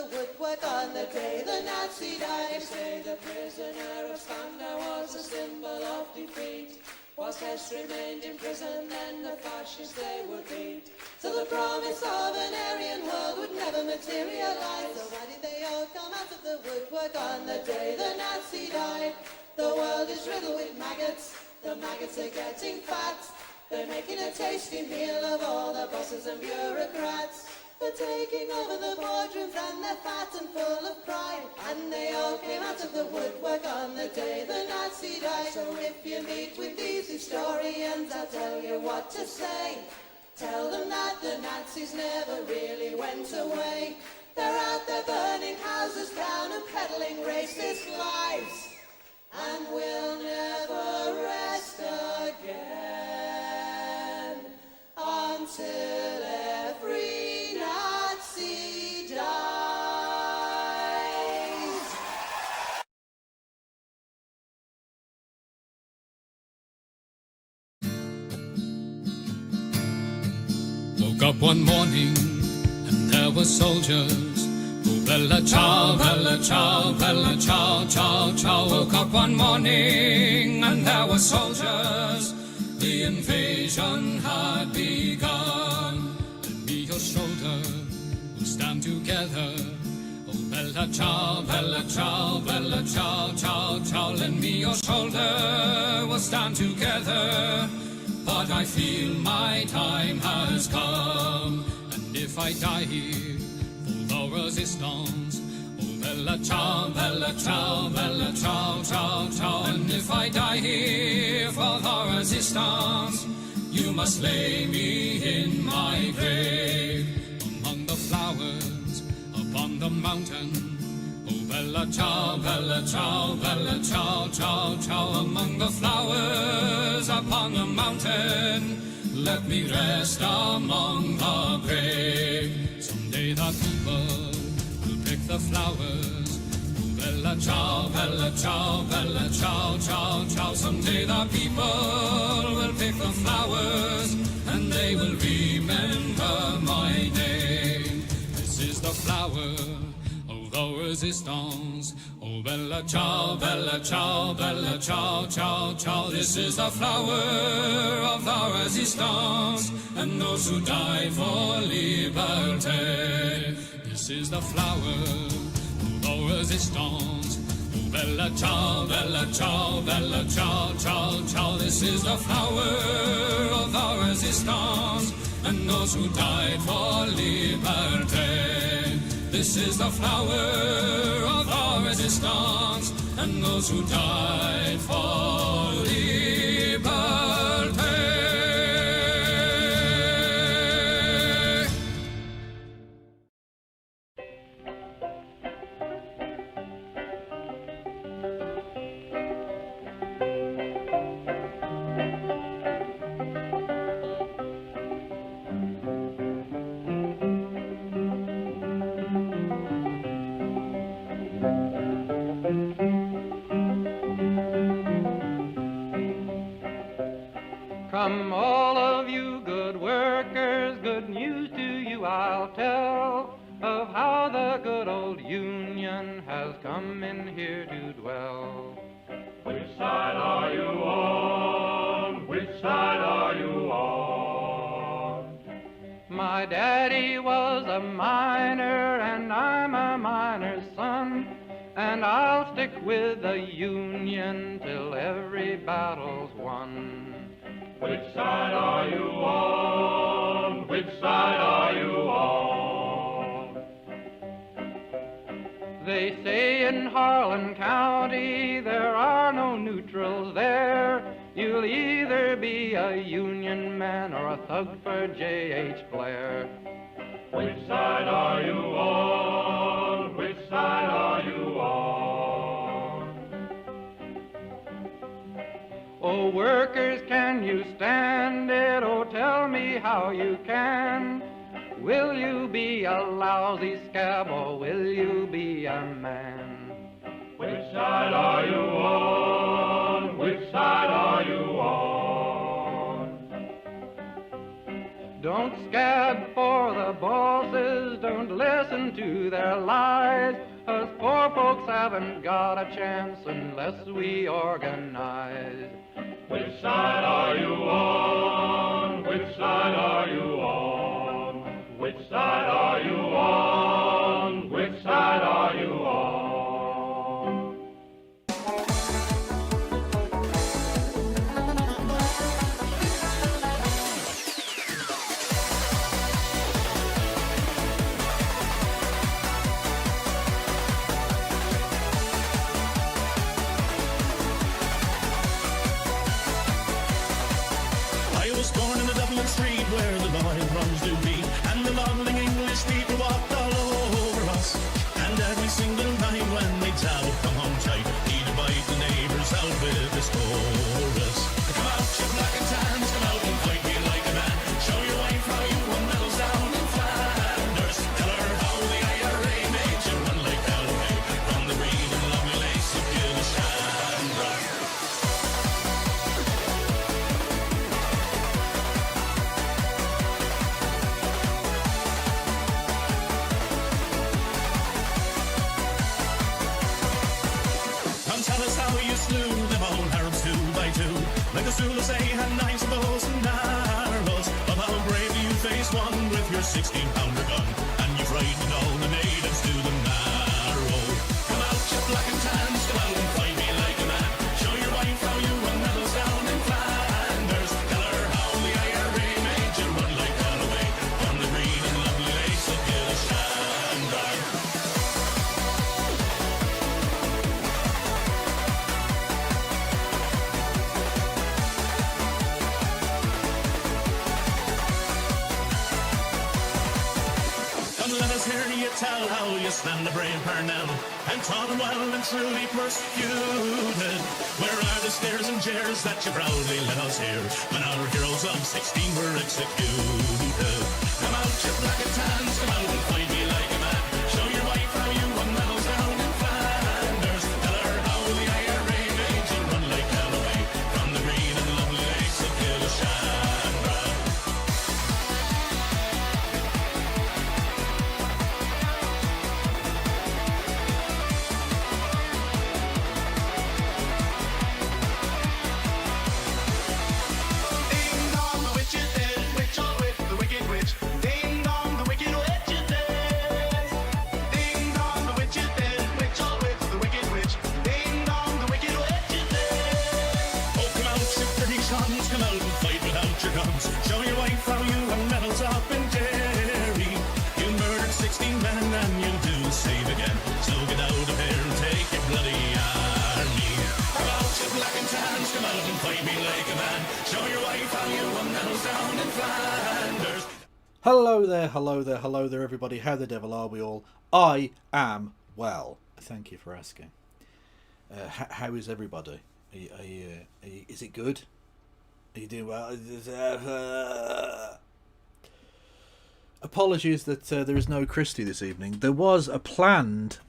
the woodwork on the day the Nazi died. They say the prisoner of Spandau was a symbol of defeat. Whilst Hess remained in prison, then the fascists they would beat. So the promise of an Aryan world would never materialize. So why did they all come out of the woodwork on the day the Nazi died? The world is riddled with maggots, the maggots are getting fat. They're making a tasty meal of all the bosses and bureaucrats. They're taking over the boardrooms and they're fat and full of pride. And they all came out of the woodwork on the day the Nazi died. So if you meet with these historians, I'll tell you what to say. Tell them that the Nazis never really went away. They're out there burning houses down and peddling racist lies. And we'll never rest again until every Nazi dies. Woke up one morning and there were soldiers. Oh, bella ciao, bella ciao, bella ciao, ciao, ciao. Woke up one morning and there were soldiers. The invasion had begun. Lend me your shoulder, we'll stand together. Oh, bella ciao, bella ciao, bella ciao, ciao, ciao. Lend me your shoulder, we'll stand together. But I feel my time has come, and if I die here for the resistance, oh, bella ciao, bella ciao, bella ciao, ciao, ciao. And if I die here for the resistance, you must lay me in my grave among the flowers upon the mountain. Oh, bella ciao, bella ciao, bella ciao, ciao, ciao. Among the flowers upon the mountain, let me rest among the brave. Someday the people will pick the flowers. Oh, bella ciao, bella ciao, bella ciao, ciao, ciao. Someday the people will pick the flowers, and they will remember my name. This is the flower of the resistance. Oh, bella ciao, bella ciao, bella ciao, ciao, ciao. This is the flower of the resistance, and those who died for liberty. This is the flower of the resistance. Oh, bella ciao, bella ciao, bella ciao, ciao, ciao. This is the flower of the resistance, and those who died for liberty. This is the flower of our resistance, and those who died for liberty. From all of you good workers, good news to you I'll tell of how the good old Union has come in here to dwell. Which side are you on? Which side are you on? My daddy was a miner and I'm a miner's son, and I'll stick with the Union till every battle's won. Which side are you on? Which side are you on? They say in Harlan County there are no neutrals there. You'll either be a Union man or a thug for J.H. Blair. Which side are you on? Which side are you on? Oh, workers, can you stand it? Oh, tell me how you can. Will you be a lousy scab or will you be a man? Which side are you on? Which side are you on? Don't scab for the bosses, don't listen to their lies. Us poor folks haven't got a chance unless we organize. Which side are you on? Which side are you on? Which side are you on? Which side are you on? Street where the loyal drums do beat, and the lovely English people walked all over us. And every single night when they tell, come home tight, he'd invite the neighbours out with this chorus. Come out, you black and tans, come out and fight me like a man. Show your wife how you won medals down in Flanders. Tell her how the IRA made you run like Galloway, from the green and lovely lace of Gillishandra. Tell us how you slew them old Arabs 2 by 2. Like the Zulus, they had knives, bows and arrows. Of how bravely you faced one with your 16-pounder gun, and you frightened all the natives to the marrow. Come out, you black and tans, come out and fight me like a man. Show your wife how you won medals down in Flanders. Tell her how the IRA made you run like Galloway, from the green and lovely lace of Gillishandra. Hear you tell how you stand the brave Parnell and taught him well and truly persecuted. Where are the stares and jeers that you proudly let us hear when our heroes of 16 were executed? Come out, you black and tans, come out and fight me like a man. Show your wife how you won medals down in Flanders. Tell her how the IRA made you run like Galloway, from the green and lovely lakes of Gillishandra. Come out and fight without your guns. Show your wife how you won medals up in Derry. You murdered 16 men and you'll do the same again. So get out of here and take your bloody army. Come out, you black and tans, come out and fight me like a man. Show your wife how you won medals down in Flanders. Hello there, hello there, hello there, everybody. How the devil are we all? I am well. Thank you for asking. How is everybody? Is it good? Are you doing well? Apologies that there is no Christy this evening. There was a planned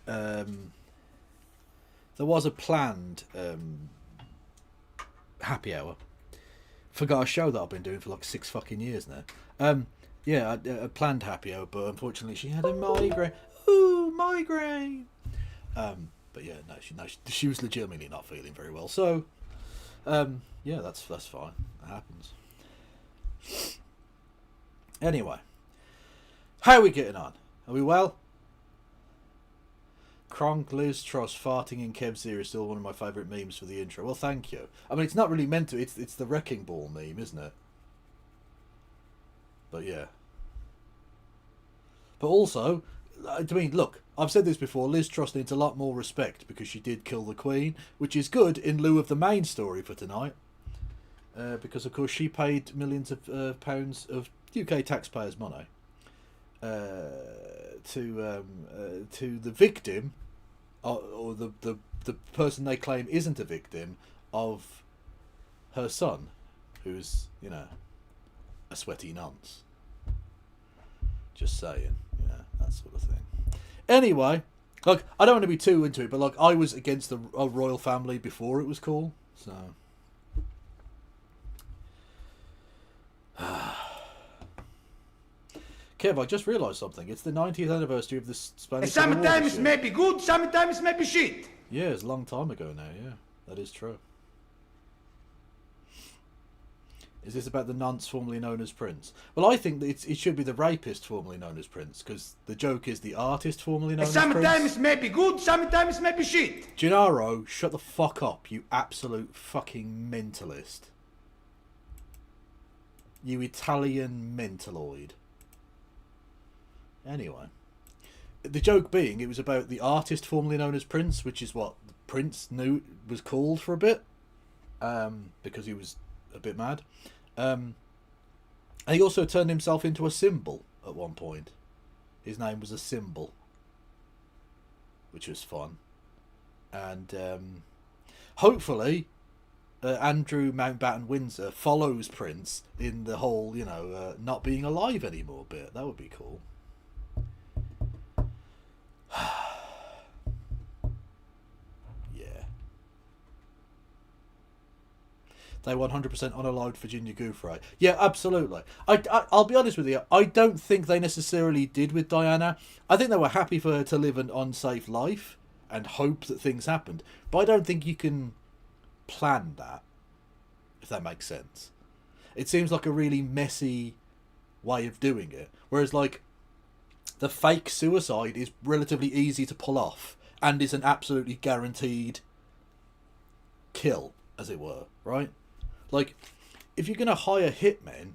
happy hour. Forgot a show that I've been doing for like 6 fucking years now. Yeah, a planned happy hour, but unfortunately she had a migraine. Ooh, migraine. But yeah, no, she was legitimately not feeling very well. So, yeah, that's fine. That happens. Anyway, how are we getting on? Are we well? Kronk, Liz Truss farting in Kev's ear is still one of my favourite memes for the intro. Well, thank you. I mean, it's not really meant to. It's the wrecking ball meme, isn't it? But yeah. But also, I mean, look, I've said this before, Liz Truss needs a lot more respect because she did kill the Queen, which is good in lieu of the main story for tonight. Because, of course, she paid millions of pounds of UK taxpayers' money to the victim, or the person they claim isn't a victim, of her son, who's, you know, a sweaty nonce. Just saying, you know, that sort of thing. Anyway, like, I don't want to be too into it, but like, I was against the royal family before it was cool, so. Kev, I just realised something. It's the 90th anniversary of the Spanish Civil War Sometimes this year. maybe good, sometimes maybe shit. Yeah, it's a long time ago now, yeah. That is true. Is this about the nonce formerly known as Prince? Well, I think that it should be the rapist formerly known as Prince, because the joke is the artist formerly known as Prince. Sometimes maybe good, sometimes maybe shit. Gennaro, shut the fuck up, you absolute fucking mentalist. You Italian mentaloid. Anyway. The joke being, it was about the artist formerly known as Prince, which is what Prince knew was called for a bit. Because he was a bit mad. And he also turned himself into a symbol at one point. His name was a symbol, which was fun. And hopefully Andrew Mountbatten-Windsor follows Prince in the whole, you know, not being alive anymore bit. That would be cool. They 100% unallowed Virginia Giuffre. Yeah, absolutely. I'll be honest with you. I don't think they necessarily did with Diana. I think they were happy for her to live an unsafe life and hope that things happened. But I don't think you can plan that, if that makes sense. It seems like a really messy way of doing it. Whereas, like, the fake suicide is relatively easy to pull off and is an absolutely guaranteed kill, as it were, right? Like, if you're going to hire hitmen,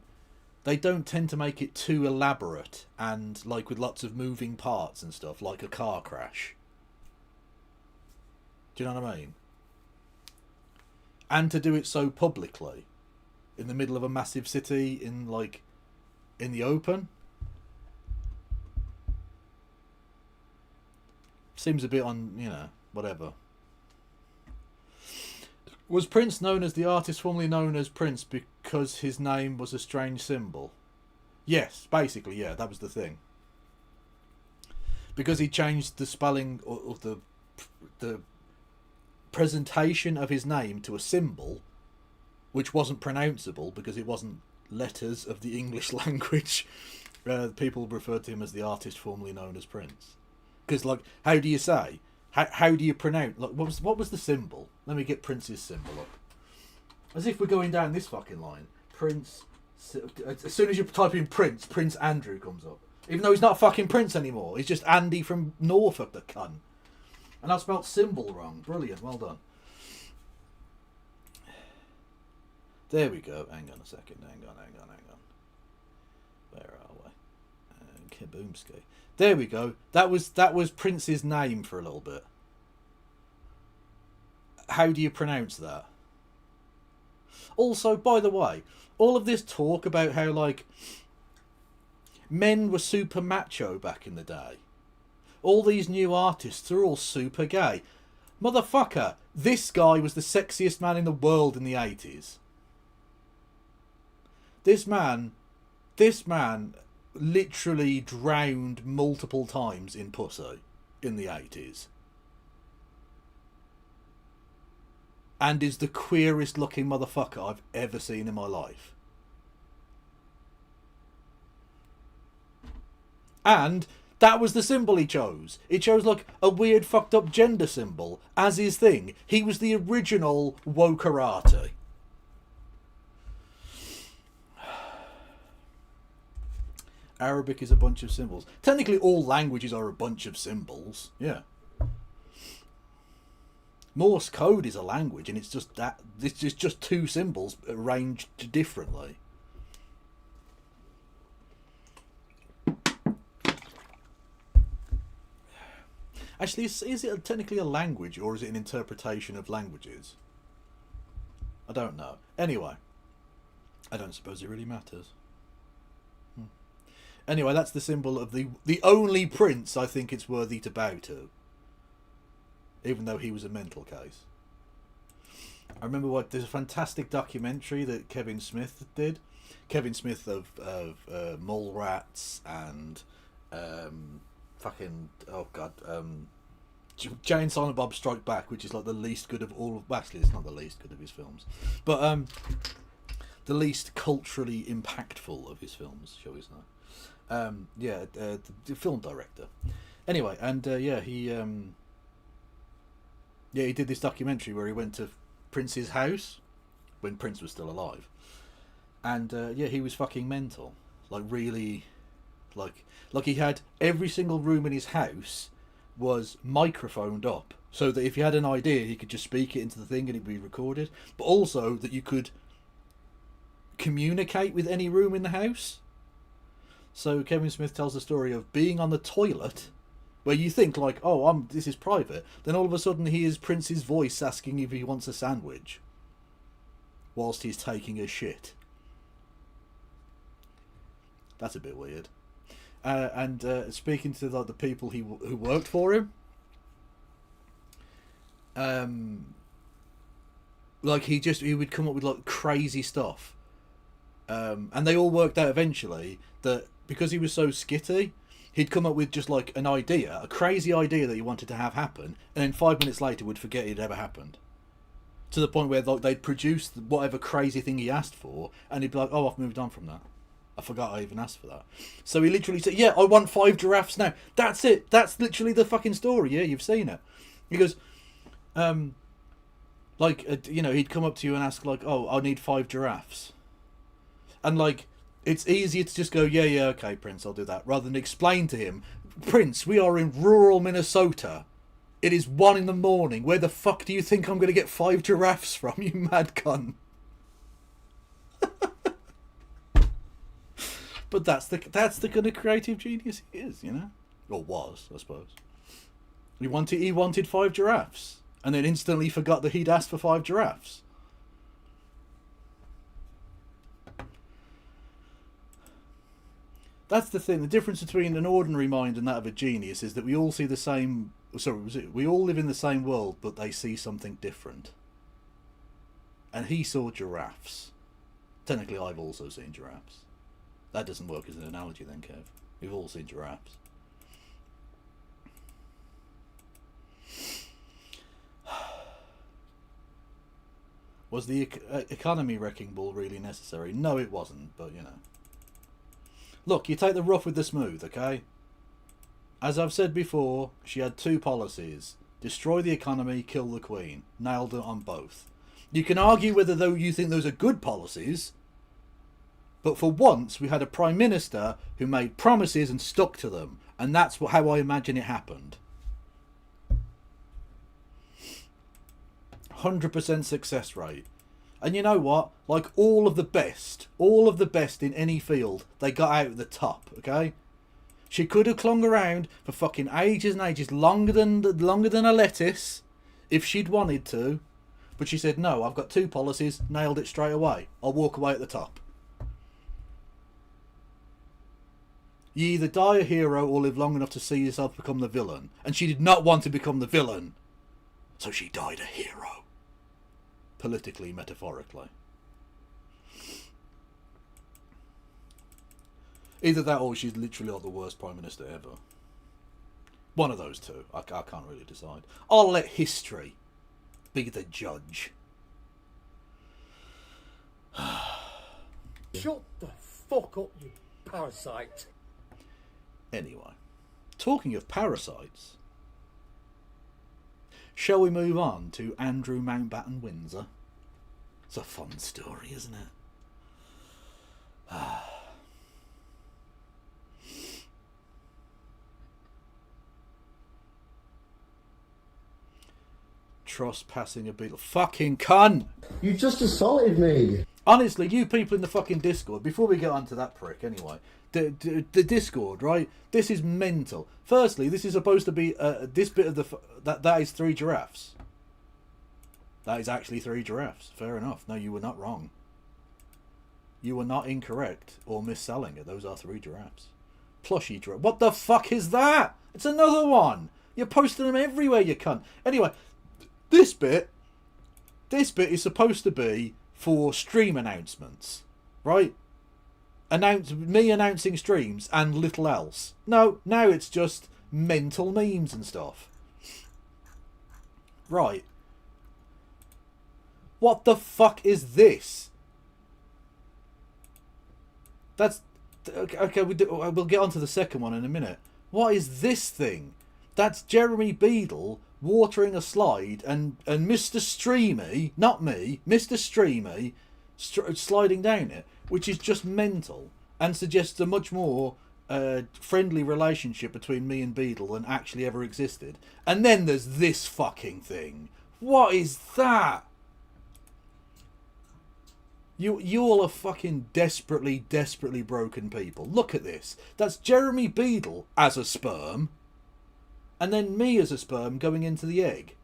they don't tend to make it too elaborate and, like, with lots of moving parts and stuff, like a car crash. Do you know what I mean? And to do it so publicly, in the middle of a massive city, in the open, seems a bit on, you know, whatever. Was Prince known as the artist formerly known as Prince because his name was a strange symbol? Yes, basically, yeah, that was the thing. Because he changed the spelling or the presentation of his name to a symbol, which wasn't pronounceable because it wasn't letters of the English language. People referred to him as the artist formerly known as Prince. Because, like, how do you say? How do you pronounce? Like, what was the symbol? Let me get Prince's symbol up. As if we're going down this fucking line. Prince. As soon as you type in Prince, Prince Andrew comes up. Even though he's not fucking Prince anymore. He's just Andy from Norfolk, the cunt. And I spelt symbol wrong. Brilliant. Well done. There we go. Hang on a second. Hang on. Where are we? Kaboomski. There we go. That was Prince's name for a little bit. How do you pronounce that? Also, by the way, all of this talk about how, like, men were super macho back in the day. All these new artists are all super gay. Motherfucker, this guy was the sexiest man in the world in the 80s. This man literally drowned multiple times in pussy in the 80s. And is the queerest looking motherfucker I've ever seen in my life. And that was the symbol he chose. He chose, like, a weird fucked up gender symbol as his thing. He was the original wokerati. Arabic is a bunch of symbols. Technically, all languages are a bunch of symbols. Yeah. Morse code is a language, and it's just that. It's just two symbols arranged differently. Actually, is it technically a language, or is it an interpretation of languages? I don't know. Anyway, I don't suppose it really matters. Anyway, that's the symbol of the only prince I think it's worthy to bow to. Even though he was a mental case. I remember there's a fantastic documentary that Kevin Smith did. Kevin Smith of Mallrats and Jay and Silent Bob Strike Back, which is like the least good of all of... Actually, it's not the least good of his films. But the least culturally impactful of his films, shall we say. The film director. Anyway, and he did this documentary where he went to Prince's house when Prince was still alive, and he was fucking mental, like really, like he had every single room in his house was microphoned up, so that if you had an idea, he could just speak it into the thing and it'd be recorded, but also that you could communicate with any room in the house. So Kevin Smith tells the story of being on the toilet, where you think like, oh, this is private. Then all of a sudden he hears Prince's voice asking if he wants a sandwich, whilst he's taking a shit. That's a bit weird. And speaking to the people who worked for him, like he would come up with like crazy stuff, and they all worked out eventually that because he was so skitty, he'd come up with just like an idea, a crazy idea that he wanted to have happen, and then 5 minutes later would forget it ever happened. To the point where like they'd produce whatever crazy thing he asked for, and he'd be like, "Oh, I've moved on from that. I forgot I even asked for that." So he literally said, "Yeah, I want 5 giraffes now." That's it. That's literally the fucking story. Yeah, you've seen it. He goes, he'd come up to you and ask like, "Oh, I need 5 giraffes," and like, it's easier to just go, yeah, okay, Prince, I'll do that, rather than explain to him, "Prince, we are in rural Minnesota. It is 1 a.m. Where the fuck do you think I'm going to get 5 giraffes from, you mad cunt?" But that's the kind of creative genius he is, you know, or was, I suppose. He wanted 5 giraffes, and then instantly forgot that he'd asked for 5 giraffes. That's the thing. The difference between an ordinary mind and that of a genius is that we all see the same. We all live in the same world, but they see something different. And he saw giraffes. Technically, I've also seen giraffes. That doesn't work as an analogy then, Kev. We've all seen giraffes. Was the economy wrecking ball really necessary? No, it wasn't, but you know. Look, you take the rough with the smooth, okay? As I've said before, she had 2 policies. Destroy the economy, kill the Queen. Nailed it on both. You can argue whether though you think those are good policies, but for once we had a Prime Minister who made promises and stuck to them, and that's how I imagine it happened. 100% success rate. And you know what? Like all of the best in any field, they got out at the top, okay? She could have clung around for fucking ages and ages, longer than a lettuce, if she'd wanted to. But she said, no, I've got 2 policies, nailed it straight away. I'll walk away at the top. You either die a hero or live long enough to see yourself become the villain. And she did not want to become the villain. So she died a hero. Politically, metaphorically. Either that or she's literally like the worst Prime Minister ever. One of those two. I can't really decide. I'll let history be the judge. Shut the fuck up, you parasite. Anyway, talking of parasites, shall we move on to Andrew Mountbatten-Windsor? It's a fun story, isn't it? Trespassing a beetle. Fucking cunt! You just assaulted me. Honestly, you people in the fucking Discord, before we get on to that prick anyway, the Discord, right? This is mental. Firstly, this is supposed to be, this bit of that is 3 giraffes. That is actually 3 giraffes. Fair enough. No, you were not wrong. You were not incorrect or misselling it. Those are 3 giraffes. Plushie giraffe. What the fuck is that? It's another one. You're posting them everywhere, you cunt. Anyway, this bit is supposed to be for stream announcements, right? Me announcing streams and little else. No, now it's just mental memes and stuff. Right. What the fuck is this? That's Okay, we'll get on to the second one in a minute. What is this thing? That's Jeremy Beadle watering a slide and Mr. Streamy, not me, Mr. Streamy, sliding down it, which is just mental and suggests a much more friendly relationship between me and Beadle than actually ever existed. And then there's this fucking thing. What is that? You all are fucking desperately broken people. Look at this. That's Jeremy Beadle as a sperm. And then me as a sperm going into the egg.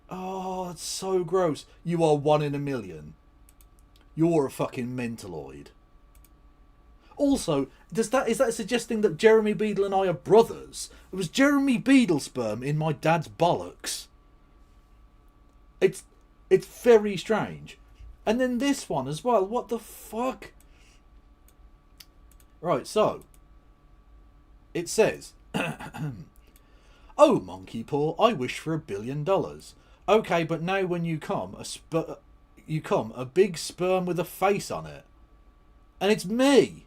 Oh, it's so gross. You are 1 in a million. You're a fucking mentaloid. Also, is that suggesting that Jeremy Beadle and I are brothers? It was Jeremy Beadle sperm in my dad's bollocks. It's very strange. And then this one as well. What the fuck? Right, so it says, "Oh, monkey paw, I wish for $1 billion. Okay, but now when you come, a big sperm with a face on it, and it's me."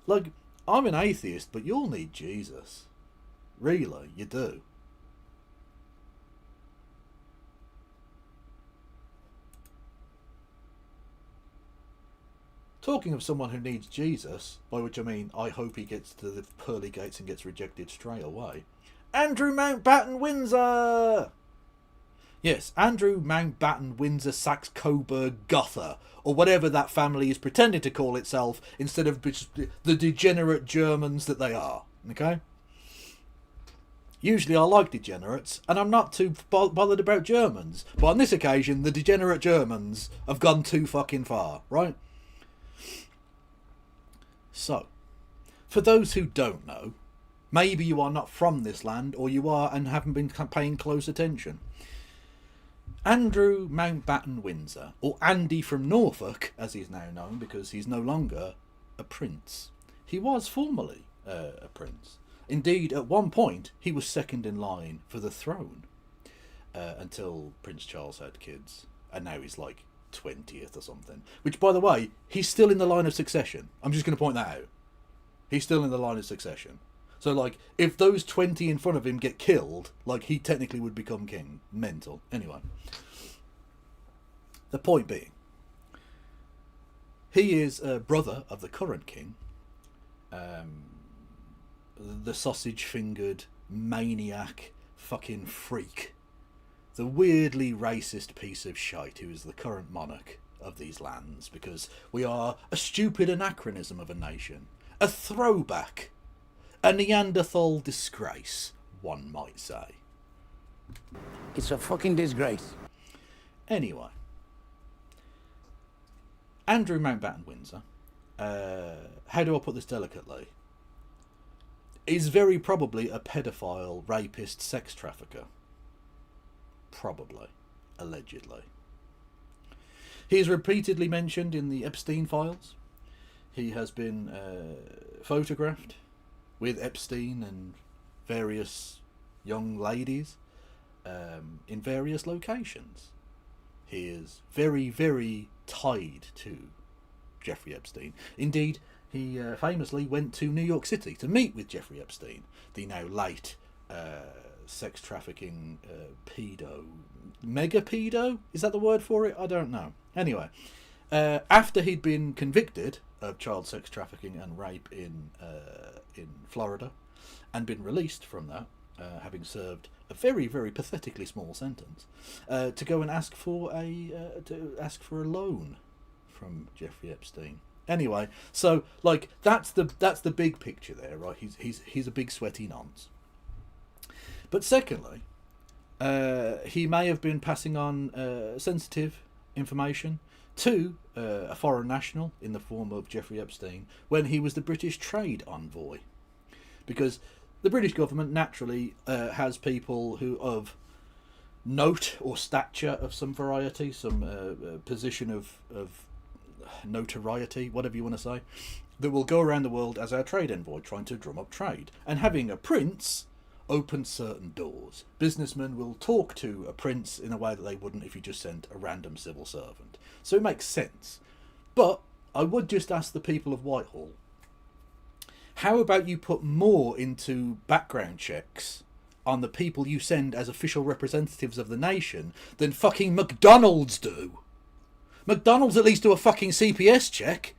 Like, I'm an atheist, but you'll need Jesus. Really, you do. Talking of someone who needs Jesus, by which I mean I hope he gets to the pearly gates and gets rejected straight away, Andrew Mountbatten-Windsor! Yes, Andrew Mountbatten-Windsor-Saxe-Coburg-Gothe, or whatever that family is pretending to call itself, instead of the degenerate Germans that they are, okay? Usually I like degenerates, and I'm not too bothered about Germans, but on this occasion, the degenerate Germans have gone too fucking far, right? So, for those who don't know, maybe you are not from this land, or you are and haven't been paying close attention. Andrew Mountbatten-Windsor, or Andy from Norfolk, as he's now known because he's no longer a prince. He was formerly a prince. Indeed, at one point, he was second in line for the throne until Prince Charles had kids. And now he's like 20th or something. Which, by the way, he's still in the line of succession. I'm just going to point that out. He's still in the line of succession. So, like, if those 20 in front of him get killed, like, he technically would become king. Mental. Anyway. The point being, he is a brother of the current king, the sausage-fingered, maniac, fucking freak, the weirdly racist piece of shite who is the current monarch of these lands, because we are a stupid anachronism of a nation, a throwback, a Neanderthal disgrace, one might say. It's a fucking disgrace. Anyway, Andrew Mountbatten-Windsor, how do I put this delicately, is very probably a pedophile, rapist, sex trafficker. Probably. Allegedly. He is repeatedly mentioned in the Epstein files. He has been photographed with Epstein and various young ladies in various locations. He is very, very tied to Jeffrey Epstein. Indeed, he famously went to New York City to meet with Jeffrey Epstein, the now late sex trafficking pedo. Mega pedo? Is that the word for it? I don't know. Anyway, after he'd been convicted of child sex trafficking and rape in Florida, and been released from that, having served a very, very pathetically small sentence, to go and ask for a loan from Jeffrey Epstein. Anyway, so like that's the big picture there, right? He's a big sweaty nonce. But secondly, he may have been passing on sensitive information to a foreign national in the form of Jeffrey Epstein when he was the British trade envoy, because the British government naturally has people who of note or stature of some variety, some position of notoriety, whatever you want to say, that will go around the world as our trade envoy, trying to drum up trade. And having a prince opens certain doors. Businessmen will talk to a prince in a way that they wouldn't if you just sent a random civil servant. So it makes sense. But I would just ask the people of Whitehall, how about you put more into background checks on the people you send as official representatives of the nation than fucking McDonald's do? McDonald's at least do a fucking CPS check.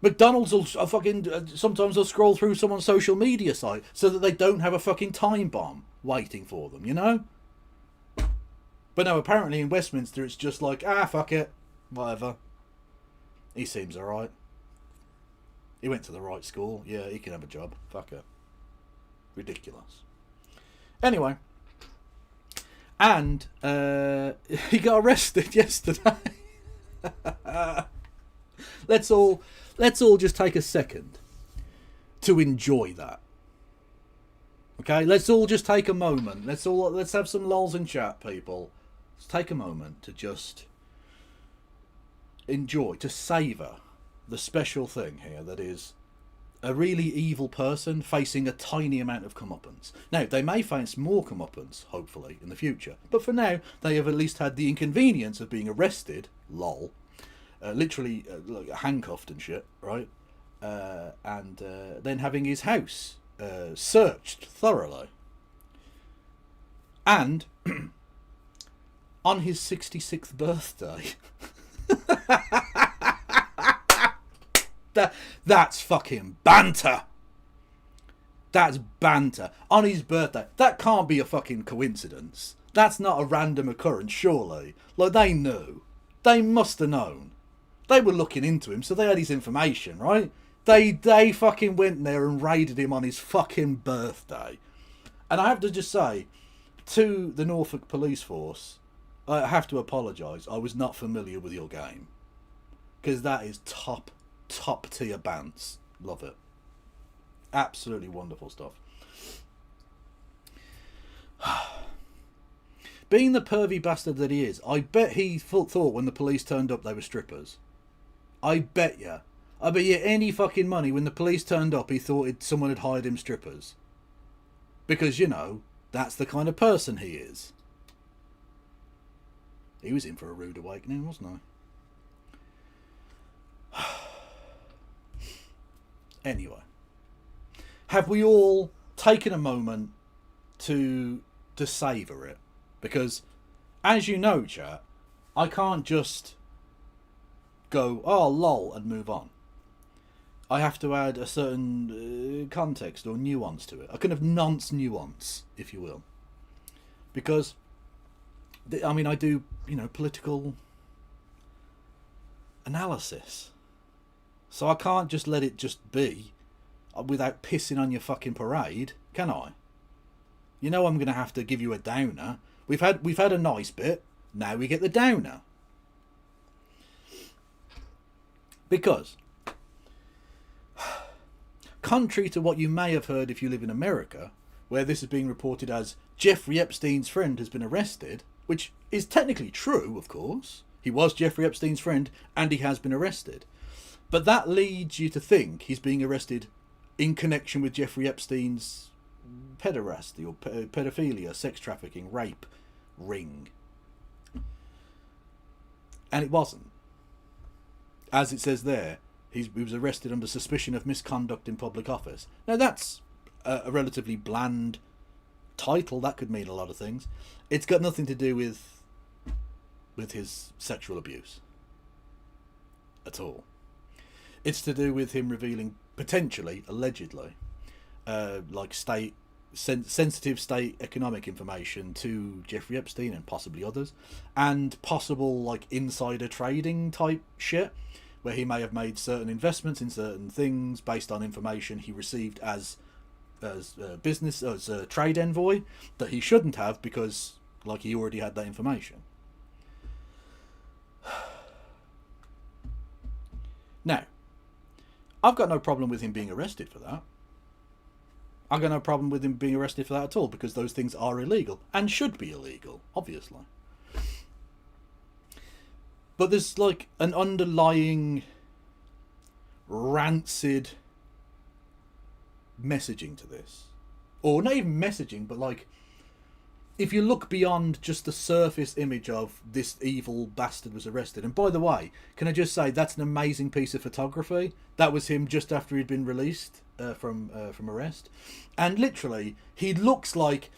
McDonald's will sometimes they'll scroll through someone's social media site so that they don't have a fucking time bomb waiting for them, you know? But no, apparently in Westminster it's just like, fuck it, whatever. He seems alright. He went to the right school. Yeah, he can have a job. Fuck it. Ridiculous. Anyway. And he got arrested yesterday. Let's all just take a second to enjoy that. Okay? Let's all just take a moment. Let's have some lols in chat, people. Let's take a moment to just enjoy, to savour the special thing here that is a really evil person facing a tiny amount of comeuppance. Now, they may face more comeuppance, hopefully, in the future. But for now, they have at least had the inconvenience of being arrested, lol, literally like handcuffed and shit, right? And then having his house searched thoroughly. And on his 66th birthday... That's fucking banter. That's banter. On his birthday. That can't be a fucking coincidence. That's not a random occurrence, surely. Like, they knew. They must have known. They were looking into him, so they had his information, right? They fucking went there and raided him on his fucking birthday. And I have to just say, to the Norfolk Police Force, I have to apologise. I was not familiar with your game. Because that is top tier bants. Love it. Absolutely wonderful stuff. Being the pervy bastard that he is, I bet he thought when the police turned up they were strippers. I bet you any fucking money when the police turned up he thought someone had hired him strippers. Because, you know, that's the kind of person he is. He was in for a rude awakening, wasn't I? Anyway, have we all taken a moment to savour it? Because, as you know, chat, I can't just go, oh, lol, and move on. I have to add a certain context or nuance to it. A kind of nonce-nuance, if you will. Because, I mean, I do, political analysis. So I can't just let it just be without pissing on your fucking parade, can I? You know I'm going to have to give you a downer. We've had a nice bit. Now we get the downer. Because, contrary to what you may have heard if you live in America, where this is being reported as Jeffrey Epstein's friend has been arrested, which is technically true, of course. He was Jeffrey Epstein's friend and he has been arrested. But that leads you to think he's being arrested in connection with Jeffrey Epstein's pederasty or pedophilia, sex trafficking, rape ring. And it wasn't. As it says there, he was arrested under suspicion of misconduct in public office. Now that's a relatively bland title. That could mean a lot of things. It's got nothing to do with his sexual abuse at all. It's to do with him revealing, potentially, allegedly, like sensitive state economic information to Jeffrey Epstein and possibly others, and possible like insider trading type shit, where he may have made certain investments in certain things based on information he received as a trade envoy that he shouldn't have because like he already had that information. Now, I've got no problem with him being arrested for that. I've got no problem with him being arrested for that at all, because those things are illegal and should be illegal, obviously. But there's like an underlying rancid messaging to this. Or not even messaging, but like, if you look beyond just the surface image of this evil bastard was arrested, and by the way, can I just say that's an amazing piece of photography. That was him just after he'd been released from arrest, and literally he looks like.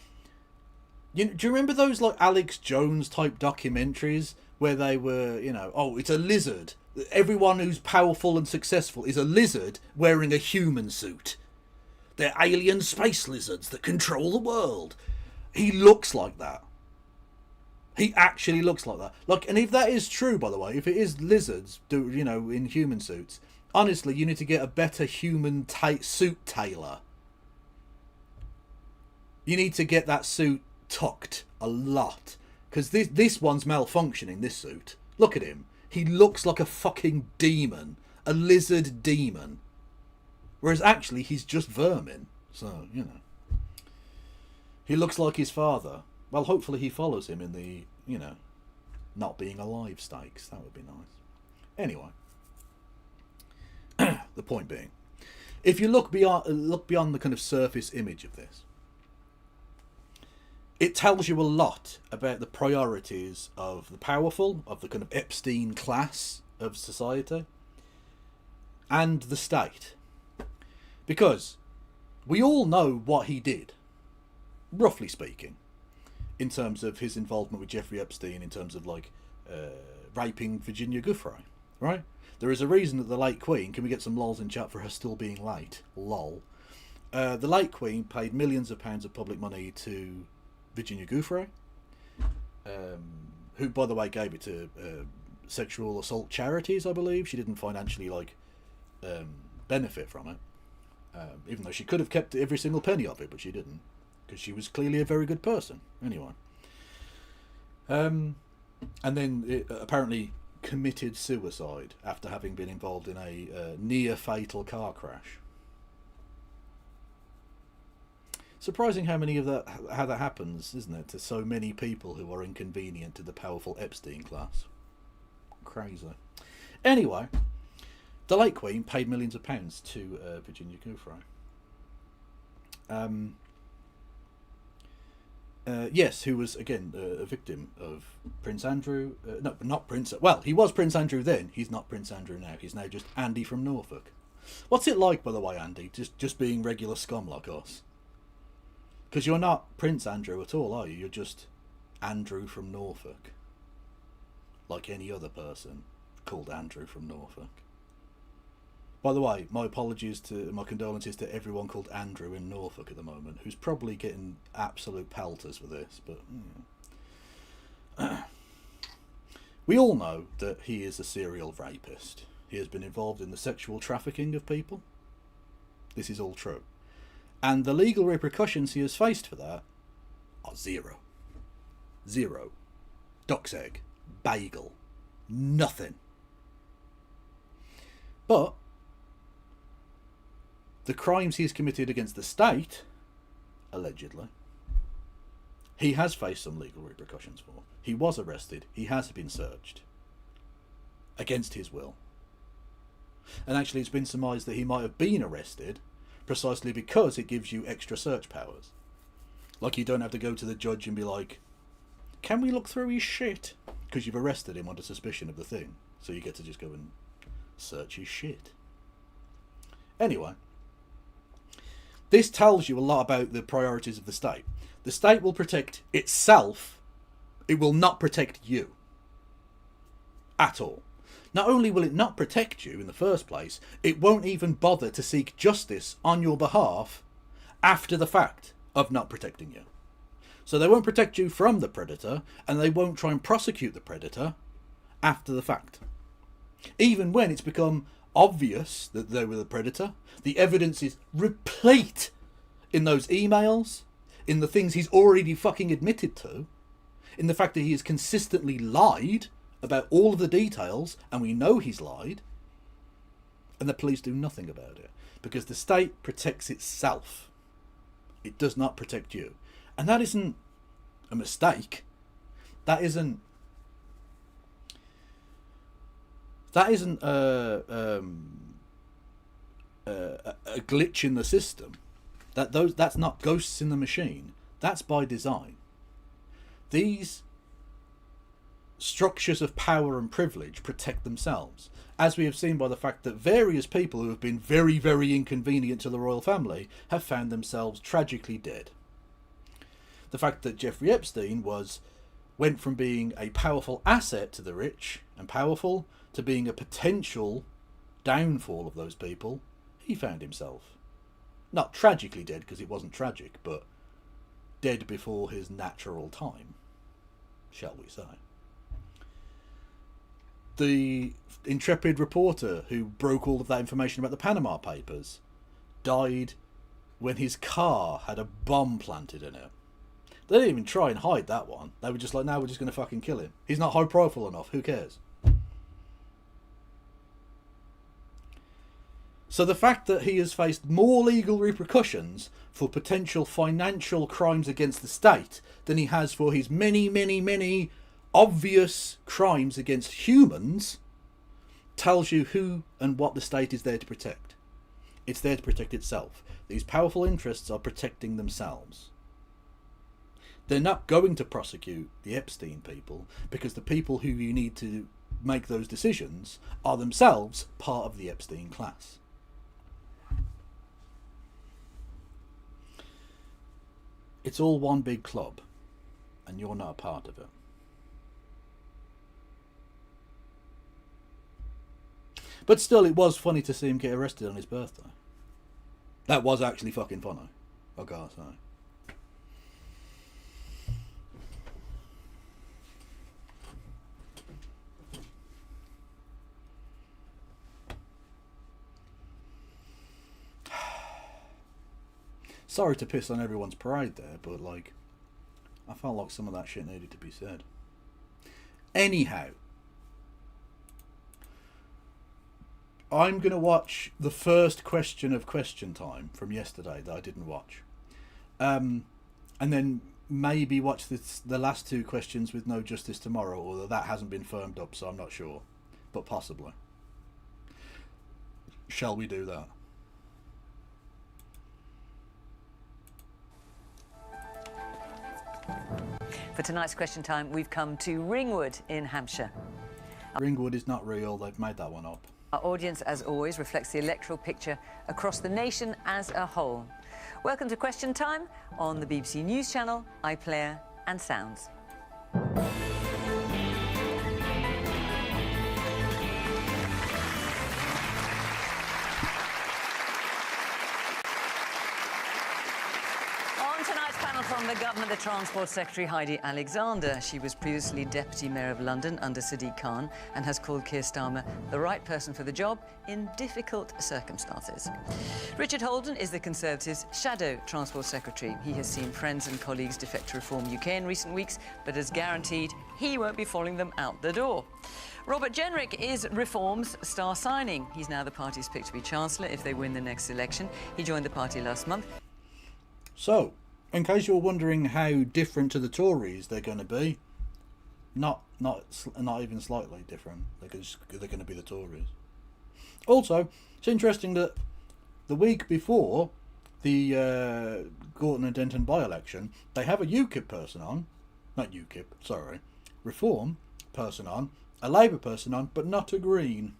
Do you remember those like Alex Jones type documentaries where they were, oh, it's a lizard. Everyone who's powerful and successful is a lizard wearing a human suit. They're alien space lizards that control the world. He looks like that. He actually looks like that. Like, and if that is true, by the way, if it is lizards, in human suits, honestly, you need to get a better human suit tailor. You need to get that suit tucked a lot, because this one's malfunctioning. This suit. Look at him. He looks like a fucking demon, a lizard demon. Whereas actually, he's just vermin. So he looks like his father. Well, hopefully he follows him in the, not being alive stakes. That would be nice. Anyway, the point being, if you look beyond the kind of surface image of this, it tells you a lot about the priorities of the powerful, of the kind of Epstein class of society, and the state. Because we all know what he did, roughly speaking, in terms of his involvement with Jeffrey Epstein, in terms of like raping Virginia Giuffre, right? There is a reason that the late Queen, can we get some lols in chat for her still being late? Lol. The late Queen paid millions of pounds of public money to Virginia Giuffre, who, by the way, gave it to sexual assault charities, I believe. She didn't financially benefit from it, even though she could have kept every single penny of it, but she didn't, because she was clearly a very good person. Anyway, and then it apparently committed suicide after having been involved in a near fatal car crash. Surprising how that happens, isn't it, to so many people who are inconvenient to the powerful Epstein class. Crazy. Anyway, the late Queen paid millions of pounds to Virginia Giuffre. Yes, who was, again, a victim of Prince Andrew. No, not Prince... Well, he was Prince Andrew then. He's not Prince Andrew now. He's now just Andy from Norfolk. What's it like, by the way, Andy, just being regular scum like us? Because you're not Prince Andrew at all, are you? You're just Andrew from Norfolk. Like any other person called Andrew from Norfolk. By the way, my condolences to everyone called Andrew in Norfolk at the moment, who's probably getting absolute pelters for this, but... We all know that he is a serial rapist. He has been involved in the sexual trafficking of people. This is all true. And the legal repercussions he has faced for that are zero. Zero. Duck's egg. Bagel. Nothing. But the crimes he's committed against the state, allegedly, he has faced some legal repercussions for. He was arrested. He has been searched. Against his will. And actually it's been surmised that he might have been arrested precisely because it gives you extra search powers. Like, you don't have to go to the judge and be like, can we look through his shit? Because you've arrested him under suspicion of the thing. So you get to just go and search his shit. Anyway, this tells you a lot about the priorities of the state. The state will protect itself. It will not protect you. At all. Not only will it not protect you in the first place, it won't even bother to seek justice on your behalf after the fact of not protecting you. So they won't protect you from the predator, and they won't try and prosecute the predator after the fact. Even when it's become obvious that they were the predator, the evidence is replete in those emails, in the things he's already fucking admitted to, in the fact that he has consistently lied about all of the details, and we know he's lied, and the police do nothing about it, because the state protects itself. It does not protect you. And that isn't a mistake. That isn't a glitch in the system. That's not ghosts in the machine. That's by design. These structures of power and privilege protect themselves, as we have seen by the fact that various people who have been very, very inconvenient to the royal family have found themselves tragically dead. The fact that Jeffrey Epstein went from being a powerful asset to the rich and powerful to being a potential downfall of those people, he found himself not tragically dead, because it wasn't tragic, but dead before his natural time, shall we say. The intrepid reporter who broke all of that information about the Panama Papers died when his car had a bomb planted in it. They didn't even try and hide that one. They were just like, no, we're just going to fucking kill him. He's not high profile enough. Who cares? So the fact that he has faced more legal repercussions for potential financial crimes against the state than he has for his many, many, many obvious crimes against humans tells you who and what the state is there to protect. It's there to protect itself. These powerful interests are protecting themselves. They're not going to prosecute the Epstein people, because the people who you need to make those decisions are themselves part of the Epstein class. It's all one big club, and you're not a part of it. But still, it was funny to see him get arrested on his birthday. That was actually fucking funny, I gotta say. Sorry to piss on everyone's parade there, but like, I felt like some of that shit needed to be said. Anyhow, I'm going to watch the first question of Question Time from yesterday that I didn't watch. And then maybe watch the last two questions with No Justice tomorrow, although that hasn't been firmed up, so I'm not sure. But possibly. Shall we do that? For tonight's Question Time, we've come to Ringwood in Hampshire. Ringwood is not real, they've made that one up. Our audience, as always, reflects the electoral picture across the nation as a whole. Welcome to Question Time on the BBC News Channel, iPlayer and Sounds. From the government, the Transport Secretary Heidi Alexander. She was previously Deputy Mayor of London under Sadiq Khan and has called Keir Starmer the right person for the job in difficult circumstances. Richard Holden is the Conservatives' shadow Transport Secretary. He has seen friends and colleagues defect to Reform UK in recent weeks, but has guaranteed he won't be following them out the door. Robert Jenrick is Reform's star signing. He's now the party's pick to be Chancellor if they win the next election. He joined the party last month. So, in case you're wondering how different to the Tories they're going to be, not even slightly different. They're going to be the Tories. Also, it's interesting that the week before the Gorton and Denton by-election, they have a UKIP person on, Reform person on, a Labour person on, but not a Green.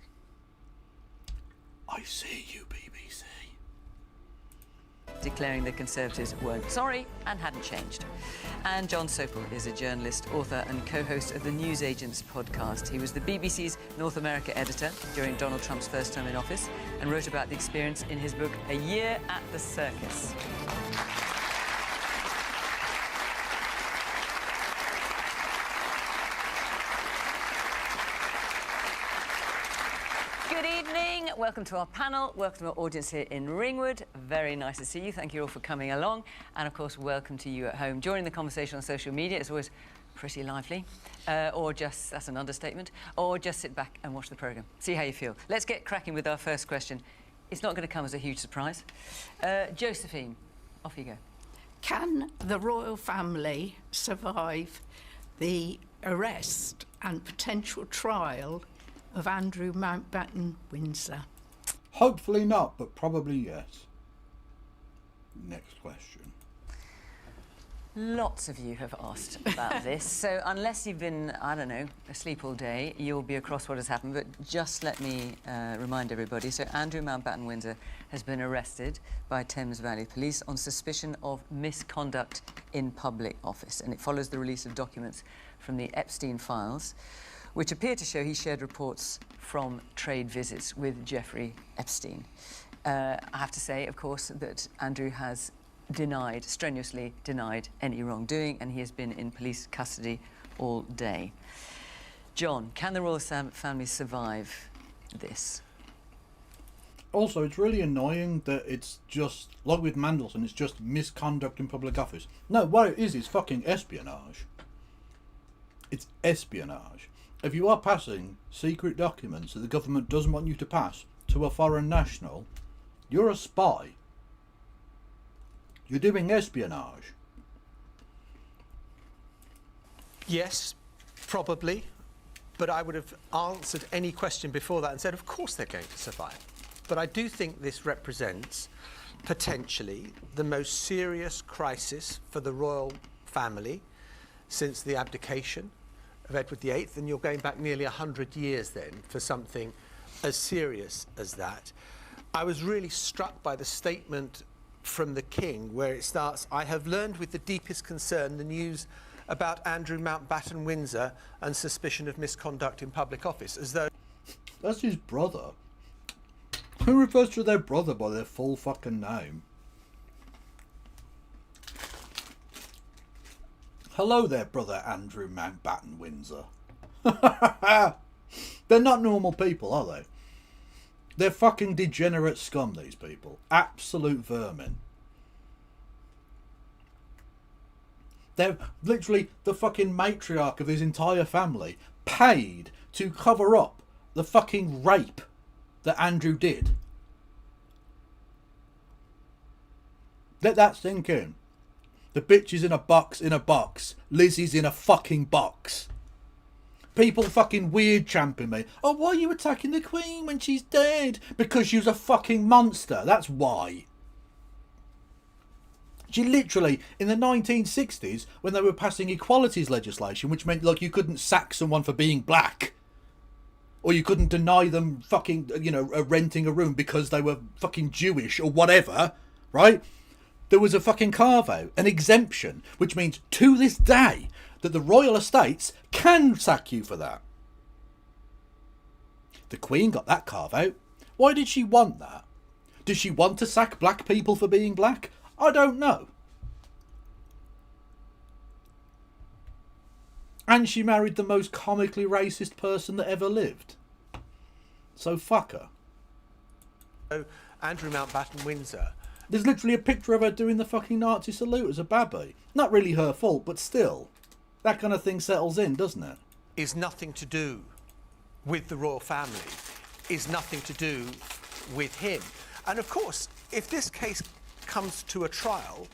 I see you, BBC. Declaring the Conservatives weren't sorry and hadn't changed. And John Sopel is a journalist, author and co-host of the Newsagents podcast. He was the BBC's North America editor during Donald Trump's first term in office and wrote about the experience in his book, A Year at the Circus. Good evening, welcome to our panel, welcome to our audience here in Ringwood. Very nice to see you, thank you all for coming along. And of course, welcome to you at home. Joining the conversation on social media, it's always pretty lively, or just, that's an understatement, or just sit back and watch the programme. See how you feel. Let's get cracking with our first question. It's not going to come as a huge surprise. Josephine, off you go. Can the royal family survive the arrest and potential trial of Andrew Mountbatten-Windsor? Hopefully not, but probably yes. Next question. Lots of you have asked about this, so unless you've been, I don't know, asleep all day, you'll be across what has happened, but just let me remind everybody. So Andrew Mountbatten-Windsor has been arrested by Thames Valley Police on suspicion of misconduct in public office, and it follows the release of documents from the Epstein files, which appear to show he shared reports from trade visits with Jeffrey Epstein. I have to say, of course, that Andrew has strenuously denied any wrongdoing, and he has been in police custody all day. John, can the royal family survive this? Also, it's really annoying that it's just, like with Mandelson, it's just misconduct in public office. No, what it is fucking espionage. It's espionage. If you are passing secret documents that the government doesn't want you to pass to a foreign national, you're a spy. You're doing espionage. Yes, probably. But I would have answered any question before that and said, of course they're going to survive. But I do think this represents potentially the most serious crisis for the royal family since the abdication of Edward VIII, and you're going back nearly 100 years then for something as serious as that. I was really struck by the statement from the King where it starts, "I have learned with the deepest concern the news about Andrew Mountbatten-Windsor and suspicion of misconduct in public office," as though... That's his brother. Who refers to their brother by their full fucking name? Hello there, brother Andrew Mountbatten-Windsor. They're not normal people, are they? They're fucking degenerate scum, these people. Absolute vermin. They're literally the fucking matriarch of his entire family, paid to cover up the fucking rape that Andrew did. Let that sink in. The bitch is in a box. Lizzie's in a fucking box. People fucking weird champing me. Oh, why are you attacking the Queen when she's dead? Because she's a fucking monster. That's why. She literally, in the 1960s, when they were passing equalities legislation, which meant, like, you couldn't sack someone for being black, or you couldn't deny them fucking, you know, renting a room because they were fucking Jewish or whatever, right? There was a fucking carve-out, an exemption, which means to this day that the royal estates can sack you for that. The Queen got that carve-out. Why did she want that? Does she want to sack black people for being black? I don't know. And she married the most comically racist person that ever lived. So fuck her. So, Andrew Mountbatten-Windsor. There's literally a picture of her doing the fucking Nazi salute as a babby. Not really her fault, but still. That kind of thing settles in, doesn't it? Is nothing to do with the royal family, is nothing to do with him. And of course, if this case comes to a trial,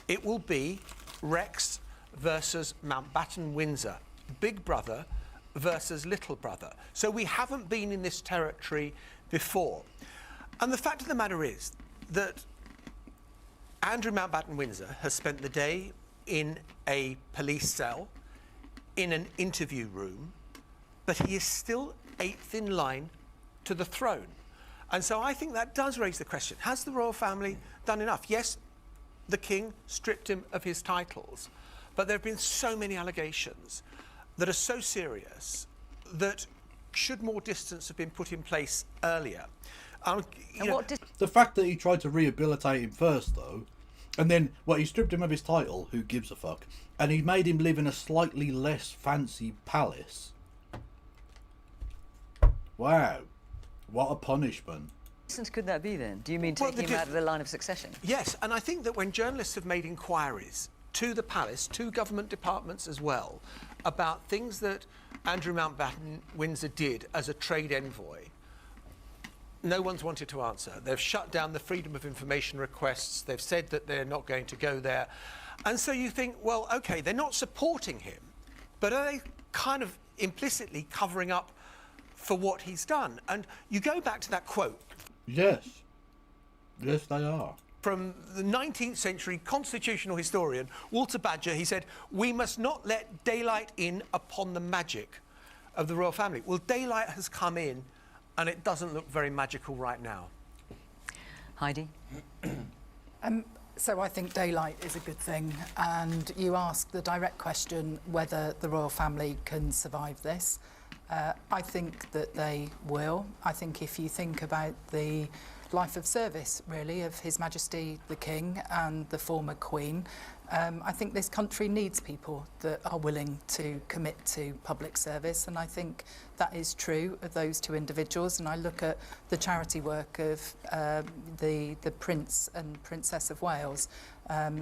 it will be Rex versus Mountbatten-Windsor, big brother versus little brother. So we haven't been in this territory before. And the fact of the matter is that Andrew Mountbatten-Windsor has spent the day in a police cell, in an interview room, but he is still 8th in line to the throne. And so I think that does raise the question, has the royal family done enough? Yes, the King stripped him of his titles, but there have been so many allegations that are so serious that should more distance have been put in place earlier? The fact that he tried to rehabilitate him first, though, and then, he stripped him of his title, who gives a fuck, and he made him live in a slightly less fancy palace. Wow. What a punishment. What distance could that be then? Do you mean taking him out of the line of succession? Yes, and I think that when journalists have made inquiries to the palace, to government departments as well, about things that Andrew Mountbatten-Windsor did as a trade envoy, no one's wanted to answer. They've shut down the freedom of information requests. They've said that they're not going to go there. And so you think, well, okay, they're not supporting him, but are they kind of implicitly covering up for what he's done? And you go back to that quote. Yes. Yes, they are. From the 19th century constitutional historian Walter Badger, he said, "We must not let daylight in upon the magic of the royal family." Well, daylight has come in and it doesn't look very magical right now. Heidi? So I think daylight is a good thing, and you ask the direct question whether the royal family can survive this. I think that they will. I think if you think about the life of service, really, of His Majesty the King and the former Queen, I think this country needs people that are willing to commit to public service, and I think that is true of those two individuals. And I look at the charity work of the Prince and Princess of Wales,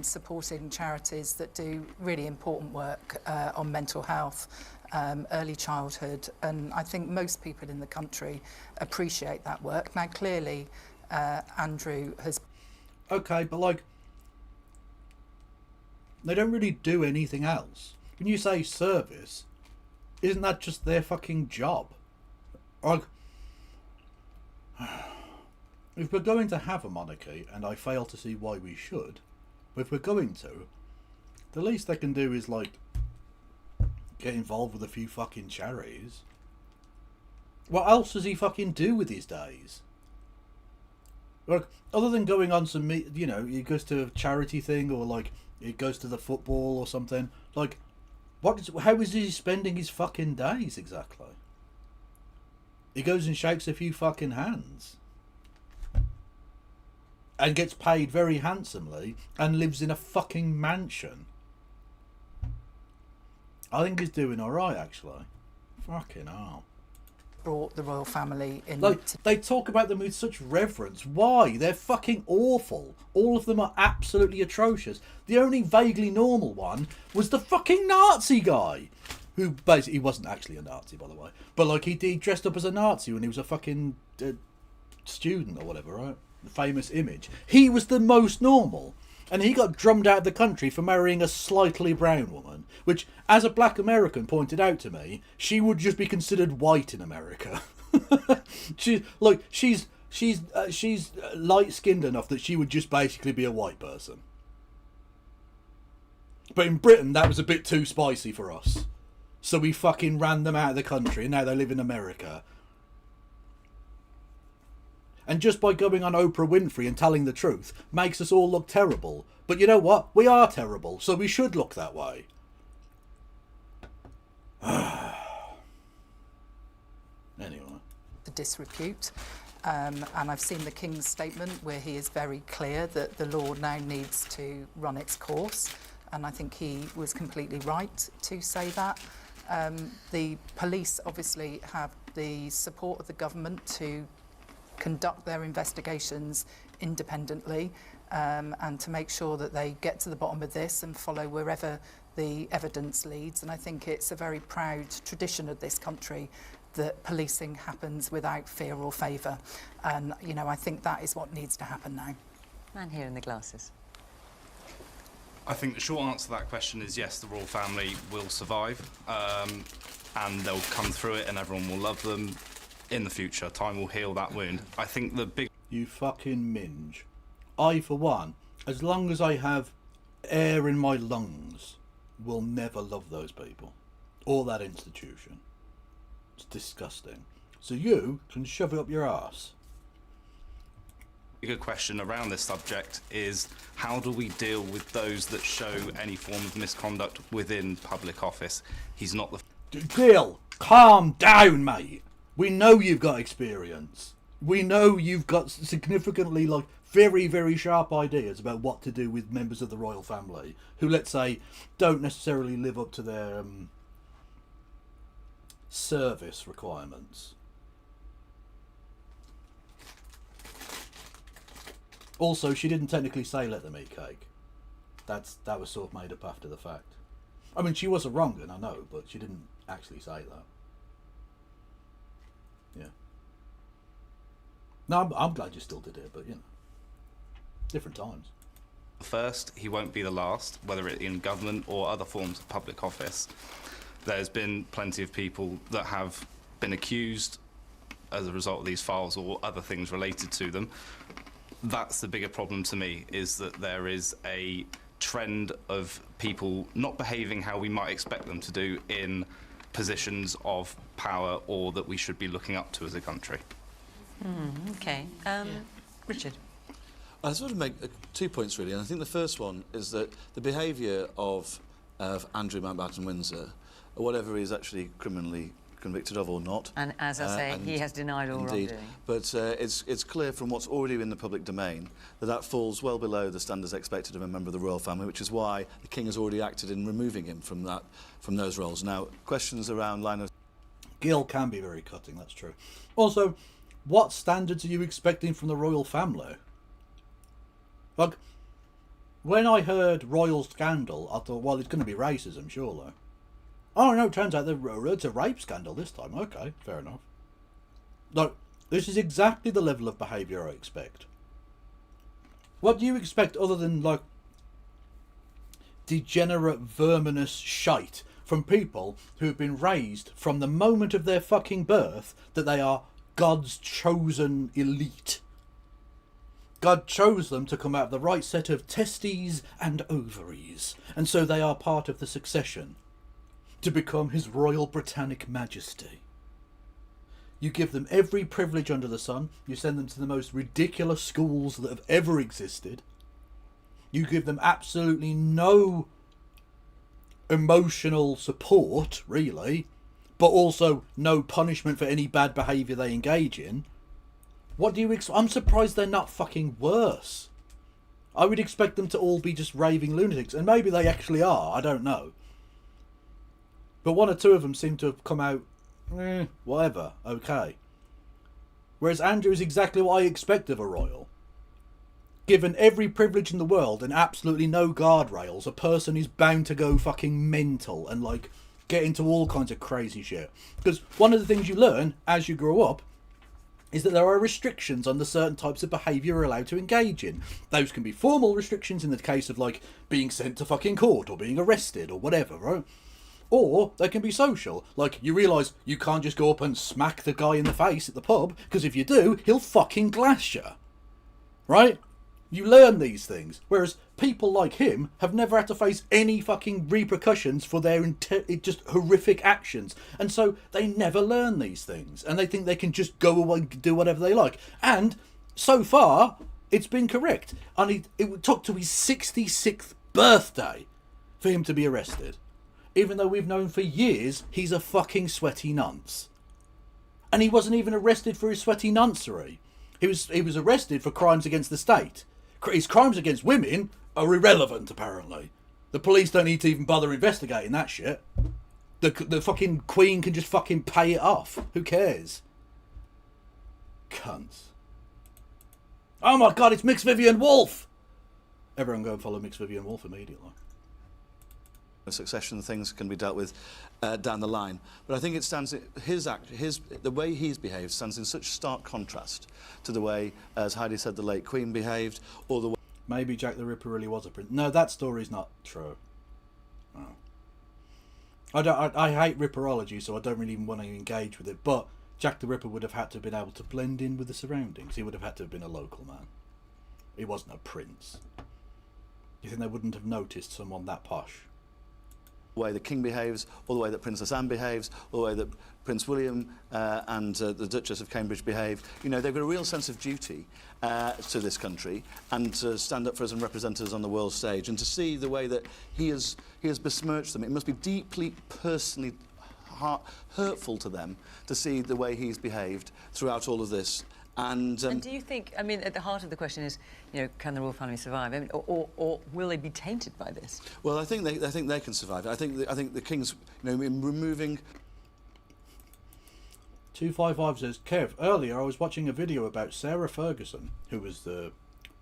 supporting charities that do really important work on mental health, early childhood, and I think most people in the country appreciate that work. Now, clearly, Andrew has... Okay, but like, they don't really do anything else. When you say service, isn't that just their fucking job? Like, if we're going to have a monarchy, and I fail to see why we should, but if we're going to, the least they can do is, like, get involved with a few fucking charities. What else does he fucking do with his days? Like, other than going on some, you know, he goes to a charity thing, or like he goes to the football or something. Like, how is he spending his fucking days exactly? He goes and shakes a few fucking hands, and gets paid very handsomely, and lives in a fucking mansion. I think he's doing alright, actually. Fucking hell. Brought the royal family in. Like, they talk about them with such reverence. Why? They're fucking awful. All of them are absolutely atrocious. The only vaguely normal one was the fucking Nazi guy, who basically, he wasn't actually a Nazi, by the way, but like he dressed up as a Nazi when he was a fucking student or whatever, right? The famous image. He was the most normal. And he got drummed out of the country for marrying a slightly brown woman, which, as a black American pointed out to me, she would just be considered white in America. She's light-skinned enough that she would just basically be a white person. But in Britain, that was a bit too spicy for us. So we fucking ran them out of the country, and now they live in America. And just by going on Oprah Winfrey and telling the truth makes us all look terrible. But you know what? We are terrible, so we should look that way. Anyway. The disrepute. And I've seen the King's statement where he is very clear that the law now needs to run its course. And I think he was completely right to say that. The police obviously have the support of the government to conduct their investigations independently, and to make sure that they get to the bottom of this and follow wherever the evidence leads. And I think it's a very proud tradition of this country that policing happens without fear or favour. And, you know, I think that is what needs to happen now. Man here in the glasses. I think the short answer to that question is yes, the royal family will survive, and they'll come through it and everyone will love them. In the future, time will heal that wound. I think the big... You fucking minge. I, for one, as long as I have air in my lungs, will never love those people. Or that institution. It's disgusting. So you can shove it up your arse. A good question around this subject is, how do we deal with those that show any form of misconduct within public office? He's not the... Bill, calm down, mate. We know you've got experience. We know you've got significantly, like, very, very sharp ideas about what to do with members of the royal family who, let's say, don't necessarily live up to their service requirements. Also, she didn't technically say let them eat cake. That was sort of made up after the fact. I mean, she was a wrong un, I know, but she didn't actually say that. Yeah. No, I'm glad you still did it, but, you know, different times. First, he won't be the last, whether it in government or other forms of public office. There's been plenty of people that have been accused as a result of these files or other things related to them. That's the bigger problem to me, is that there is a trend of people not behaving how we might expect them to do in positions of power or that we should be looking up to as a country. Okay. Richard? I sort of make 2 points, really, and I think the first one is that the behaviour of Andrew Mountbatten-Windsor, or whatever he is actually criminally convicted of or not. And as I say, he has denied all indeed, wrongdoing. But it's clear from what's already in the public domain that falls well below the standards expected of a member of the royal family, which is why the king has already acted in removing him from those roles. Now, questions around line of... Gil can be very cutting, that's true. Also, what standards are you expecting from the royal family? Like, when I heard royal scandal, I thought, well, it's going to be racism, surely. Oh no, turns out it's a rape scandal this time. Okay, fair enough. Look, this is exactly the level of behaviour I expect. What do you expect other than, like, degenerate, verminous shite from people who have been raised from the moment of their fucking birth that they are God's chosen elite? God chose them to come out of the right set of testes and ovaries, and so they are part of the succession to become His Royal Britannic Majesty. You give them every privilege under the sun. You send them to the most ridiculous schools that have ever existed. You give them absolutely no emotional support, really, but also no punishment for any bad behaviour they engage in. What do you expect? I'm surprised they're not fucking worse. I would expect them to all be just raving lunatics, and maybe they actually are, I don't know. But one or two of them seem to have come out, whatever, okay. Whereas Andrew is exactly what I expect of a royal. Given every privilege in the world and absolutely no guardrails, a person is bound to go fucking mental and, like, get into all kinds of crazy shit. Because one of the things you learn as you grow up is that there are restrictions on the certain types of behaviour you're allowed to engage in. Those can be formal restrictions in the case of, like, being sent to fucking court or being arrested or whatever, right? Or they can be social, like you realise you can't just go up and smack the guy in the face at the pub, because if you do, he'll fucking glass you. Right? You learn these things, whereas people like him have never had to face any fucking repercussions for their just horrific actions, and so they never learn these things, and they think they can just go away and do whatever they like. And so far, it's been correct. And it took to his 66th birthday for him to be arrested. Even though we've known for years he's a fucking sweaty nonce. And he wasn't even arrested for his sweaty noncery. He was arrested for crimes against the state. His crimes against women are irrelevant, apparently. The police don't need to even bother investigating that shit. The fucking Queen can just fucking pay it off. Who cares? Cunts. Oh my god, it's Mix Vivian Wolf! Everyone go and follow Mix Vivian Wolf immediately. Succession things can be dealt with down the line, but I think it stands the way he's behaved stands in such stark contrast to the way, as Heidi said, the late Queen behaved, or the way maybe Jack the Ripper really was a prince. No, that story's not true. No. I hate Ripperology, so I don't really want to engage with it. But Jack the Ripper would have had to have been able to blend in with the surroundings. He would have had to have been a local man. He wasn't a prince. You think they wouldn't have noticed someone that posh? The way the King behaves, or the way that Princess Anne behaves, or the way that Prince William and the Duchess of Cambridge behave. You know, they've got a real sense of duty to this country and to stand up for us and represent us on the world stage. And to see the way that he has besmirched them, it must be deeply personally hurtful to them to see the way he's behaved throughout all of this. And do you think, I mean, at the heart of the question is, you know, can the royal family survive? I mean, or will they be tainted by this? Well, I think they can survive. I think the King's, you know, in removing. 255 says, Kev, earlier I was watching a video about Sarah Ferguson, who was the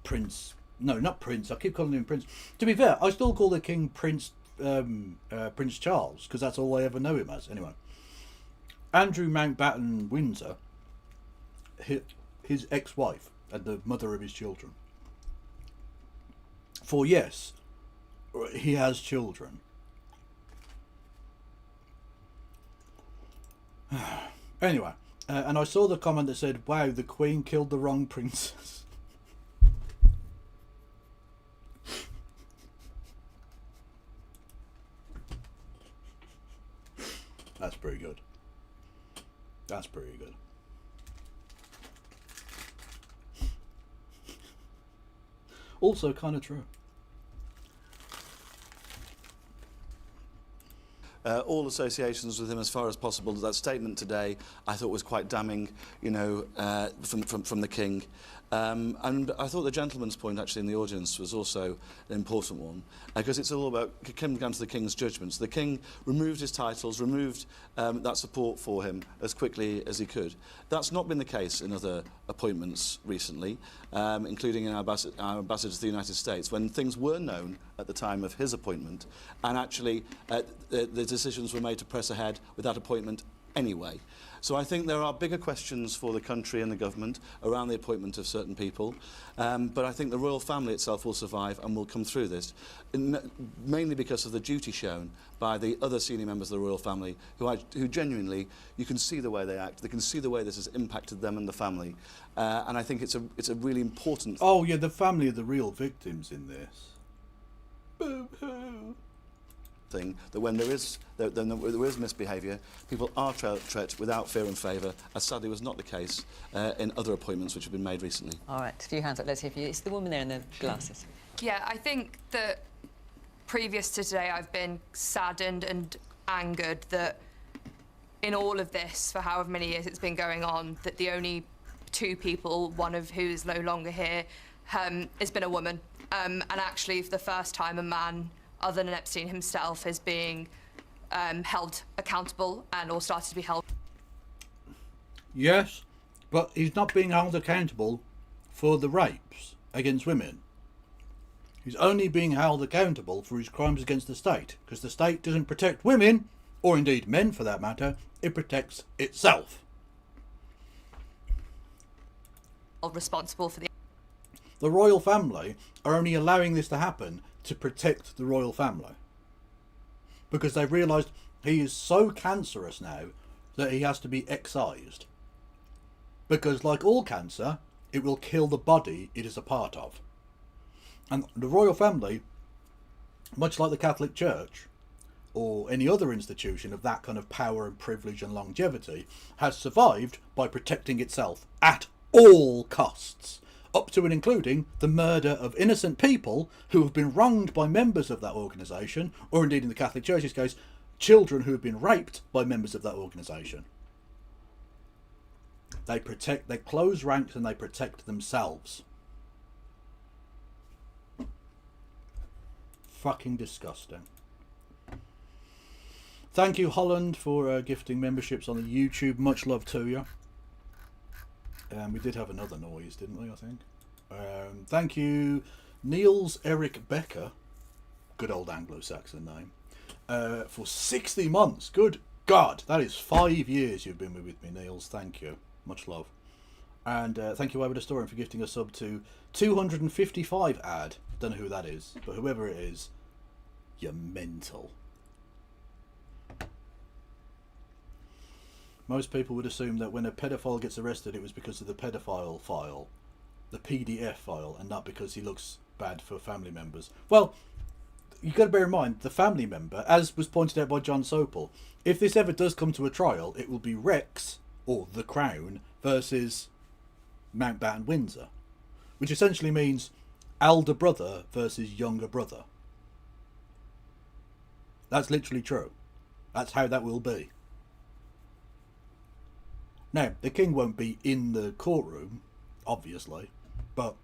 Prince. No, not Prince. I keep calling him Prince. To be fair, I still call the King Prince Charles, because that's all I ever know him as. Anyway, Andrew Mountbatten-Windsor, his ex-wife and the mother of his children. For yes, he has children. Anyway, And I saw the comment that said, wow, the Queen killed the wrong princess. That's pretty good. That's pretty good. Also kind of true. All associations with him as far as possible. That statement today I thought was quite damning, you know, from the King. And I thought the gentleman's point actually in the audience was also an important one, because it's all about coming down to the King's judgments. The King removed his titles, removed that support for him as quickly as he could. That's not been the case in other appointments recently, including in our ambassador to the United States, when things were known at the time of his appointment, and actually the decisions were made to press ahead with that appointment anyway. So I think there are bigger questions for the country and the government around the appointment of certain people, but I think the royal family itself will survive and will come through this, mainly because of the duty shown by the other senior members of the royal family, who genuinely, you can see the way they act, they can see the way this has impacted them and the family, and I think it's a really important... Oh yeah, the family are the real victims in this. Boo-hoo. Thing that when there is misbehaviour, people are treated without fear and favour, as sadly was not the case in other appointments which have been made recently. All right, a few hands up. Let's hear from you. It's the woman there in the glasses. Yeah, I think that previous to today, I've been saddened and angered that in all of this, for however many years it's been going on, that the only two people, one of who is no longer here, has been a woman. And actually, for the first time, a man other than Epstein himself is being held accountable and or started to be held. Yes, but he's not being held accountable for the rapes against women. He's only being held accountable for his crimes against the state, because the state doesn't protect women, or indeed men for that matter, it protects itself. Responsible for the royal family are only allowing this to happen to protect the royal family, because they've realised he is so cancerous now that he has to be excised, because like all cancer, it will kill the body it is a part of. And the royal family, much like the Catholic Church or any other institution of that kind of power and privilege and longevity, has survived by protecting itself at all costs, up to and including the murder of innocent people who have been wronged by members of that organisation, or indeed in the Catholic Church's case, children who have been raped by members of that organisation. They close ranks and they protect themselves. Fucking disgusting. Thank you, Holland, for gifting memberships on the YouTube. Much love to you. We did have another noise, didn't we, I think? Thank you, Niels Eric Becker, good old Anglo-Saxon name, for 60 months. Good God, that is 5 years you've been with me, Niels. Thank you. Much love. And thank you, Over the Story, for gifting a sub to 255 ad. Don't know who that is, but whoever it is, you're mental. Most people would assume that when a pedophile gets arrested, it was because of the pedophile file, the PDF file, and not because he looks bad for family members. Well, you've got to bear in mind, the family member, as was pointed out by John Sopel, if this ever does come to a trial, it will be Rex, or the Crown, versus Mountbatten-Windsor, which essentially means elder brother versus younger brother. That's literally true. That's how that will be. Now, the king won't be in the courtroom, obviously, but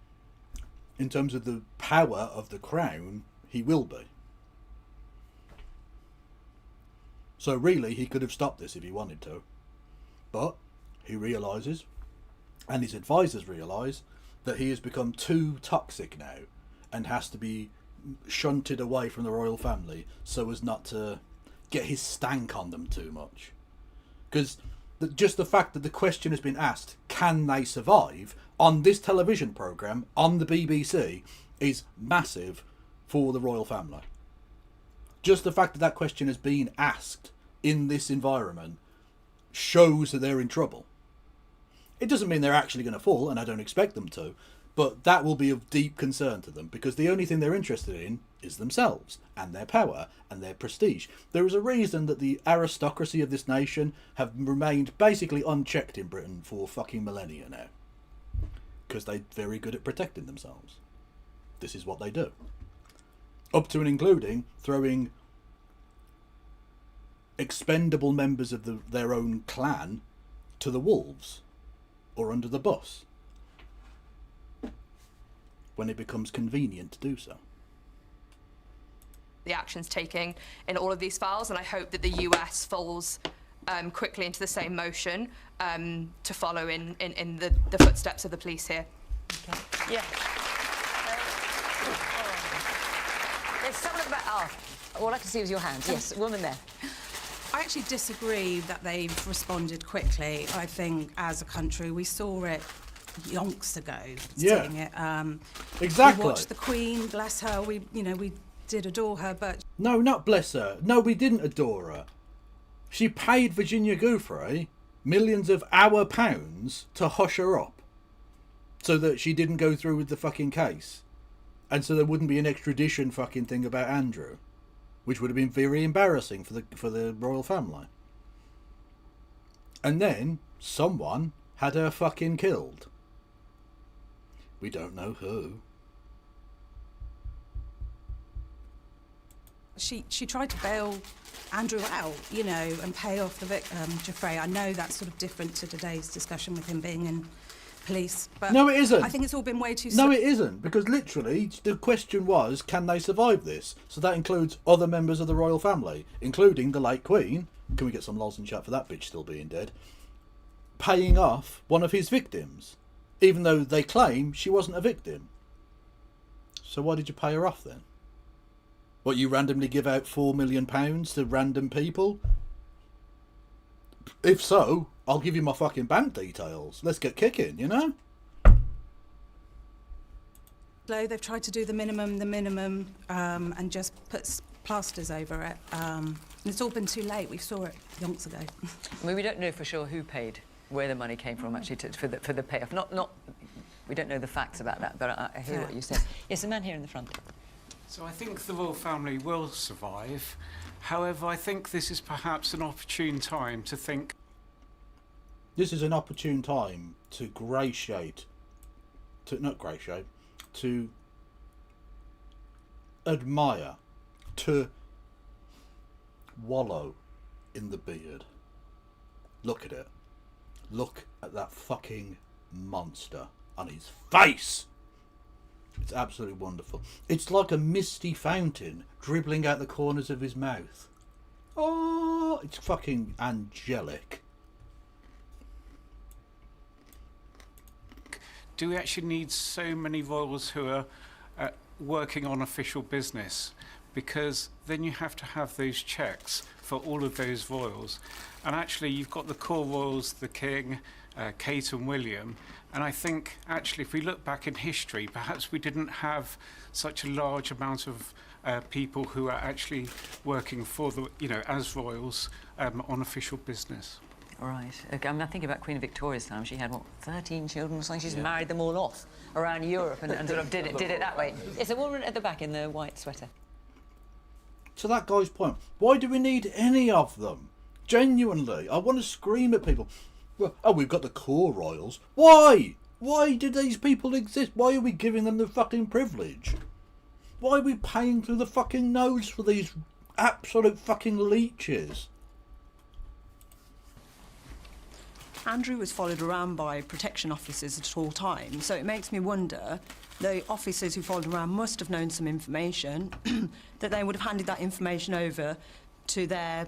in terms of the power of the crown, he will be. So really, he could have stopped this if he wanted to. But he realises, and his advisors realise, that he has become too toxic now and has to be shunted away from the royal family so as not to get his stank on them too much. Because just the fact that the question has been asked, can they survive, on this television programme, on the BBC, is massive for the royal family. Just the fact that that question has been asked in this environment shows that they're in trouble. It doesn't mean they're actually going to fall, and I don't expect them to, but that will be of deep concern to them, because the only thing they're interested in is themselves, and their power, and their prestige. There is a reason that the aristocracy of this nation have remained basically unchecked in Britain for fucking millennia now. Because they're very good at protecting themselves. This is what they do. Up to and including throwing expendable members of their own clan to the wolves or under the bus when it becomes convenient to do so. The actions taken in all of these files, and I hope that the US falls quickly into the same motion to follow in the footsteps of the police here. Okay. Yeah. There's someone about... Oh, all I can see was your hands. Yes, woman there. I actually disagree that they've responded quickly. I think, as a country, we saw it yonks ago. Yeah. Seeing it. Exactly. We watched the Queen, bless her. We did adore her, but... No, not bless her. No, we didn't adore her. She paid Virginia Giuffre millions of our pounds to hush her up so that she didn't go through with the fucking case. And so there wouldn't be an extradition fucking thing about Andrew, which would have been very embarrassing for the royal family. And then someone had her fucking killed. We don't know who. She tried to bail Andrew out, and pay off the Giuffre. I know that's sort of different to today's discussion with him being in police, but no, it isn't. I think it's all been way too... No, it isn't, because literally the question was, can they survive this? So that includes other members of the royal family, including the late Queen. Can we get some lols in chat for that bitch still being dead? Paying off one of his victims, even though they claim she wasn't a victim. So why did you pay her off then? What, you randomly give out £4 million to random people? If so, I'll give you my fucking bank details. Let's get kicking, They've tried to do the minimum, and just put plasters over it. And it's all been too late. We saw it yonks ago. I mean, we don't know for sure who paid, where the money came from, actually, for the payoff. Not. We don't know the facts about that, but I hear what you said. Yes, a man here in the front. So I think the royal family will survive. However, I think this is perhaps an opportune time to think... This is an opportune time to to admire, to wallow in the beard. Look at it. Look at that fucking monster on his face. It's absolutely wonderful. It's like a misty fountain dribbling out the corners of his mouth. Oh, it's fucking angelic. Do we actually need so many royals who are working on official business? Because then you have to have those checks for all of those royals. And actually, you've got the core royals, the King, Kate and William. And I think, actually, if we look back in history, perhaps we didn't have such a large amount of people who are actually working for the, as royals on official business. Right. Okay, I'm thinking about Queen Victoria's time. She had, 13 children or something? She's married them all off around Europe and sort of did it that way. It's a woman at the back in the white sweater. To that guy's point, why do we need any of them? Genuinely, I want to scream at people. Well, we've got the core royals. Why? Why do these people exist? Why are we giving them the fucking privilege? Why are we paying through the fucking nose for these absolute fucking leeches? Andrew was followed around by protection officers at all times, so it makes me wonder, the officers who followed around must have known some information, that they would have handed that information over to their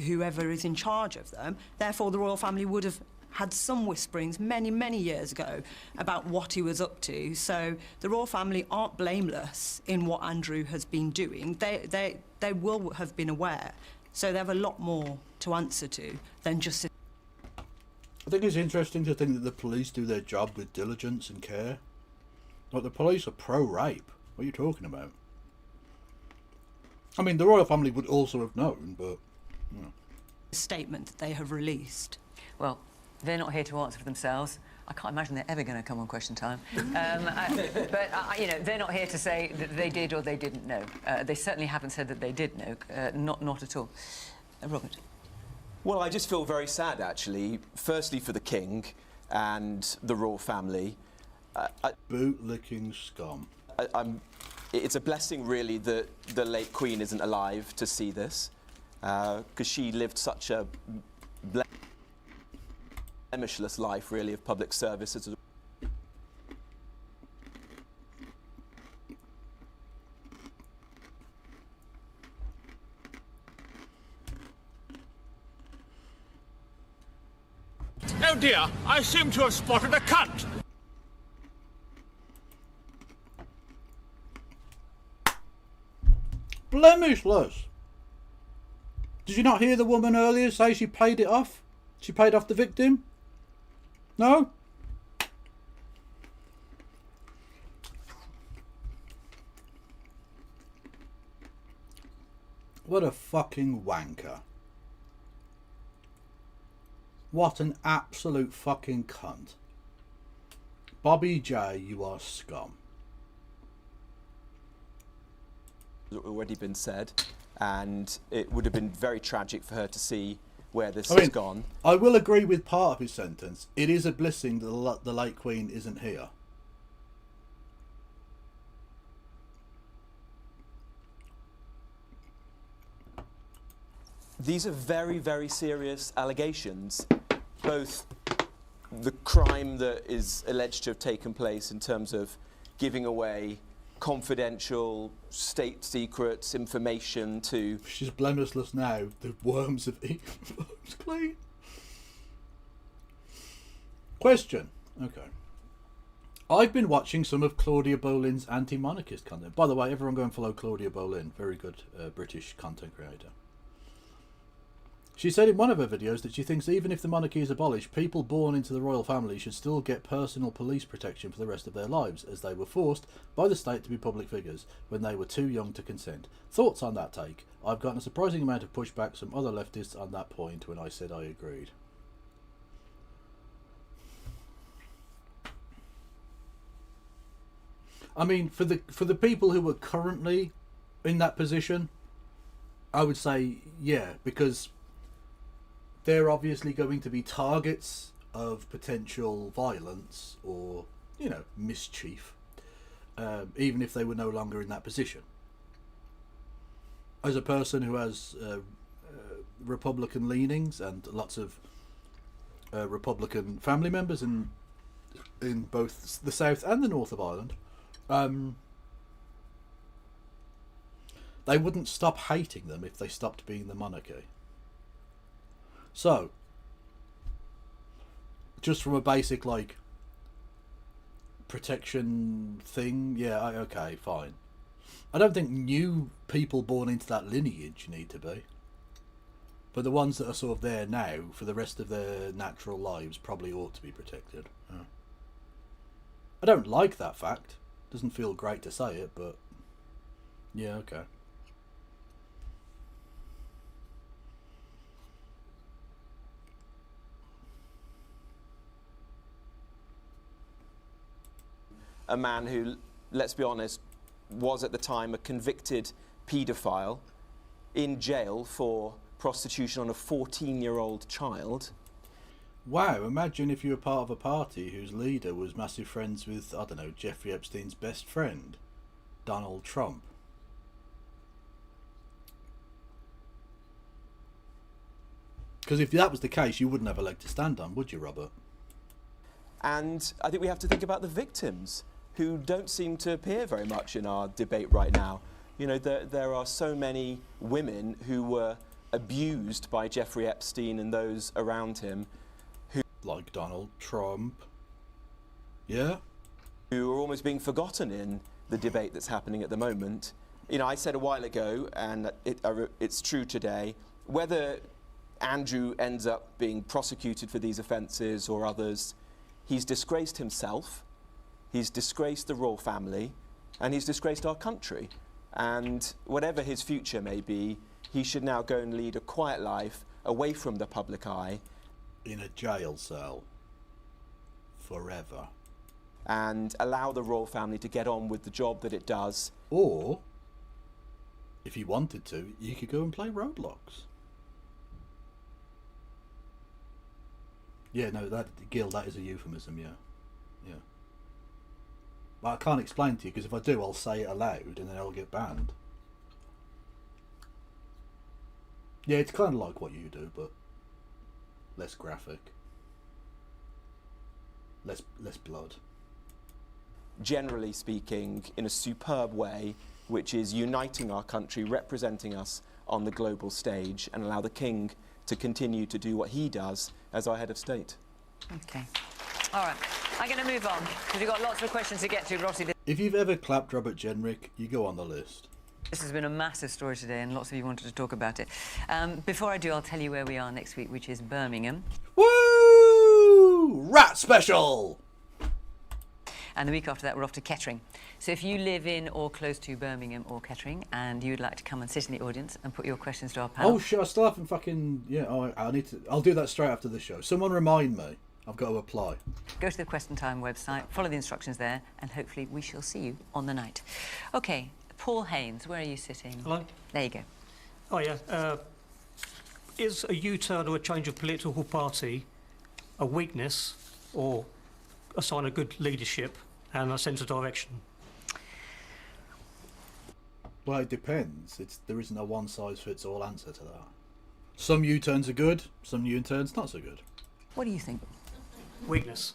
whoever is in charge of them. Therefore, the royal family would have had some whisperings many, many years ago about what he was up to. So the royal family aren't blameless in what Andrew has been doing. They will have been aware. So they have a lot more to answer to than just... I think it's interesting to think that the police do their job with diligence and care. Like, the police are pro-rape. What are you talking about? I mean, the royal family would also have known, but... Statement that they have released. Well, They're not here to answer for themselves. I can't imagine they're ever going to come on Question Time. You know, they're not here to say that they did or they didn't know. They certainly haven't said that they did know. Not at all. Robert. Well, I just feel very sad, actually. Firstly, for the King and the royal family. Boot-licking scum. It's a blessing, really, that the late Queen isn't alive to see this, because she lived such a blemishless life, really, of public service. Oh dear, I seem to have spotted a cunt. Blemishless. Did you not hear the woman earlier say she paid it off? She paid off the victim? No? What a fucking wanker. What an absolute fucking cunt. Bobby J, you are scum. Already been said, and it would have been very tragic for her to see where this has gone. I will agree with part of his sentence. It is a blessing that the late Queen isn't here. These are very, very serious allegations. Both the crime that is alleged to have taken place in terms of giving away confidential state secrets, information to... She's blemishless now. The worms have eaten worms clean. Question. Okay. I've been watching some of Claudia Bolin's anti-monarchist content. By the way, everyone go and follow Claudia Bolin. Very good British content creator. She said in one of her videos that she thinks even if the monarchy is abolished, people born into the royal family should still get personal police protection for the rest of their lives, as they were forced by the state to be public figures when they were too young to consent. Thoughts on that take? I've gotten a surprising amount of pushback from other leftists on that point when I said I agreed. I mean, for the people who are currently in that position, I would say yeah, because they're obviously going to be targets of potential violence or, you know, mischief, even if they were no longer in that position. As a person who has Republican leanings and lots of Republican family members in both the south and the north of Ireland, they wouldn't stop hating them if they stopped being the monarchy. So, just from a basic, like, protection thing, yeah, okay, fine. I don't think new people born into that lineage need to be. But the ones that are sort of there now, for the rest of their natural lives, probably ought to be protected. Yeah. I don't like that fact. Doesn't feel great to say it, but yeah, okay. A man who, let's be honest, was at the time a convicted paedophile in jail for prostitution on a 14-year-old child. Wow, imagine if you were part of a party whose leader was massive friends with, I don't know, Jeffrey Epstein's best friend, Donald Trump. Because if that was the case, you wouldn't have a leg to stand on, would you, Robert? And I think we have to think about the victims, who don't seem to appear very much in our debate right now. You know, there are so many women who were abused by Jeffrey Epstein and those around him. Who, like Donald Trump. Yeah? Who are almost being forgotten in the debate that's happening at the moment. You know, I said a while ago, and it's true today, whether Andrew ends up being prosecuted for these offences or others, he's disgraced himself, he's disgraced the royal family, and he's disgraced our country. And whatever his future may be, he should now go and lead a quiet life away from the public eye. in a jail cell forever. And allow the royal family to get on with the job that it does. Or, if you wanted to, you could go and play Roblox. Yeah, no, Gil, that is a euphemism, yeah. Yeah. But I can't explain to you, because if I do, I'll say it aloud, and then I'll get banned. Yeah, it's kind of like what you do, but less graphic. Less blood. Generally speaking, in a superb way, which is uniting our country, representing us on the global stage, and allow the King to continue to do what he does as our head of state. Okay. All right. I'm going to move on, because we've got lots of questions to get to, Rossi. If you've ever clapped Robert Jenrick, you go on the list. This has been a massive story today, and lots of you wanted to talk about it. Before I do, I'll tell you where we are next week, which is Birmingham. Woo! Rat special! And the week after that, we're off to Kettering. So if you live in or close to Birmingham or Kettering, and you'd like to come and sit in the audience and put your questions to our panel... Oh, shit, I still haven't fucking... Yeah, I need to... I'll do that straight after the show. Someone remind me. I've got to apply. Go to the Question Time website, follow the instructions there, and hopefully we shall see you on the night. OK, Paul Haynes, where are you sitting? Hello. There you go. Oh, yeah. Is a U-turn or a change of political party a weakness or a sign of good leadership and a sense of direction? Well, it depends. There isn't a one-size-fits-all answer to that. Some U-turns are good, some U-turns not so good. What do you think? Weakness.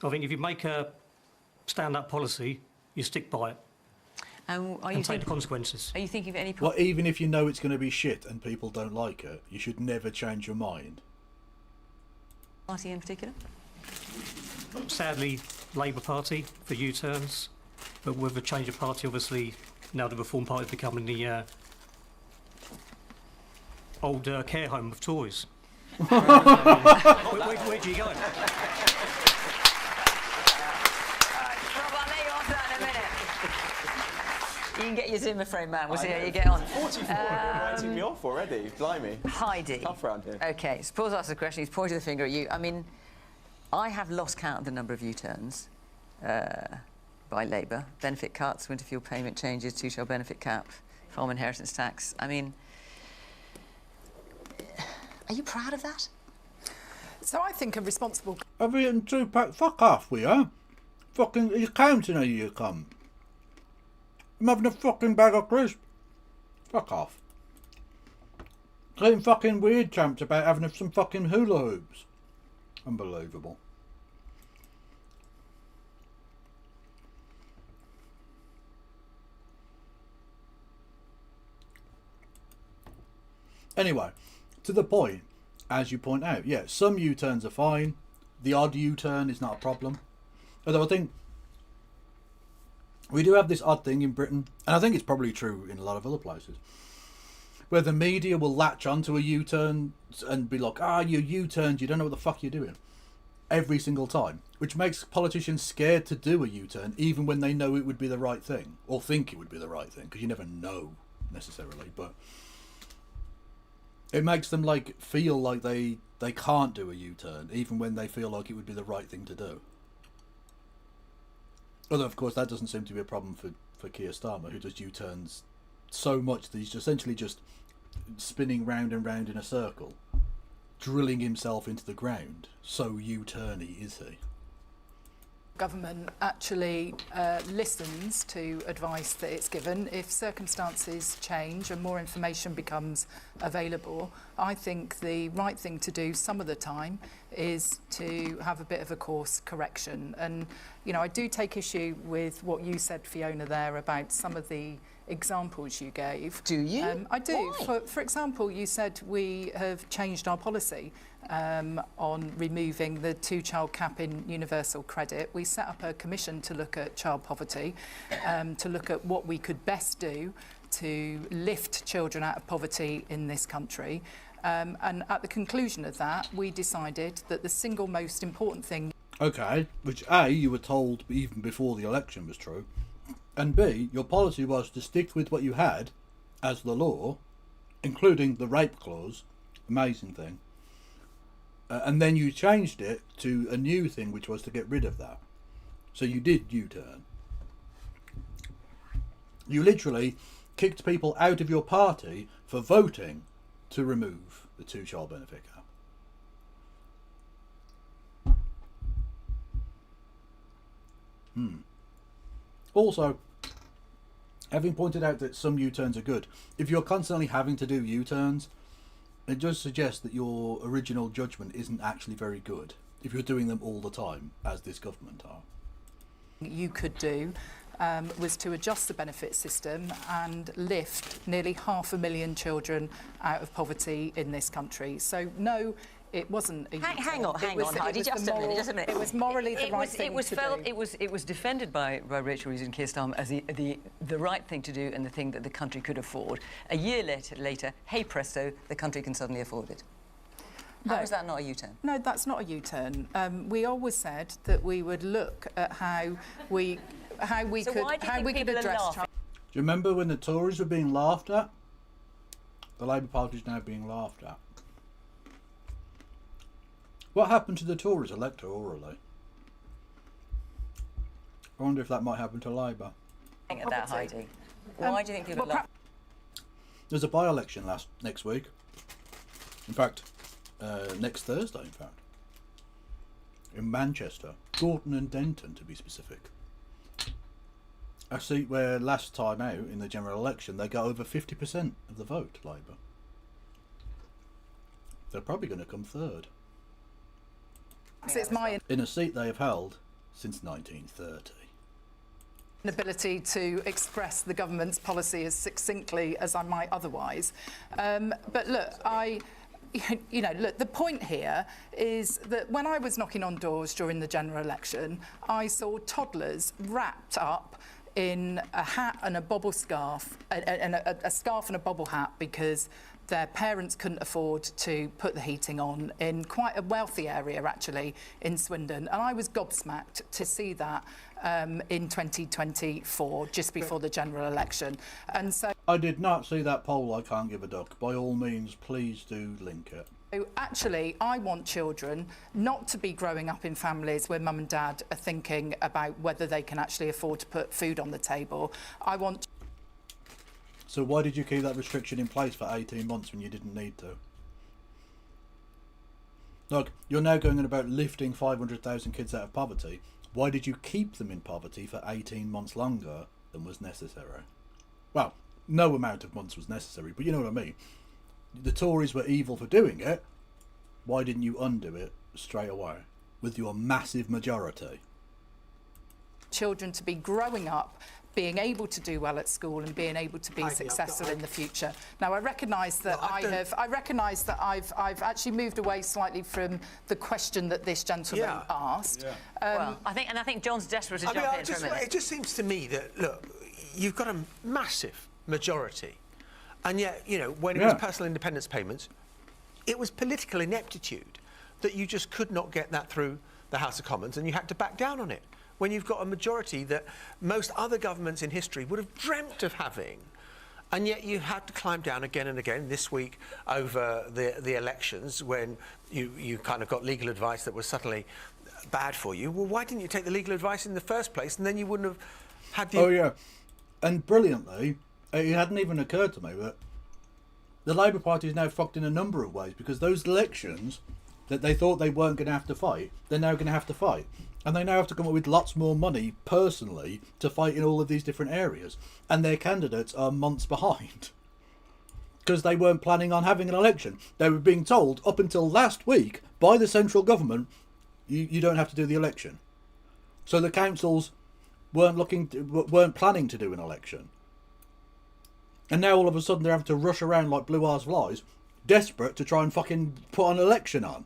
I think if you make a stand-up policy, you stick by it. And take the consequences. Are you thinking of any... Well, even if you know it's going to be shit and people don't like it, you should never change your mind. Party in particular? Sadly, Labour Party for U-turns, but with a change of party, obviously, now the Reform Party is becoming the old care home of Tories. Where do you go? You can get your Zimmer frame, man. We'll see how you get on. 44 are writing me off already. Blimey. Heidi. Tough round here. OK, so Paul's asked a question. He's pointing the finger at you. I mean, I have lost count of the number of U-turns by Labour. Benefit cuts, winter fuel payment changes, two-child benefit cap, farm inheritance tax. I mean, are you proud of that? So I think a responsible... I've eaten 2-pack. Fuck off, we are. Fucking, you're counting how you come. I'm having a fucking bag of crisps. Fuck off. Getting fucking weird champs about having some fucking hula hoops. Unbelievable. Anyway, to the point, as you point out, yeah, some U-turns are fine. The odd U-turn is not a problem. Although I think we do have this odd thing in Britain, and I think it's probably true in a lot of other places, where the media will latch onto a U-turn and be like, you U-turned, you don't know what the fuck you're doing. Every single time. Which makes politicians scared to do a U-turn, even when they know it would be the right thing. Or think it would be the right thing, because you never know, necessarily, but... It makes them, like, feel like they can't do a U-turn, even when they feel like it would be the right thing to do. Although, of course, that doesn't seem to be a problem for Keir Starmer, who does U-turns so much that he's essentially just spinning round and round in a circle, drilling himself into the ground. So U-turny is he. Government actually listens to advice that it's given. If circumstances change and more information becomes available, I think the right thing to do some of the time is to have a bit of a course correction. And, you know, I do take issue with what you said, Fiona, there about some of the examples you gave. Do you? I do. For example, you said we have changed our policy on removing the two-child cap in universal credit. We set up a commission to look at child poverty, to look at what we could best do to lift children out of poverty in this country. And at the conclusion of that, we decided that the single most important thing... Okay, which A, you were told even before the election was true, and B, your policy was to stick with what you had as the law, including the rape clause, amazing thing, And then you changed it to a new thing, which was to get rid of that. So you did U-turn. You literally kicked people out of your party for voting to remove the two-child benefit cap. Also, having pointed out that some U-turns are good, if you're constantly having to do U-turns, it does suggest that your original judgment isn't actually very good if you're doing them all the time, as this government are. You could do was to adjust the benefit system and lift nearly 500,000 children out of poverty in this country. So no, it wasn't a Hang on, Heidi, just a minute. It was morally the right thing to do. It was defended by Rachel Reeves and Keir Starmer as the right thing to do and the thing that the country could afford. A year later, hey presto, the country can suddenly afford it. How is that not a U-turn? No, that's not a U-turn. We always said that we would look at how we could address. Do you remember when the Tories were being laughed at? The Labour Party is now being laughed at. What happened to the Tories electorally? I wonder if that might happen to Labour. At that, Heidi. Why do you think people laugh? There's a by-election next week. In fact, next Thursday, in fact. In Manchester. Gorton and Denton, to be specific. A seat where last time out in the general election they got over 50% of the vote, Labour. They're probably going to come third. In a seat they have held since 1930. Ability to express the government's policy as succinctly as I might otherwise. But look, look, the point here is that when I was knocking on doors during the general election, I saw toddlers wrapped up in a hat and a bobble scarf, and a scarf and a bobble hat, because their parents couldn't afford to put the heating on in quite a wealthy area, actually, in Swindon. And I was gobsmacked to see that in 2024, just before the general election. And so I did not see that poll, I can't give a duck. By all means, please do link it. actually, I want children not to be growing up in families where mum and dad are thinking about whether they can actually afford to put food on the table. I want... So why did you keep that restriction in place for 18 months when you didn't need to? Look, you're now going on about lifting 500,000 kids out of poverty. Why did you keep them in poverty for 18 months longer than was necessary? Well, no amount of months was necessary, but you know what I mean. The Tories were evil for doing it. Why didn't you undo it straight away with your massive majority? Children to be growing up, being able to do well at school and being able to be successful in the future. Now, I recognise that I've actually moved away slightly from the question that this gentleman asked. Well, I think John's desperate to jump in for a minute. It just seems to me that, look, you've got a massive majority, and yet, you know, when it was personal independence payments, it was political ineptitude that you just could not get that through the House of Commons, and you had to back down on it. When you've got a majority that most other governments in history would have dreamt of having, and yet you had to climb down again and again this week over the elections when you kind of got legal advice that was suddenly bad for you. Well, why didn't you take the legal advice in the first place, and then you wouldn't have had the... Oh, yeah. And brilliantly, it hadn't even occurred to me that the Labour Party is now fucked in a number of ways, because those elections that they thought they weren't going to have to fight, they're now going to have to fight. And they now have to come up with lots more money, personally, to fight in all of these different areas. And their candidates are months behind. Because they weren't planning on having an election. They were being told, up until last week, by the central government, you don't have to do the election. So the councils weren't planning to do an election. And now all of a sudden they're having to rush around like blue-ass flies, desperate to try and fucking put an election on.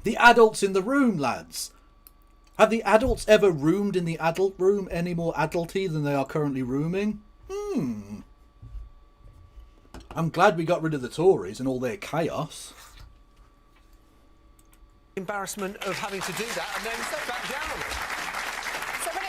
The adults in the room, lads. Have the adults ever roomed in the adult room any more adulty than they are currently rooming? I'm glad we got rid of the Tories and all their chaos. Embarrassment of having to do that and then back down on it. So when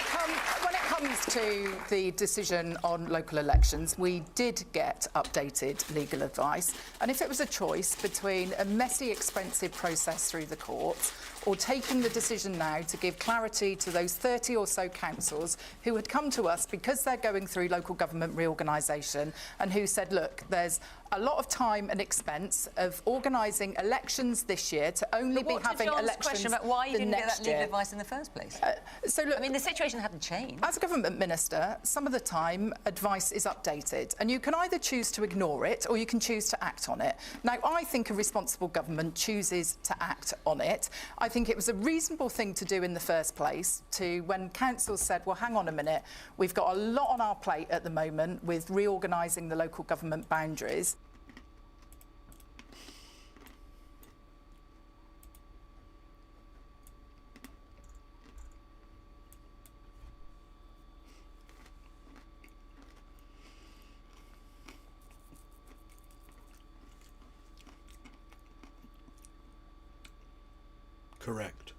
it comes to the decision on local elections, we did get updated legal advice. And if it was a choice between a messy, expensive process through the courts or taking the decision now to give clarity to those 30 or so councils who had come to us because they're going through local government reorganisation and who said, look, there's a lot of time and expense of organising elections this year to only be having elections question about why you the didn't get next that legal year. advice in the first place. So look, I mean, the situation hadn't changed. As a government minister, some of the time advice is updated and you can either choose to ignore it or you can choose to act on it. Now, I think a responsible government chooses to act on it. I think it was a reasonable thing to do in the first place when councils said, well, hang on a minute, we've got a lot on our plate at the moment with reorganising the local government boundaries. Correct.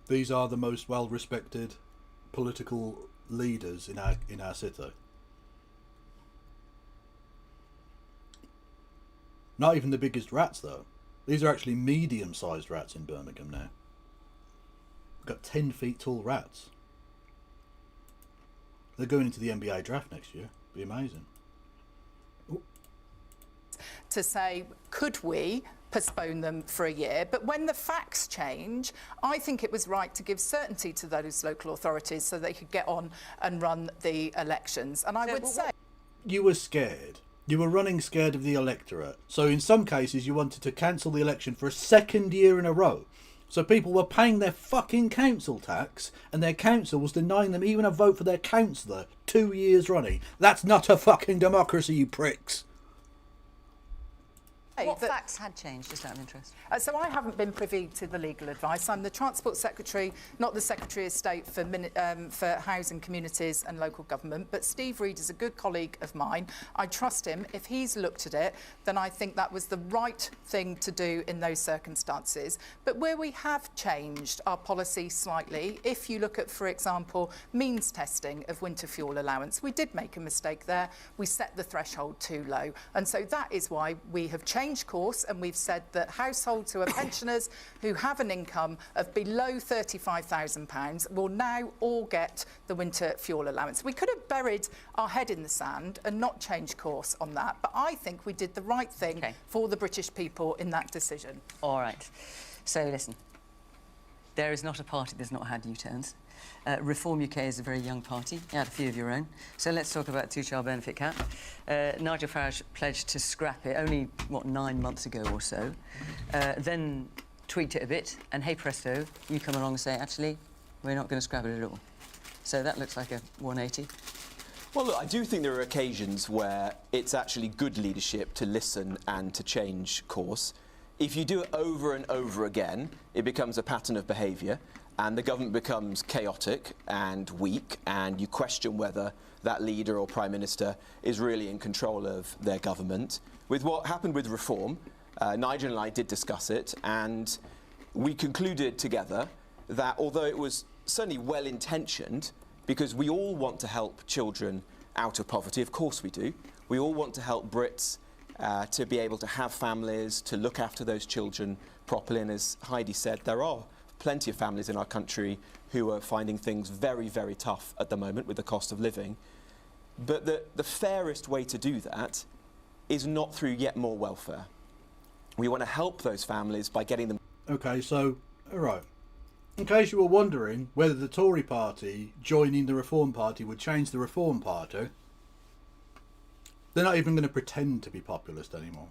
These are the most well-respected political leaders in our city. Not even the biggest rats, though. These are actually medium-sized rats in Birmingham now. We've got 10 feet tall rats. They're going into the NBA draft next year. Be amazing. To say, could we postpone them for a year? But when the facts change, I think it was right to give certainty to those local authorities so they could get on and run the elections. And I would say... You were scared. You were running scared of the electorate. So in some cases you wanted to cancel the election for a second year in a row. So people were paying their fucking council tax and their council was denying them even a vote for their councillor 2 years running. That's not a fucking democracy, you pricks. What facts had changed, just out of interest? So I haven't been privy to the legal advice. I'm the Transport Secretary, not the Secretary of State for Housing, Communities and Local Government. But Steve Reid is a good colleague of mine. I trust him. If he's looked at it, then I think that was the right thing to do in those circumstances. But where we have changed our policy slightly, if you look at, for example, means testing of winter fuel allowance, we did make a mistake there. We set the threshold too low. And so that is why we have changed course and we've said that households who are pensioners who have an income of below £35,000 will now all get the winter fuel allowance. We could have buried our head in the sand and not changed course on that, but I think we did the right thing for the British people in that decision. All right. So listen, there is not a party that's not had U-turns. Reform UK is a very young party. You had a few of your own. So let's talk about two-child benefit cap. Nigel Farage pledged to scrap it only, 9 months ago or so. Then tweaked it a bit, and hey presto, you come along and say, actually, we're not going to scrap it at all. So that looks like a 180. Well, look, I do think there are occasions where it's actually good leadership to listen and to change course. If you do it over and over again, it becomes a pattern of behaviour. And the government becomes chaotic and weak, and you question whether that leader or Prime Minister is really in control of their government. With what happened with reform, Nigel and I did discuss it, and we concluded together that although it was certainly well-intentioned, because we all want to help children out of poverty, of course we do, we all want to help Brits to be able to have families, to look after those children properly, and as Heidi said, there are plenty of families in our country who are finding things very, very tough at the moment with the cost of living. But the fairest way to do that is not through yet more welfare. We want to help those families by getting them... Okay, so, all right. In case you were wondering whether the Tory party joining the Reform Party would change the Reform Party, they're not even going to pretend to be populist anymore.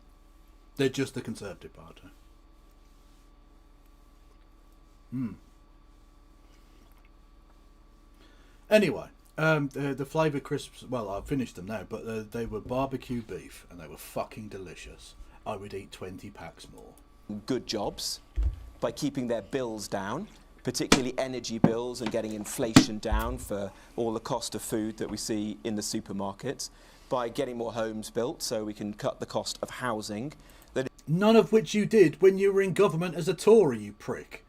They're just the Conservative Party. Anyway, the flavour crisps, well, I've finished them now, but they were barbecue beef and they were fucking delicious. I would eat 20 packs more. Good jobs by keeping their bills down, particularly energy bills, and getting inflation down for all the cost of food that we see in the supermarkets, by getting more homes built so we can cut the cost of housing. None of which you did when you were in government as a Tory, you prick.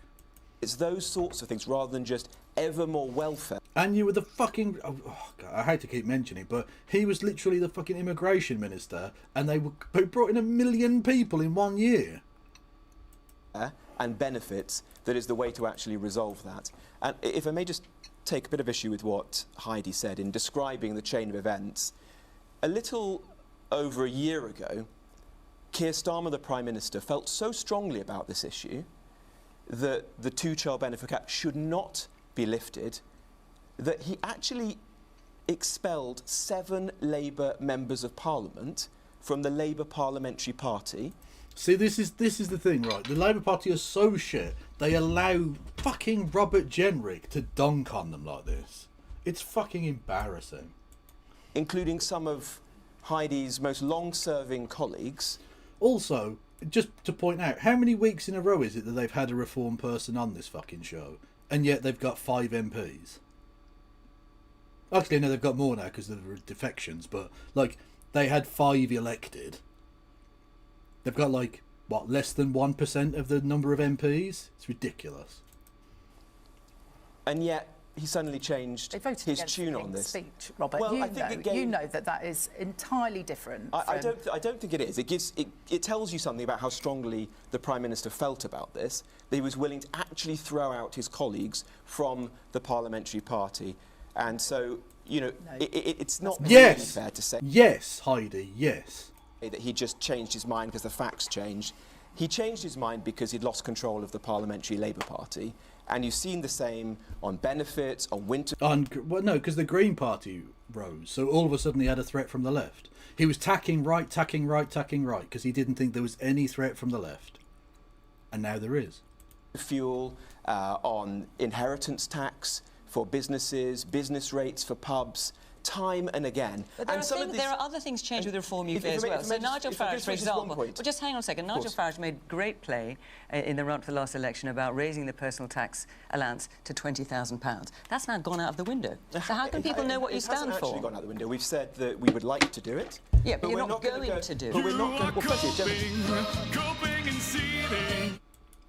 It's those sorts of things rather than just ever more welfare. And you were the fucking... Oh, God, I hate to keep mentioning, but he was literally the fucking immigration minister, and they brought in 1 million people in 1 year. And benefits, that is the way to actually resolve that. And if I may just take a bit of issue with what Heidi said in describing the chain of events, a little over a year ago, Keir Starmer, the Prime Minister, felt so strongly about this issue that the two-child benefit cap should not be lifted, that he actually expelled 7 Labour members of Parliament from the Labour Parliamentary Party. See, this is the thing, right? The Labour Party are so shit, they allow fucking Robert Jenrick to dunk on them like this. It's fucking embarrassing. Including some of Heidi's most long-serving colleagues. Also, just to point out, how many weeks in a row is it that they've had a Reform person on this fucking show? And yet they've got 5 MPs. Actually, no, they've got more now because of the defections, but, like, they had 5 elected. They've got, like, what, less than 1% of the number of MPs? It's ridiculous. And yet, he suddenly changed his tune on this. Speech, Robert. Well, You know that is entirely different. I don't think it is. It tells you something about how strongly the Prime Minister felt about this, that he was willing to actually throw out his colleagues from the Parliamentary Party. And so, you know, it's not really fair to say... Yes, Heidi, yes. ...that he just changed his mind because the facts changed. He changed his mind because he'd lost control of the Parliamentary Labour Party. And you've seen the same on benefits, on winter... Well, no, because the Green Party rose, so all of a sudden he had a threat from the left. He was tacking right, because he didn't think there was any threat from the left. And now there is. Fuel, on inheritance tax for businesses, business rates for pubs, time and again. But there are other things changed with the Reform UK as well. So Nigel Farage, for example... Well, just hang on a second. Nigel Farage made great play in the run for the last election about raising the personal tax allowance to £20,000. That's now gone out of the window. So how can people know what you stand for? It hasn't actually gone out the window. We've said that we would like to do it. Yeah, but you're not going to do it. But we're not going to...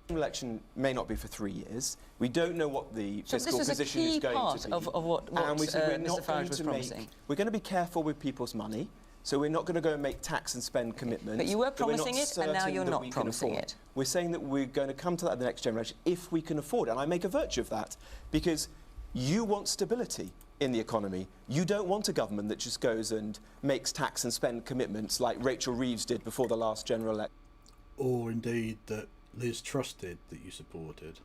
election may not be for 3 years. We don't know what the fiscal position is going to be. Of what and we said Mr Farage was promising. We're going to be careful with people's money, so we're not going to go and make tax and spend commitments. But you were promising it, and now you're not promising it. We're saying that we're going to come to that in the next generation if we can afford it. And I make a virtue of that, because you want stability in the economy. You don't want a government that just goes and makes tax and spend commitments like Rachel Reeves did before the last general election. Or indeed that Liz trusted that you supported.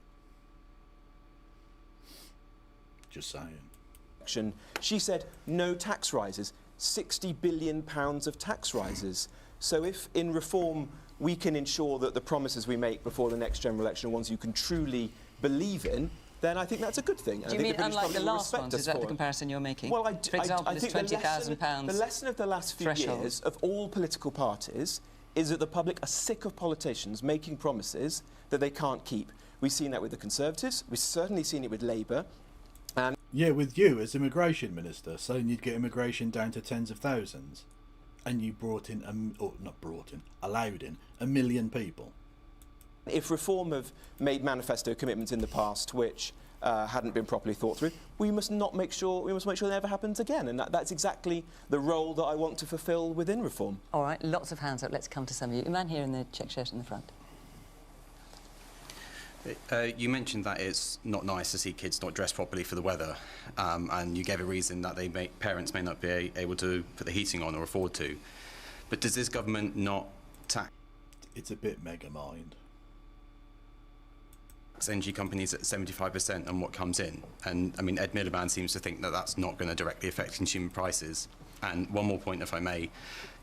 Just saying. She said no tax rises, £60 billion of tax rises. So if in Reform we can ensure that the promises we make before the next general election are ones you can truly believe in, then I think that's a good thing. Do you mean unlike the last ones? Is that the comparison you're making? Well, for example, I think £20,000 the lesson of the last few years of all political parties is that the public are sick of politicians making promises that they can't keep. We've seen that with the Conservatives. We've certainly seen it with Labour. And yeah, with you as immigration minister, saying you'd get immigration down to tens of thousands, and you allowed in 1 million people. If Reform have made manifesto commitments in the past which hadn't been properly thought through, we must make sure it never happens again, and that's exactly the role that I want to fulfil within Reform. All right, lots of hands up. Let's come to some of you. The man here in the check shirt in the front. You mentioned that it's not nice to see kids not dressed properly for the weather, and you gave a reason that parents may not be able to put the heating on or afford to. But does this government not tax? It's a bit mega mind. Energy companies at 75% on what comes in, and I mean Ed Miliband seems to think that that's not going to directly affect consumer prices. And one more point, if I may,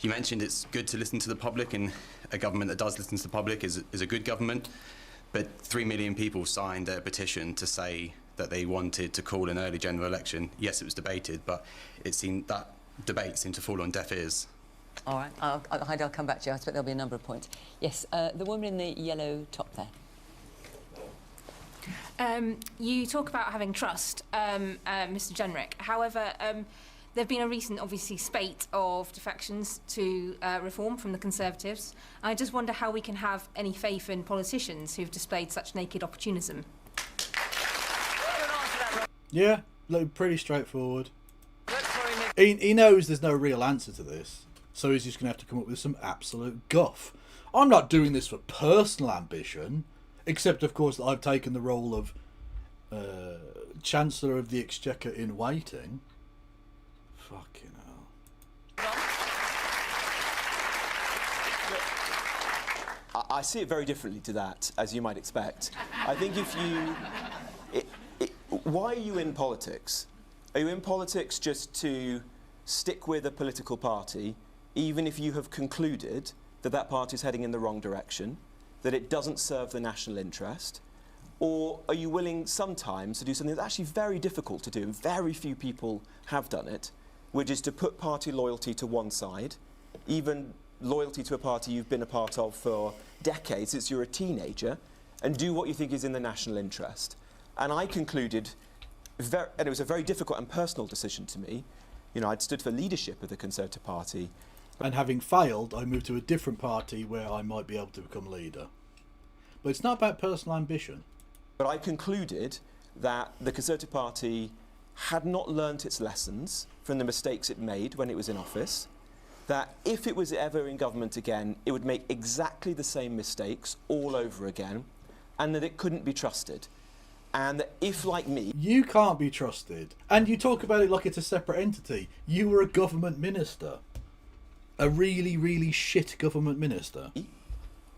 you mentioned it's good to listen to the public, and a government that does listen to the public is a good government. But 3 million people signed a petition to say that they wanted to call an early general election. Yes, it was debated, but it seemed that debate seemed to fall on deaf ears. All right, Heidi, I'll come back to you. I expect there'll be a number of points. Yes, the woman in the yellow top there. You talk about having trust, Mr Jenrick. However, there have been a recent, obviously, spate of defections to Reform from the Conservatives. I just wonder how we can have any faith in politicians who've displayed such naked opportunism. Yeah, look, pretty straightforward. He knows there's no real answer to this, so he's just going to have to come up with some absolute guff. I'm not doing this for personal ambition, except, of course, that I've taken the role of Chancellor of the Exchequer in waiting. Fucking hell. I see it very differently to that, as you might expect. I think if you... why are you in politics? Are you in politics just to stick with a political party, even if you have concluded that that party is heading in the wrong direction, that it doesn't serve the national interest? Or are you willing sometimes to do something that's actually very difficult to do, and very few people have done it, which is to put party loyalty to one side, even loyalty to a party you've been a part of for decades since you're a teenager, and do what you think is in the national interest? And I concluded, and it was a very difficult and personal decision to me, you know, I'd stood for leadership of the Conservative Party. And having failed, I moved to a different party where I might be able to become leader. But it's not about personal ambition. But I concluded that the Conservative Party had not learnt its lessons from the mistakes it made when it was in office, that if it was ever in government again, it would make exactly the same mistakes all over again, and that it couldn't be trusted. And that if, like me... You can't be trusted. And you talk about it like it's a separate entity. You were a government minister. A really, really shit government minister. And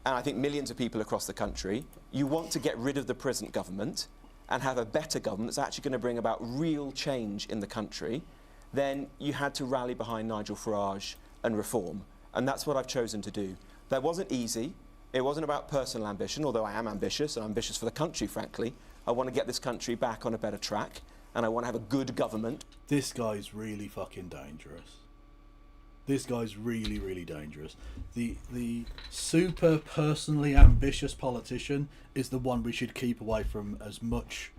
I think millions of people across the country, you want to get rid of the present government and have a better government that's actually going to bring about real change in the country, then you had to rally behind Nigel Farage and reform. And that's what I've chosen to do. That wasn't easy. It wasn't about personal ambition, although I am ambitious, and ambitious for the country, frankly. I want to get this country back on a better track, and I want to have a good government. This guy's really fucking dangerous. This guy's really, really dangerous. The super personally ambitious politician is the one we should keep away from as much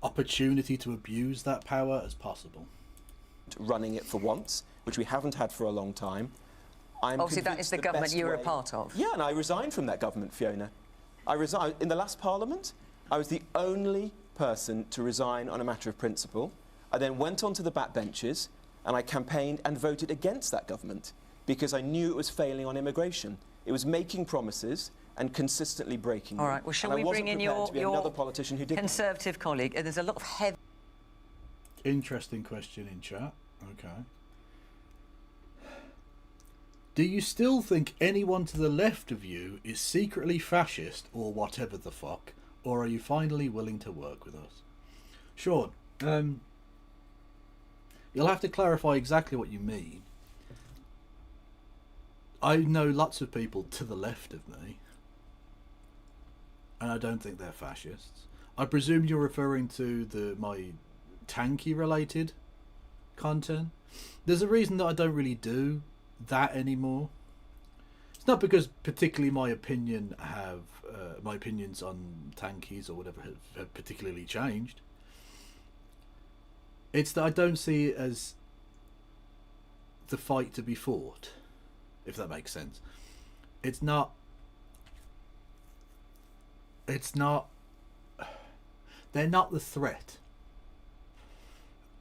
opportunity to abuse that power as possible. Running it for once, which we haven't had for a long time. Obviously, that is the government you were a part of. Yeah, and I resigned from that government, Fiona. I resigned. In the last Parliament, I was the only person to resign on a matter of principle. I then went onto the backbenches and I campaigned and voted against that government because I knew it was failing on immigration. It was making promises and consistently breaking them. All right, well, shall we bring in your another politician who did Conservative colleague? There's a lot of heavy... Interesting question in chat. Okay. Do you still think anyone to the left of you is secretly fascist or whatever the fuck? Or are you finally willing to work with us? Sean, you'll have to clarify exactly what you mean. I know lots of people to the left of me, and I don't think they're fascists. I presume you're referring to my tanky related content. There's a reason that I don't really do that anymore. It's not because particularly my opinions on tankies or whatever have particularly changed. It's that I don't see it as the fight to be fought, if that makes sense. It's not. They're not the threat.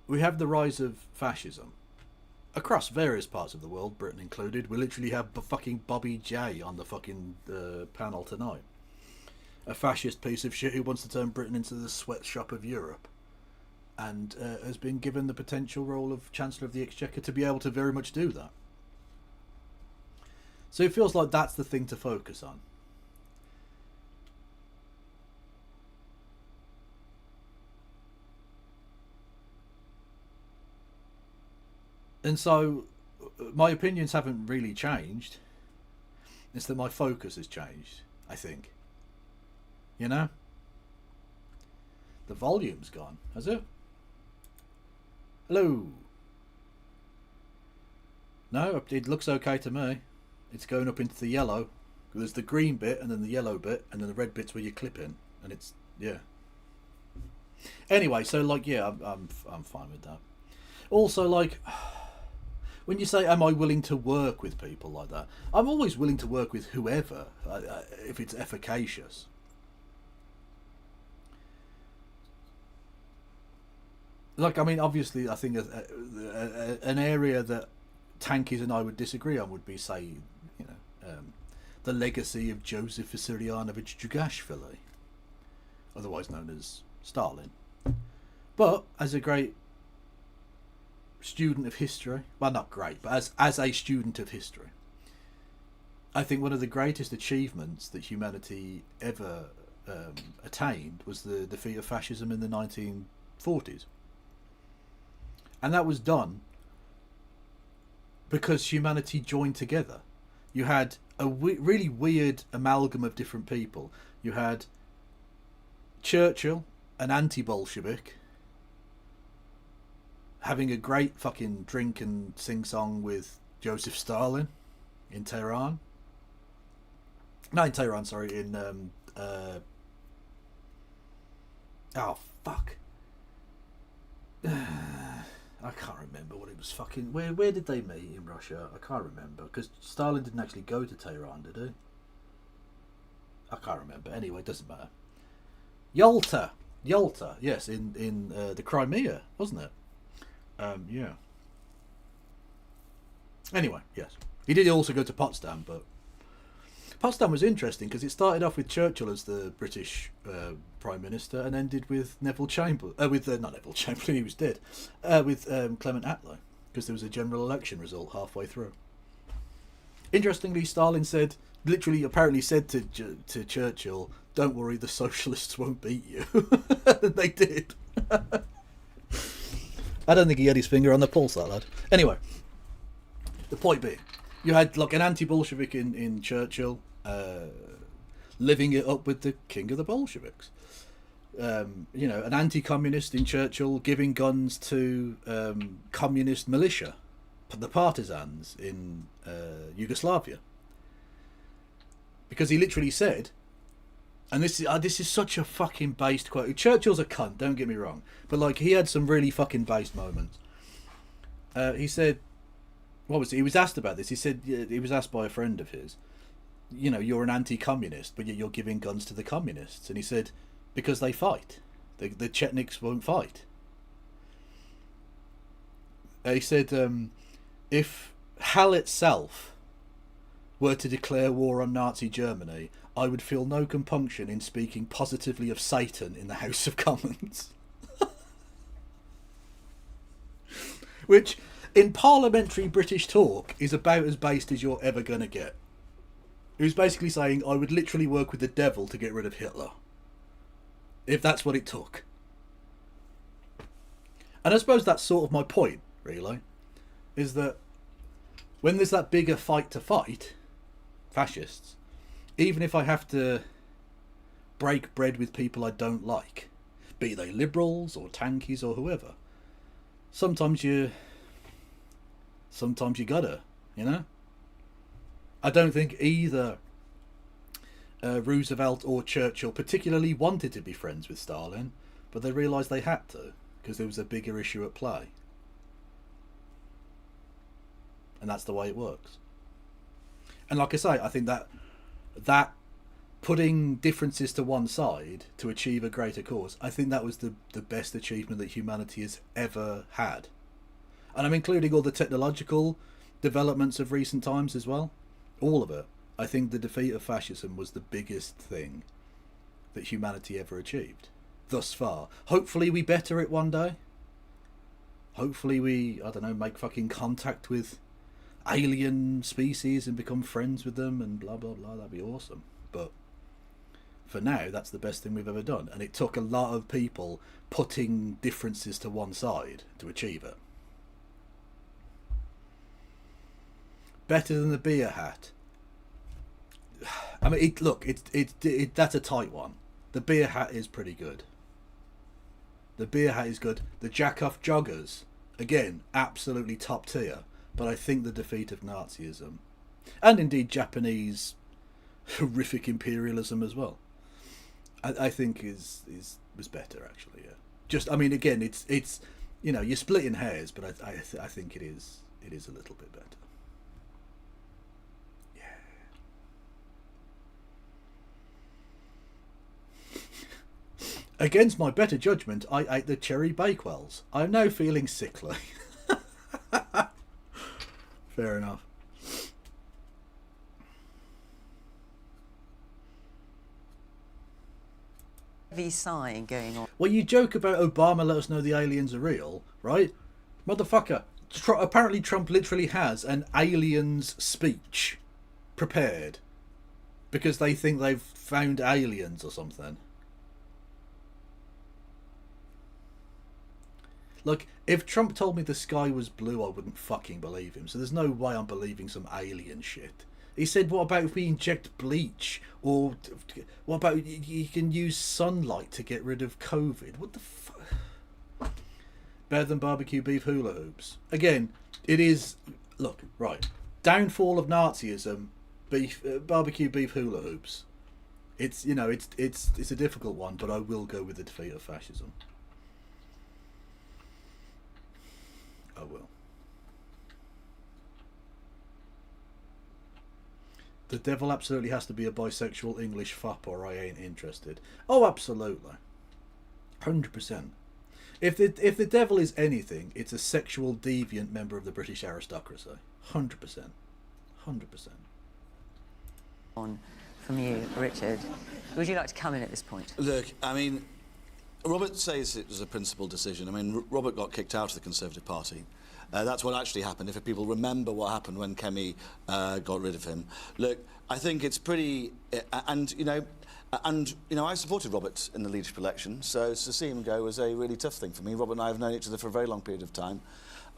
We have the rise of fascism across various parts of the world, Britain included. We literally have fucking Bobby J on the fucking panel tonight. A fascist piece of shit who wants to turn Britain into the sweatshop of Europe, and has been given the potential role of Chancellor of the Exchequer to be able to very much do that. So it feels like that's the thing to focus on. And so my opinions haven't really changed. It's that my focus has changed, I think. You know? The volume's gone, has it? Hello? No, it looks okay to me. It's going up into the yellow. There's the green bit and then the yellow bit and then the red bit's where you clip in. And it's, yeah. Anyway, so like, yeah, I'm fine with that. Also, like, when you say, am I willing to work with people like that? I'm always willing to work with whoever, if it's efficacious. like, I mean, obviously, I think an area that Tankies and I would disagree on would be, say, you know, the legacy of Joseph Vissarionovich Djugashvili, otherwise known as Stalin. But as a great student of history, well, not great, but as a student of history, I think one of the greatest achievements that humanity ever attained was the defeat of fascism in the 1940s. And that was done because humanity joined together. You had a really weird amalgam of different people. You had Churchill, an anti-Bolshevik, having a great fucking drink and sing-song with Joseph Stalin in Tehran. No, in Tehran, sorry, in... oh, fuck. I can't remember what it was fucking... Where did they meet in Russia? I can't remember, because Stalin didn't actually go to Tehran, did he? I can't remember. Anyway, it doesn't matter. Yalta, yes, in the Crimea, wasn't it? Yeah. Anyway, yes. He did also go to Potsdam, but Potsdam was interesting because it started off with Churchill as the British Prime Minister and ended with Neville Chamberlain. Not Neville Chamberlain, he was dead. With Clement Attlee, because there was a general election result halfway through. Interestingly, Stalin said, literally, apparently said to Churchill, "Don't worry, the socialists won't beat you." And they did. I don't think he had his finger on the pulse, that lad. Anyway, the point being, you had like an anti-Bolshevik in Churchill, living it up with the king of the Bolsheviks. You know, an anti-communist in Churchill giving guns to communist militia, the partisans in Yugoslavia. Because he literally said, and this is such a fucking based quote. Churchill's a cunt, don't get me wrong, but like he had some really fucking based moments. He said, what was it? He was asked about this. He said, he was asked by a friend of his, you know, you're an anti-communist, but yet you're giving guns to the communists. And he said, because they fight. The Chetniks won't fight. He said, if hell itself were to declare war on Nazi Germany, I would feel no compunction in speaking positively of Satan in the House of Commons. Which, in parliamentary British talk, is about as based as you're ever going to get. He was basically saying, I would literally work with the devil to get rid of Hitler. If that's what it took. And I suppose that's sort of my point, really. Is that when there's that bigger fight to fight, fascists, even if I have to break bread with people I don't like, be they liberals or tankies or whoever, sometimes you gotta, you know? I don't think either Roosevelt or Churchill particularly wanted to be friends with Stalin, but they realised they had to, because there was a bigger issue at play. And that's the way it works. And like I say, I think that putting differences to one side to achieve a greater cause, I think that was the best achievement that humanity has ever had. And I'm including all the technological developments of recent times as well. All of it. I think the defeat of fascism was the biggest thing that humanity ever achieved thus far. Hopefully we better it one day. Hopefully we, I don't know, make fucking contact with alien species and become friends with them and blah blah blah. That'd be awesome. But for now, that's the best thing we've ever done, and it took a lot of people putting differences to one side to achieve it. Better than the beer hat. I mean, that's a tight one. The beer hat is pretty good. The beer hat is good. The jack-off joggers, again, absolutely top tier. But I think the defeat of Nazism, and indeed Japanese horrific imperialism as well, I think was better actually. Yeah. Just, I mean, again, it's you know, you're splitting hairs, but I think it is a little bit better. Against my better judgment, I ate the cherry bakewells. I'm now feeling sickly. Fair enough. Heavy sighing going on. Well, you joke about Obama let us know the aliens are real, right? Motherfucker. Apparently Trump literally has an aliens speech prepared because they think they've found aliens or something. Look, if Trump told me the sky was blue, I wouldn't fucking believe him. So there's no way I'm believing some alien shit. He said, what about if we inject bleach? Or what about you can use sunlight to get rid of COVID? What the fuck? Better than barbecue beef hula hoops. Again, it is... Look, right. Downfall of Nazism, barbecue beef hula hoops. It's, you know, it's a difficult one, but I will go with the defeat of fascism. I will. The devil absolutely has to be a bisexual English fop or I ain't interested. Oh, absolutely. 100%. If the devil is anything, it's a sexual deviant member of the British aristocracy. 100%. 100%. On from you, Richard. Would you like to come in at this point? Look, I mean, Robert says it was a principled decision. I mean, Robert got kicked out of the Conservative Party. That's what actually happened, if people remember what happened when Kemi got rid of him. Look, I think it's pretty... And, you know, I supported Robert in the leadership election, so to see him go was a really tough thing for me. Robert and I have known each other for a very long period of time,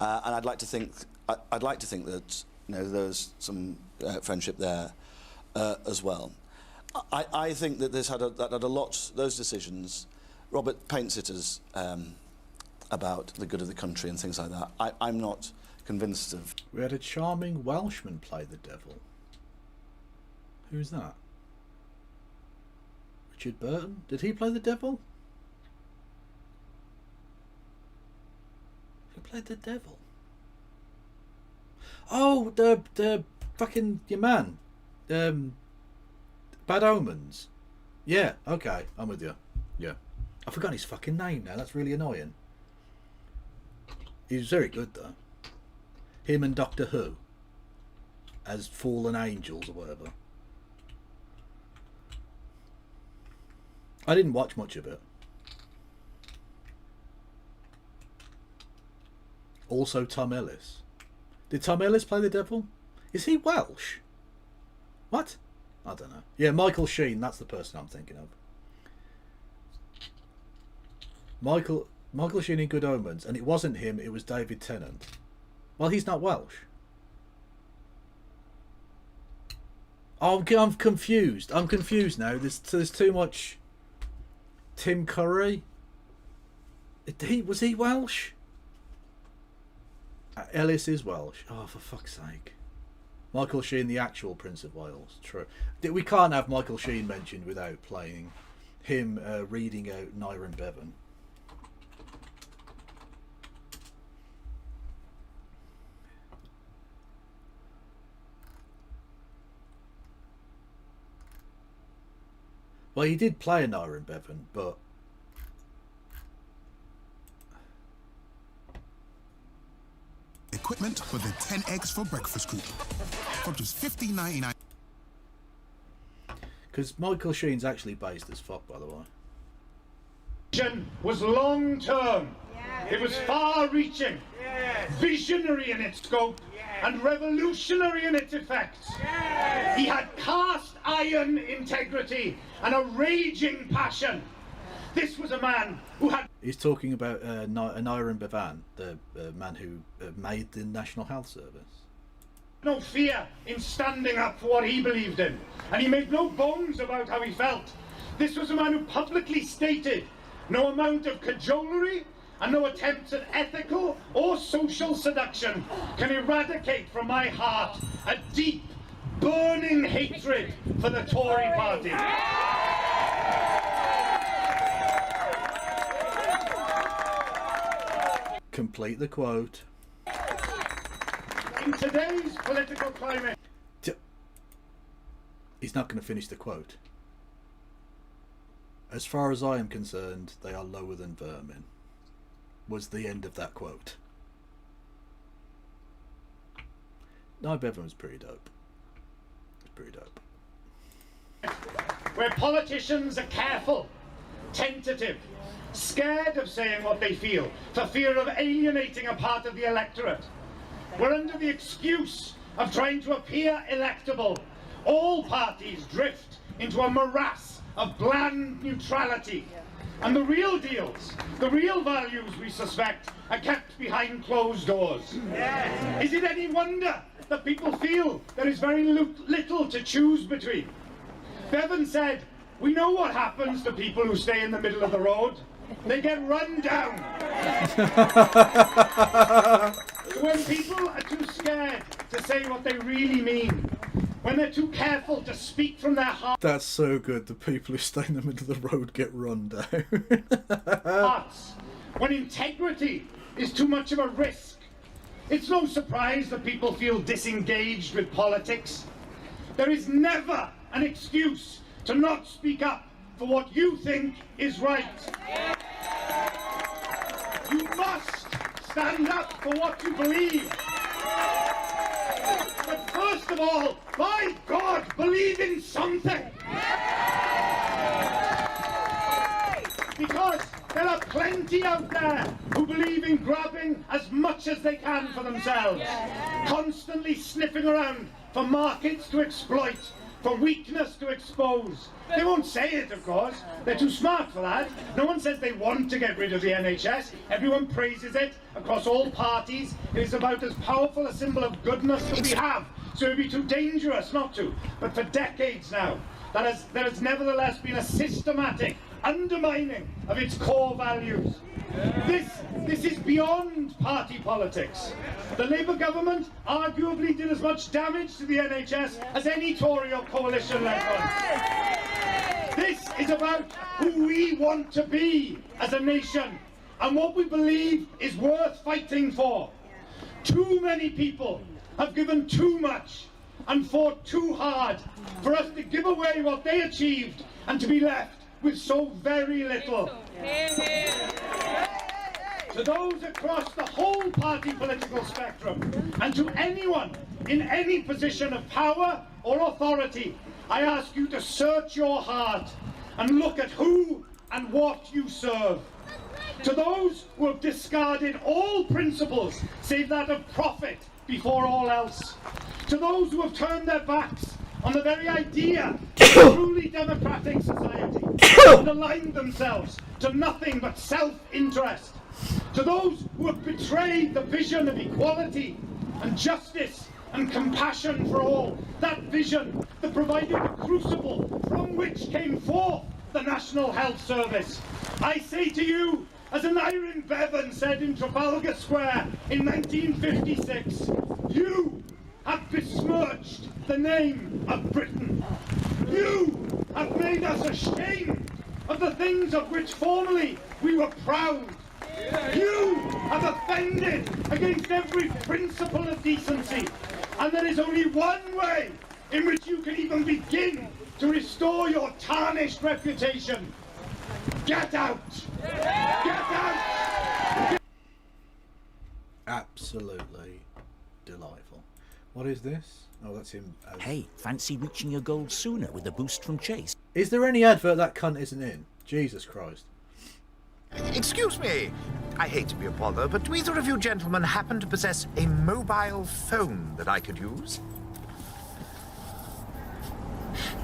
and I'd like to think that, you know, there's some friendship there as well. I think that that had a lot... Those decisions... Robert paints it as about the good of the country and things like that. I'm not convinced of... We had a charming Welshman play the devil. Who's that? Richard Burton? Did he play the devil? Who played the devil? Oh, the fucking... your man. Bad Omens. Yeah, okay, I'm with you. Yeah. I forgot his fucking name now, that's really annoying. He was very good though. Him and Doctor Who as fallen angels or whatever. I didn't watch much of it. Also Tom Ellis. Did Tom Ellis play the devil? Is he Welsh? What? I don't know. Yeah, Michael Sheen, that's the person I'm thinking of. Michael Sheen in Good Omens, and it wasn't him, it was David Tennant. Well, he's not Welsh. Oh, I'm confused. I'm confused now. There's too much... Tim Curry? Was he Welsh? Ellis is Welsh. Oh, for fuck's sake. Michael Sheen, the actual Prince of Wales. True. We can't have Michael Sheen mentioned without playing him reading out Nyron Bevan. Well, he did play a Nyron Bevan, but... Equipment for the 10 eggs for breakfast group. For just $15.99. Because Michael Sheen's actually based as fuck, by the way. Vision was long-term. It was far-reaching, visionary in its scope, and revolutionary in its effects. He had cast-iron integrity and a raging passion. This was a man who had... He's talking about Nyron Bevan, the man who made the National Health Service. no fear in standing up for what he believed in, and he made no bones about how he felt. This was a man who publicly stated no amount of cajolery and no attempts at ethical or social seduction can eradicate from my heart a deep, burning hatred for the Tory party. Complete the quote. In today's political climate... He's not going to finish the quote. As far as I am concerned, they are lower than vermin. Was the end of that quote. No, Bevan was pretty dope. It was pretty dope. Where politicians are careful, tentative, scared of saying what they feel for fear of alienating a part of the electorate. We're under the excuse of trying to appear electable. All parties drift into a morass of bland neutrality. And the real deals, the real values, we suspect, are kept behind closed doors. Is it any wonder that people feel there is very little to choose between? Bevan said, we know what happens to people who stay in the middle of the road. They get run down. When people are too scared to say what they really mean, when they're too careful to speak from their That's so good. The people who stay in the middle of the road get run down. hearts, when integrity is too much of a risk, it's no surprise that people feel disengaged with politics. There is never an excuse to not speak up for what you think is right. You must stand up for what you believe. But first of all, by God, believe in something. Because there are plenty out there who believe in grabbing as much as they can for themselves, constantly sniffing around for markets to exploit, for weakness to expose. They won't say it, of course. They're too smart for that. No one says they want to get rid of the NHS. Everyone praises it across all parties. It is about as powerful a symbol of goodness that we have. So it would be too dangerous not to. But for decades now, there has nevertheless been a systematic undermining of its core values. This is beyond party politics. The Labour government arguably did as much damage to the NHS as any Tory or coalition-led one. This is about who we want to be as a nation and what we believe is worth fighting for. Too many people have given too much and fought too hard for us to give away what they achieved and to be left with so very little. To those across the whole party political spectrum, and to anyone in any position of power or authority, I ask you to search your heart and look at who and what you serve. To those who have discarded all principles save that of profit before all else. To those who have turned their backs on the very idea of a truly democratic society and aligned themselves to nothing but self-interest. To those who have betrayed the vision of equality and justice and compassion for all, that vision that provided the crucible from which came forth the National Health Service. I say to you, as an Iron Bevan said in Trafalgar Square in 1956, you have besmirched the name of Britain. You have made us ashamed of the things of which formerly we were proud. You have offended against every principle of decency, and there is only one way in which you can even begin to restore your tarnished reputation. Get out! Get out! Absolutely delightful. What is this? Oh, that's him. Hey, fancy reaching your goal sooner with a boost from Chase? Is there any advert that cunt isn't in? Jesus Christ. Excuse me, I hate to be a bother, but do either of you gentlemen happen to possess a mobile phone that I could use?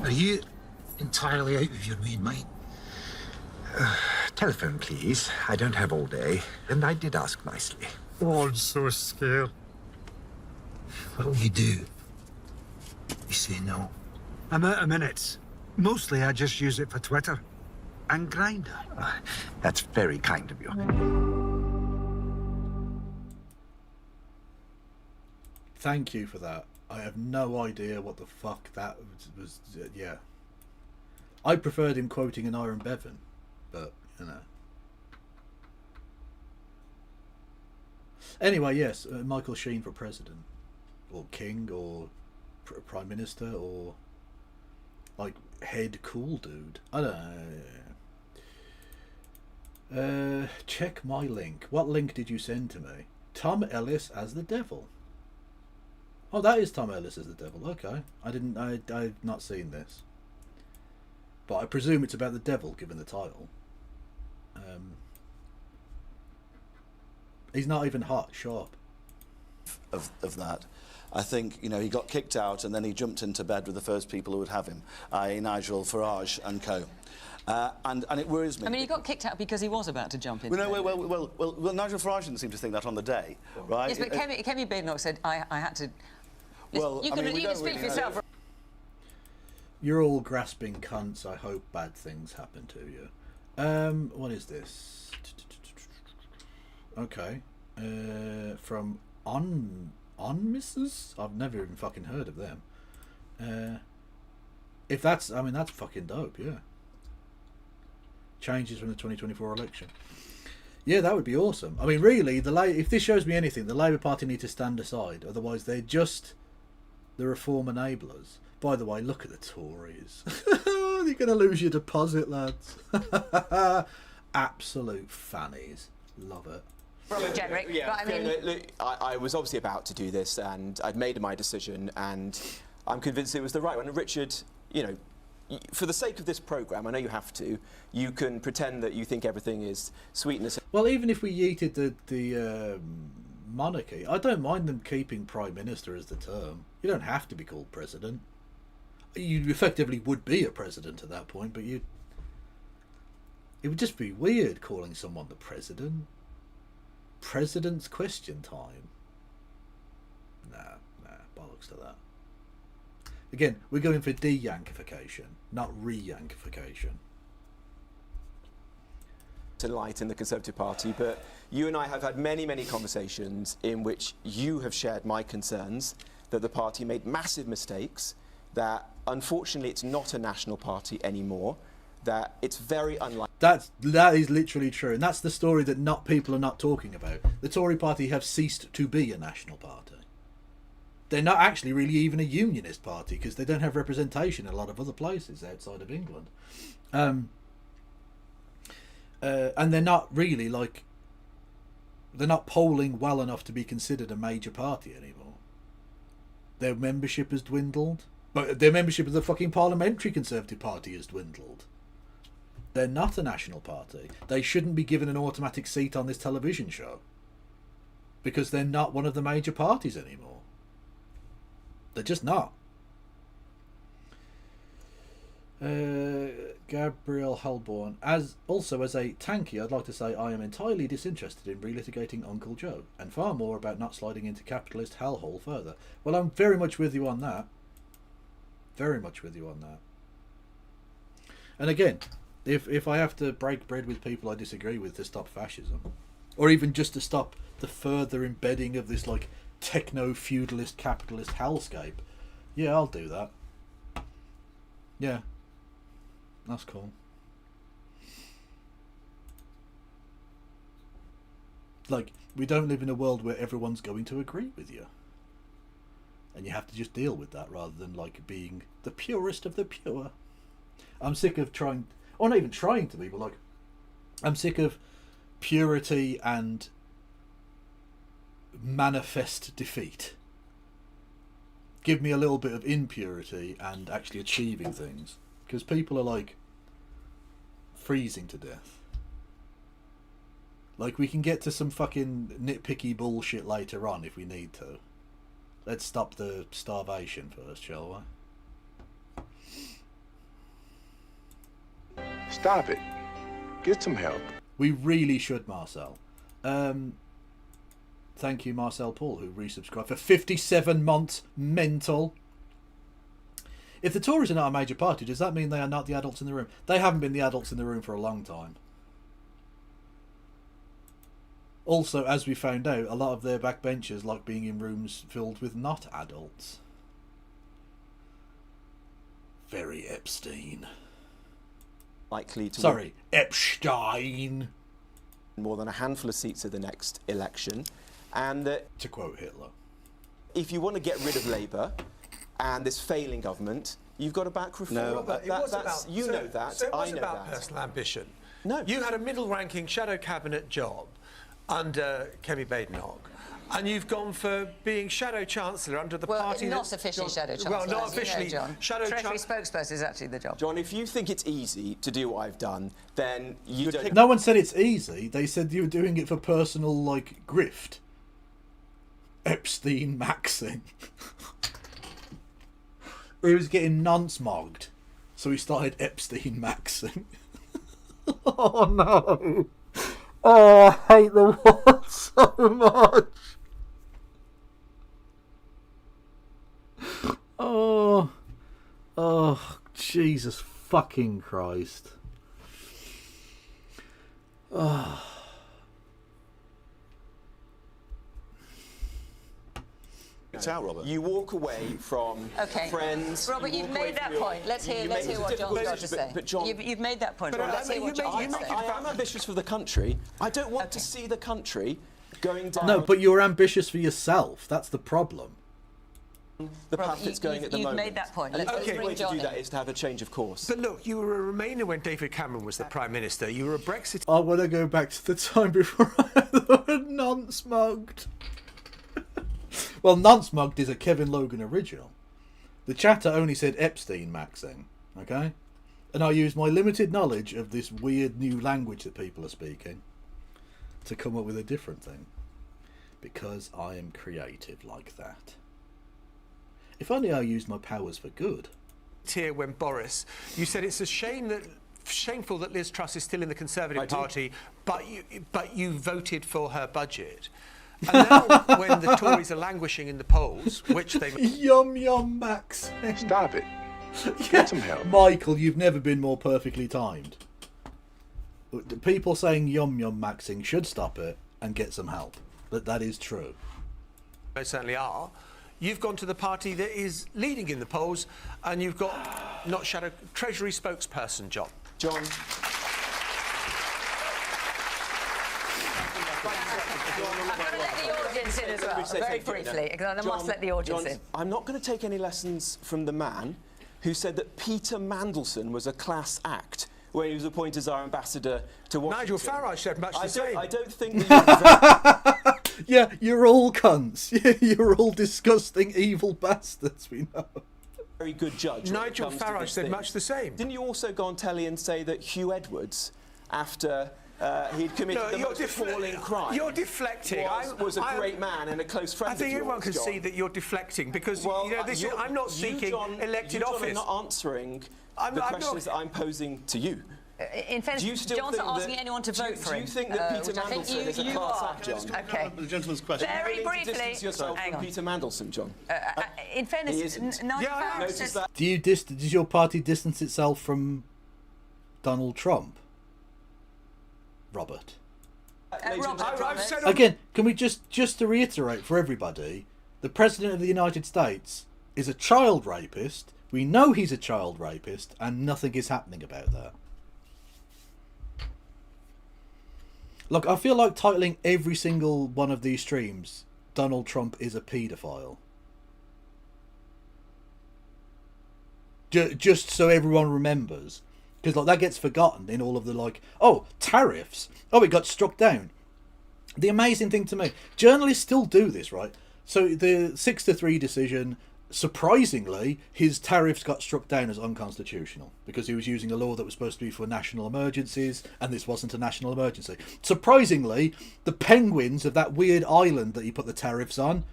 Are you entirely out of your main mind? Telephone, please. I don't have all day, and I did ask nicely. Oh, I'm so scared. What'll you do? You say no. I'm out of minutes. Mostly I just use it for Twitter. And Grindr. That's very kind of you. Thank you for that. I have no idea what the fuck that was. Yeah. I preferred him quoting an Iron Bevan, but, you know. Anyway, yes, Michael Sheen for president. Or king, or prime minister, or, like, head cool dude. I don't know. Check my link. What link did you send to me? Tom Ellis as the devil. Oh, that is Tom Ellis as the devil. Okay, I've not seen this, but I presume it's about the devil, given the title. He's not even hot, sharp. Of that. I think, you know, he got kicked out and then he jumped into bed with the first people who would have him, i.e. Nigel Farage and co. And it worries me. I mean, he got kicked out because he was about to jump in. Well, Nigel Farage didn't seem to think that on the day, right? Yes, but Kemi Badenoch said, I had to... Well, you can speak for yourself. You're all grasping cunts. I hope bad things happen to you. What is this? Okay. From Mrs. I've never even fucking heard of them. If that's, I mean, that's fucking dope, yeah. Changes from the 2024 election. Yeah, that would be awesome. I mean, really, if this shows me anything, the Labour Party need to stand aside. Otherwise, they're just the reform enablers. By the way, look at the Tories. You're going to lose your deposit, lads. Absolute fannies. Love it. Generic, yeah, but I mean... look, I was obviously about to do this, and I'd made my decision, and I'm convinced it was the right one. And Richard, you know, for the sake of this programme, I know you have to, you can pretend that you think everything is sweetness. Well, even if we yeeted the monarchy, I don't mind them keeping Prime Minister as the term. You don't have to be called President. You effectively would be a President at that point, but it would just be weird calling someone the President. President's question time. Nah, bollocks to that. Again, we're going for de-yankification, not re-yankification. To light in the Conservative Party, but you and I have had many, many conversations in which you have shared my concerns that the party made massive mistakes, that unfortunately it's not a national party anymore, that it's very unlikely. That is literally true, and that's the story that people are not talking about. The Tory party have ceased to be a national party. They're not actually really even a unionist party because they don't have representation in a lot of other places outside of England. And they're not really they're not polling well enough to be considered a major party anymore. Their membership has dwindled, but their membership of the fucking parliamentary Conservative Party has dwindled. They're not a national party. They shouldn't be given an automatic seat on this television show because they're not one of the major parties anymore. They're just not. Gabriel Halborn. As a tanky, I'd like to say I am entirely disinterested in relitigating Uncle Joe, and far more about not sliding into capitalist hellhole further. Well, I'm very much with you on that. Very much with you on that. And again, if I have to break bread with people I disagree with to stop fascism, or even just to stop the further embedding of this techno-feudalist capitalist hellscape, yeah, I'll do that. Yeah, that's cool. We don't live in a world where everyone's going to agree with you, and you have to just deal with that rather than being the purest of the pure. I'm sick of trying, or not even trying to be, but I'm sick of purity and manifest defeat. Give me a little bit of impurity and actually achieving things, because people are freezing to death. We can get to some fucking nitpicky bullshit later on if we need to. Let's stop the starvation first, shall we? Stop it. Get some help. We really should, Marcel. Thank you, Marcel Paul, who resubscribed for 57 months. Mental. If the Tories are not a major party, does that mean they are not the adults in the room? They haven't been the adults in the room for a long time. Also, as we found out, a lot of their backbenchers like being in rooms filled with not adults. Very Epstein. Likely to Sorry, Epstein. More than a handful of seats at the next election. And to quote Hitler, if you want to get rid of Labour and this failing government, you've got to back reform. No, but it was know that. so I it know was about that. personal ambition. No. You had a middle-ranking shadow cabinet job under Kemi Badenoch. And you've gone for being Shadow Chancellor under the party not officially Shadow Chancellor. Well, not officially. You know, John. Shadow Treasury spokesperson is actually the job. John, if you think it's easy to do what I've done, then you don't... No one said it's easy. They said you were doing it for personal, like, grift. Epstein maxing. He was getting nonce-mogged, so he started Epstein maxing. Oh, no. Oh, I hate the world so much. Oh, Jesus fucking Christ. Oh. It's out, Robert. You walk away from friends. Robert, you've made that point. Let's hear what John's got to say. But John, you've made that point. Robert. Let's hear what John's got to say. I am ambitious for the country. I don't want to see the country going down. No, but you're ambitious for yourself. That's the problem. The path it's going at the moment. You've made that point. And Let's the way bring to John do in. that is to have a change of course. But look, you were a Remainer when David Cameron was the Prime Minister. You were a Brexit... I want to go back to the time before I had the word nonce-mugged. Well, nonce-mugged is a Kevin Logan original. The chatter only said Epstein maxing, okay? And I used my limited knowledge of this weird new language that people are speaking to come up with a different thing. Because I am creative like that. If only I used my powers for good. Here when Boris, you said it's a shameful that Liz Truss is still in the Conservative Party, but you voted for her budget. And now, when the Tories are languishing in the polls, which they... Yum Max. Stop it. Get some help. Michael, you've never been more perfectly timed. People saying yum maxing should stop it and get some help. But that is true. They certainly are. You've gone to the party that is leading in the polls, and you've got not Shadow Treasury spokesperson job. John. I'm going to let the audience in as well, very briefly, because I must let the audience in. I'm not going to take any lessons from the man who said that Peter Mandelson was a class act when he was appointed as our ambassador to Washington. Nigel Farage said much the same. I don't think that Yeah, you're all cunts. You're all disgusting, evil bastards, we know. Very good judge. Nigel Farage said much the same. Didn't you also go on telly and say that Hugh Edwards, after he'd committed the most appalling crime... You're deflecting. Was a great man and a close friend of yours, I think everyone can John. see that you're deflecting, because you know, I'm not seeking elected office. You're not answering the questions that I'm posing to you. In fairness, John's not asking anyone to vote for him. Do you think that Peter Mandelson is a class act, John? Okay. The gentleman's question. Very briefly. Distance yourself from Peter Mandelson, John. In fairness, Nigel Farage says... Does your party distance itself from Donald Trump? Robert? Again, can we just to reiterate for everybody, the President of the United States is a child rapist. We know he's a child rapist, and nothing is happening about that. Look, I feel like titling every single one of these streams, Donald Trump is a paedophile. Just so everyone remembers. Because like that gets forgotten in all of the like, oh, tariffs. Oh, it got struck down. The amazing thing to me, journalists still do this, right? So the 6-3 decision, surprisingly, his tariffs got struck down as unconstitutional because he was using a law that was supposed to be for national emergencies, and this wasn't a national emergency. Surprisingly, the penguins of that weird island that he put the tariffs on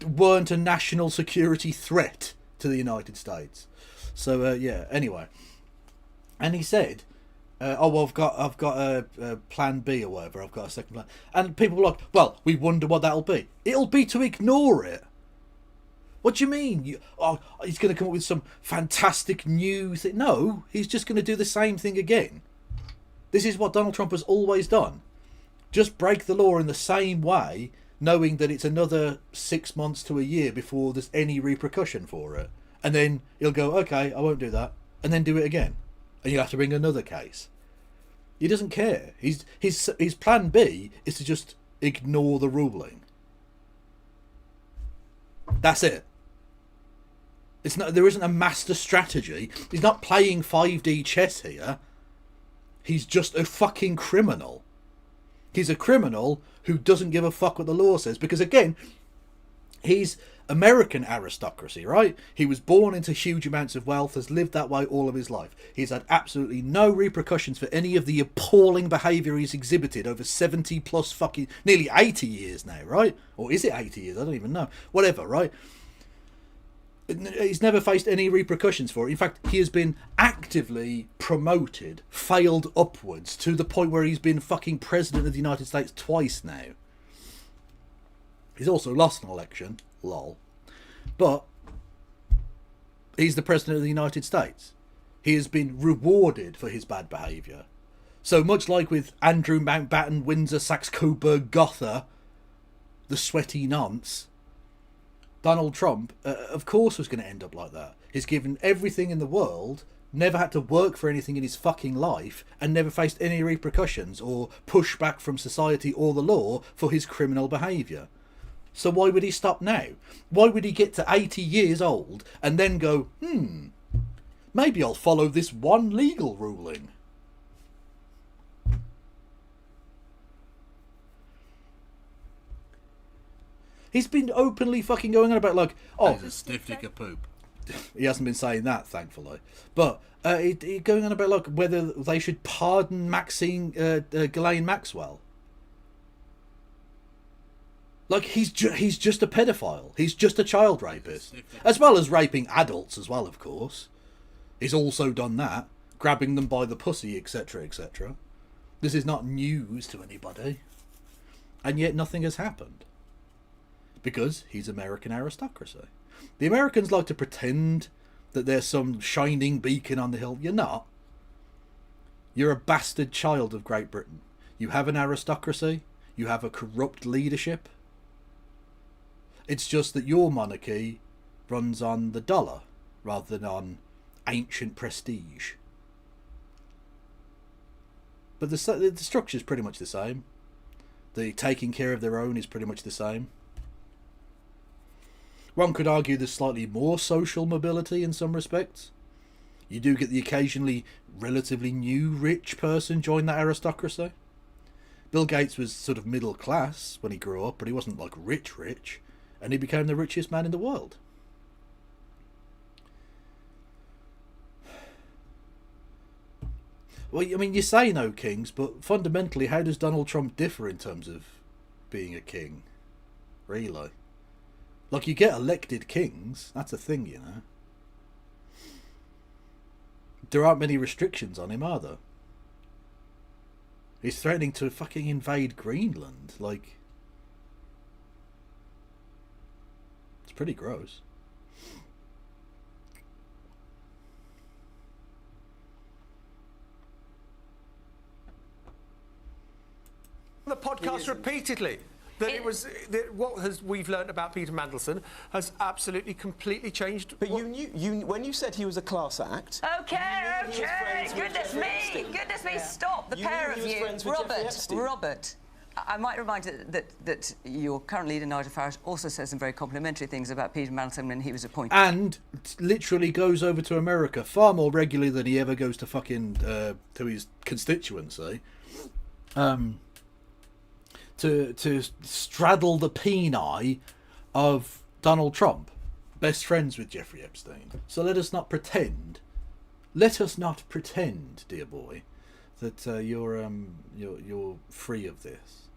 weren't a national security threat to the United States. So yeah, anyway. And he said, oh, well, I've got a plan B or whatever. I've got a second plan. And people were like, well, we wonder what that'll be. It'll be to ignore it. What do you mean? He's going to come up with some fantastic new thing. No, he's just going to do the same thing again. This is what Donald Trump has always done. Just break the law in the same way, knowing that it's another 6 months to a year before there's any repercussion for it. And then he'll go, okay, I won't do that. And then do it again. And you'll have to bring another case. He doesn't care. His plan B is to just ignore the ruling. That's it. There isn't a master strategy. He's not playing 5D chess here. He's just a fucking criminal. He's a criminal who doesn't give a fuck what the law says. Because again, he's American aristocracy, right? He was born into huge amounts of wealth, has lived that way all of his life. He's had absolutely no repercussions for any of the appalling behaviour he's exhibited over 70 plus fucking, nearly 80 years now, right? Or is it 80 years? I don't even know. Whatever, right? He's never faced any repercussions for it. In fact, he has been actively promoted, failed upwards, to the point where he's been fucking president of the United States twice now. He's also lost an election. Lol. But he's the president of the United States. He has been rewarded for his bad behaviour. So much like with Andrew Mountbatten-Windsor-Saxe-Coburg-Gothe, the sweaty nonce, Donald Trump, of course, was going to end up like that. He's given everything in the world, never had to work for anything in his fucking life, and never faced any repercussions or pushback from society or the law for his criminal behaviour. So why would he stop now? Why would he get to 80 years old and then go, maybe I'll follow this one legal ruling? He's been openly fucking going on about like, oh, he's a stiff dick of poop. He hasn't been saying that, thankfully. But he going on about like whether they should pardon Ghislaine Maxwell. Like, he's just a pedophile. He's just a child rapist. As well as raping adults as well, of course. He's also done that. Grabbing them by the pussy, etc., etc. This is not news to anybody. And yet nothing has happened. Because he's American aristocracy. The Americans like to pretend that they're some shining beacon on the hill. You're not. You're a bastard child of Great Britain. You have an aristocracy. You have a corrupt leadership. It's just that your monarchy runs on the dollar rather than on ancient prestige. But the structure is pretty much the same. The taking care of their own is pretty much the same. One could argue there's slightly more social mobility in some respects. You do get the occasionally relatively new rich person join that aristocracy. Bill Gates was sort of middle class when he grew up, but he wasn't like rich. And he became the richest man in the world. Well, I mean, you say no kings, but fundamentally, how does Donald Trump differ in terms of being a king? Really? Like, you get elected kings. That's a thing, you know. There aren't many restrictions on him, are there? He's threatening to fucking invade Greenland. Like, it's pretty gross. The podcast repeatedly that we've learned about Peter Mandelson has absolutely completely changed. But you knew when you said he was a class act. Okay. Goodness me, stop. The pair of you, Robert. I might remind you that your current leader, Nigel Farage, also says some very complimentary things about Peter Mandelson when he was appointed. And literally goes over to America far more regularly than he ever goes to fucking to his constituency. To straddle the peni of Donald Trump, best friends with Jeffrey Epstein. So let us not pretend, dear boy, that you're free of this.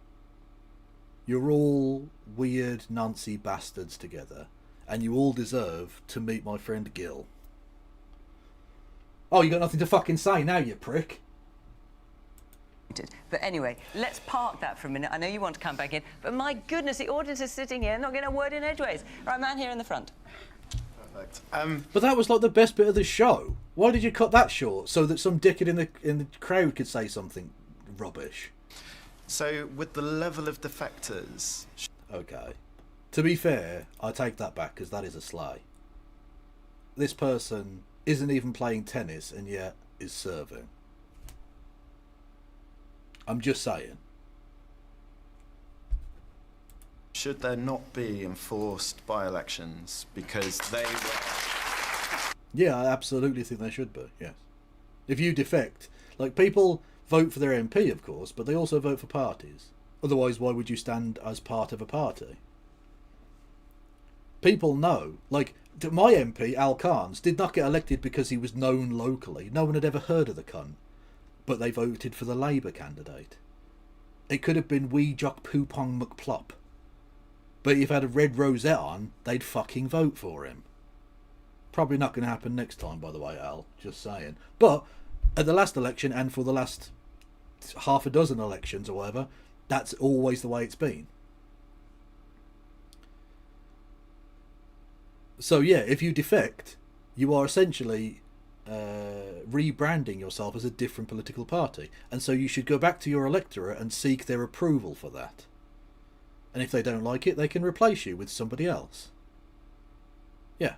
You're all weird Nancy bastards together, and you all deserve to meet my friend Gil. Oh, you got nothing to fucking say now, you prick. But anyway, let's park that for a minute. I know you want to come back in, but my goodness, the audience is sitting here, not getting a word in edgeways. Right, man here in the front. Perfect. But that was like the best bit of the show. Why did you cut that short so that some dickhead in the crowd could say something rubbish? So, with the level of defectors... Okay. To be fair, I take that back, because that is a slay. This person isn't even playing tennis, and yet is serving. I'm just saying. Should there not be enforced by-elections because they were... Yeah, I absolutely think they should be, yes. If you defect, like, people vote for their MP, of course, but they also vote for parties. Otherwise, why would you stand as part of a party? People know. Like, my MP, Al Carnes, did not get elected because he was known locally. No one had ever heard of the cunt. But they voted for the Labour candidate. It could have been Wee Jock Poopong McPlop. But if he had a red rosette on, they'd fucking vote for him. Probably not going to happen next time, by the way, Al. Just saying. But at the last election, and for the last half a dozen elections or whatever, that's always the way it's been. So yeah, if you defect, you are essentially rebranding yourself as a different political party. And so you should go back to your electorate and seek their approval for that. And if they don't like it, they can replace you with somebody else. Yeah.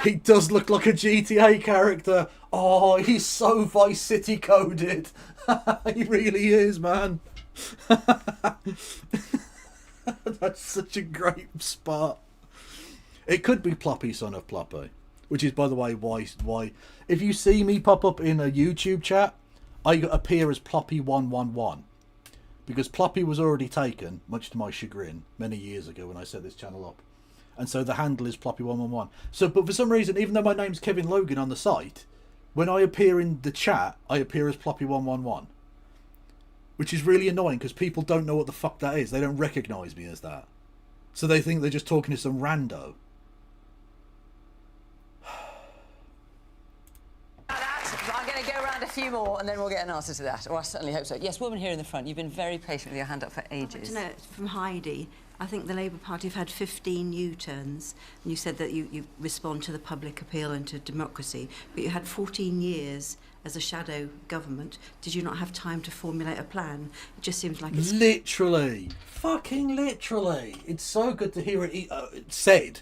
He does look like a GTA character. Oh, he's so Vice City coded. He really is, man. That's such a great spot. It could be Ploppy, son of Ploppy. Which is, by the way, why if you see me pop up in a YouTube chat, I appear as Ploppy111. Because Ploppy was already taken, much to my chagrin, many years ago when I set this channel up. And so the handle is Ploppy111. So, but for some reason, even though my name's Kevin Logan on the site, when I appear in the chat, I appear as Ploppy111. Which is really annoying because people don't know what the fuck that is. They don't recognise me as that. So they think they're just talking to some rando. I'm going to go around a few more and then we'll get an answer to that. Or I certainly hope so. Yes, woman here in the front. You've been very patient with your hand up for ages. To know from Heidi, I think the Labour Party have had 15 U-turns. And you said that you respond to the public appeal and to democracy. But you had 14 years as a shadow government. Did you not have time to formulate a plan? It just seems like it's... Literally. Fucking literally. It's so good to hear it said.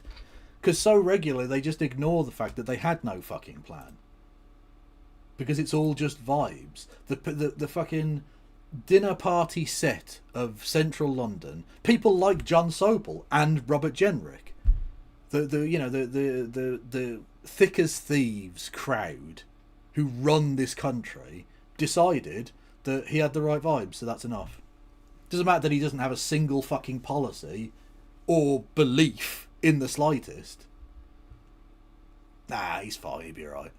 Because so regularly they just ignore the fact that they had no fucking plan. Because it's all just vibes. The fucking dinner party set of central London. People like John Sopel and Robert Jenrick. The thick as thieves crowd who run this country decided that he had the right vibes, so that's enough. Doesn't matter that he doesn't have a single fucking policy or belief in the slightest. Nah, he's fine, he'll be alright.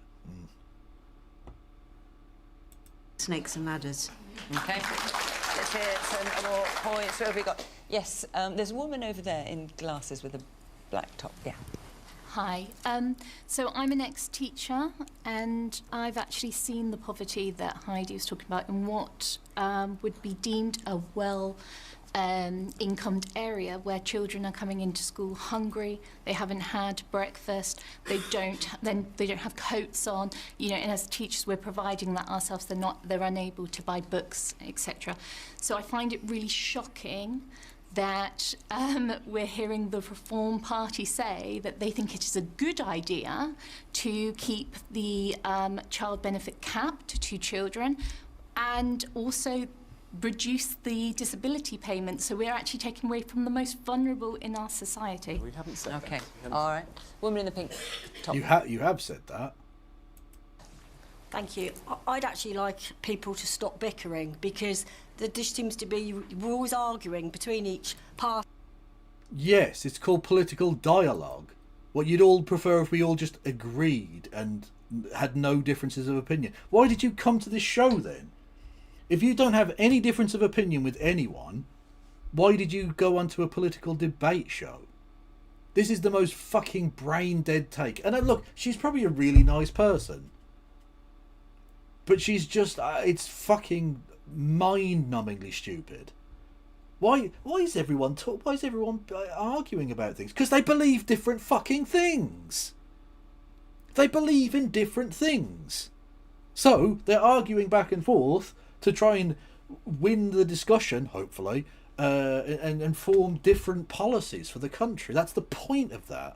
Snakes and ladders. Okay. Let's hear some more points. What have we got? Yes, there's a woman over there in glasses with a black top. Yeah. Hi. So I'm an ex-teacher and I've actually seen the poverty that Heidi was talking about in what would be deemed a well-incomed area where children are coming into school hungry, they haven't had breakfast, they don't have coats on, you know, and as teachers we're providing that ourselves, they're unable to buy books, etc. So I find it really shocking that we're hearing the Reform Party say that they think it is a good idea to keep the child benefit cap to 2 children and also reduce the disability payment. So we're actually taking away from the most vulnerable in our society. We haven't said Okay, that. all right. Woman in the pink top. You have said that. Thank you. I'd actually like people to stop bickering because there just seems to be, we're always arguing between each party. Yes, it's called political dialogue. What you'd all prefer if we all just agreed and had no differences of opinion. Why did you come to this show then? If you don't have any difference of opinion with anyone, why did you go onto a political debate show? This is the most fucking brain dead take. And look, she's probably a really nice person. But she's just, it's fucking mind-numbingly stupid. Why is everyone arguing about things? Because they believe different fucking things. They believe in different things. So they're arguing back and forth to try and win the discussion, hopefully, and form different policies for the country. That's the point of that.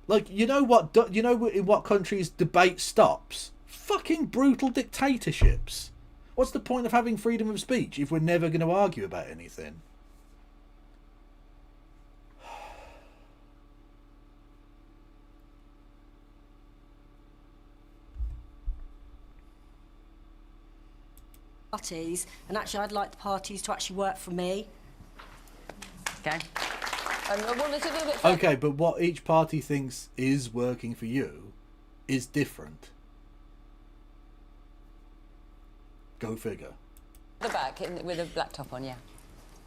Like, in what countries debate stops? Fucking brutal dictatorships. What's the point of having freedom of speech if we're never going to argue about anything? parties, and actually I'd like the parties to actually work for me. Okay. Well, it's a little bit Okay, but what each party thinks is working for you is different. Go figure. the back with a black top on, yeah.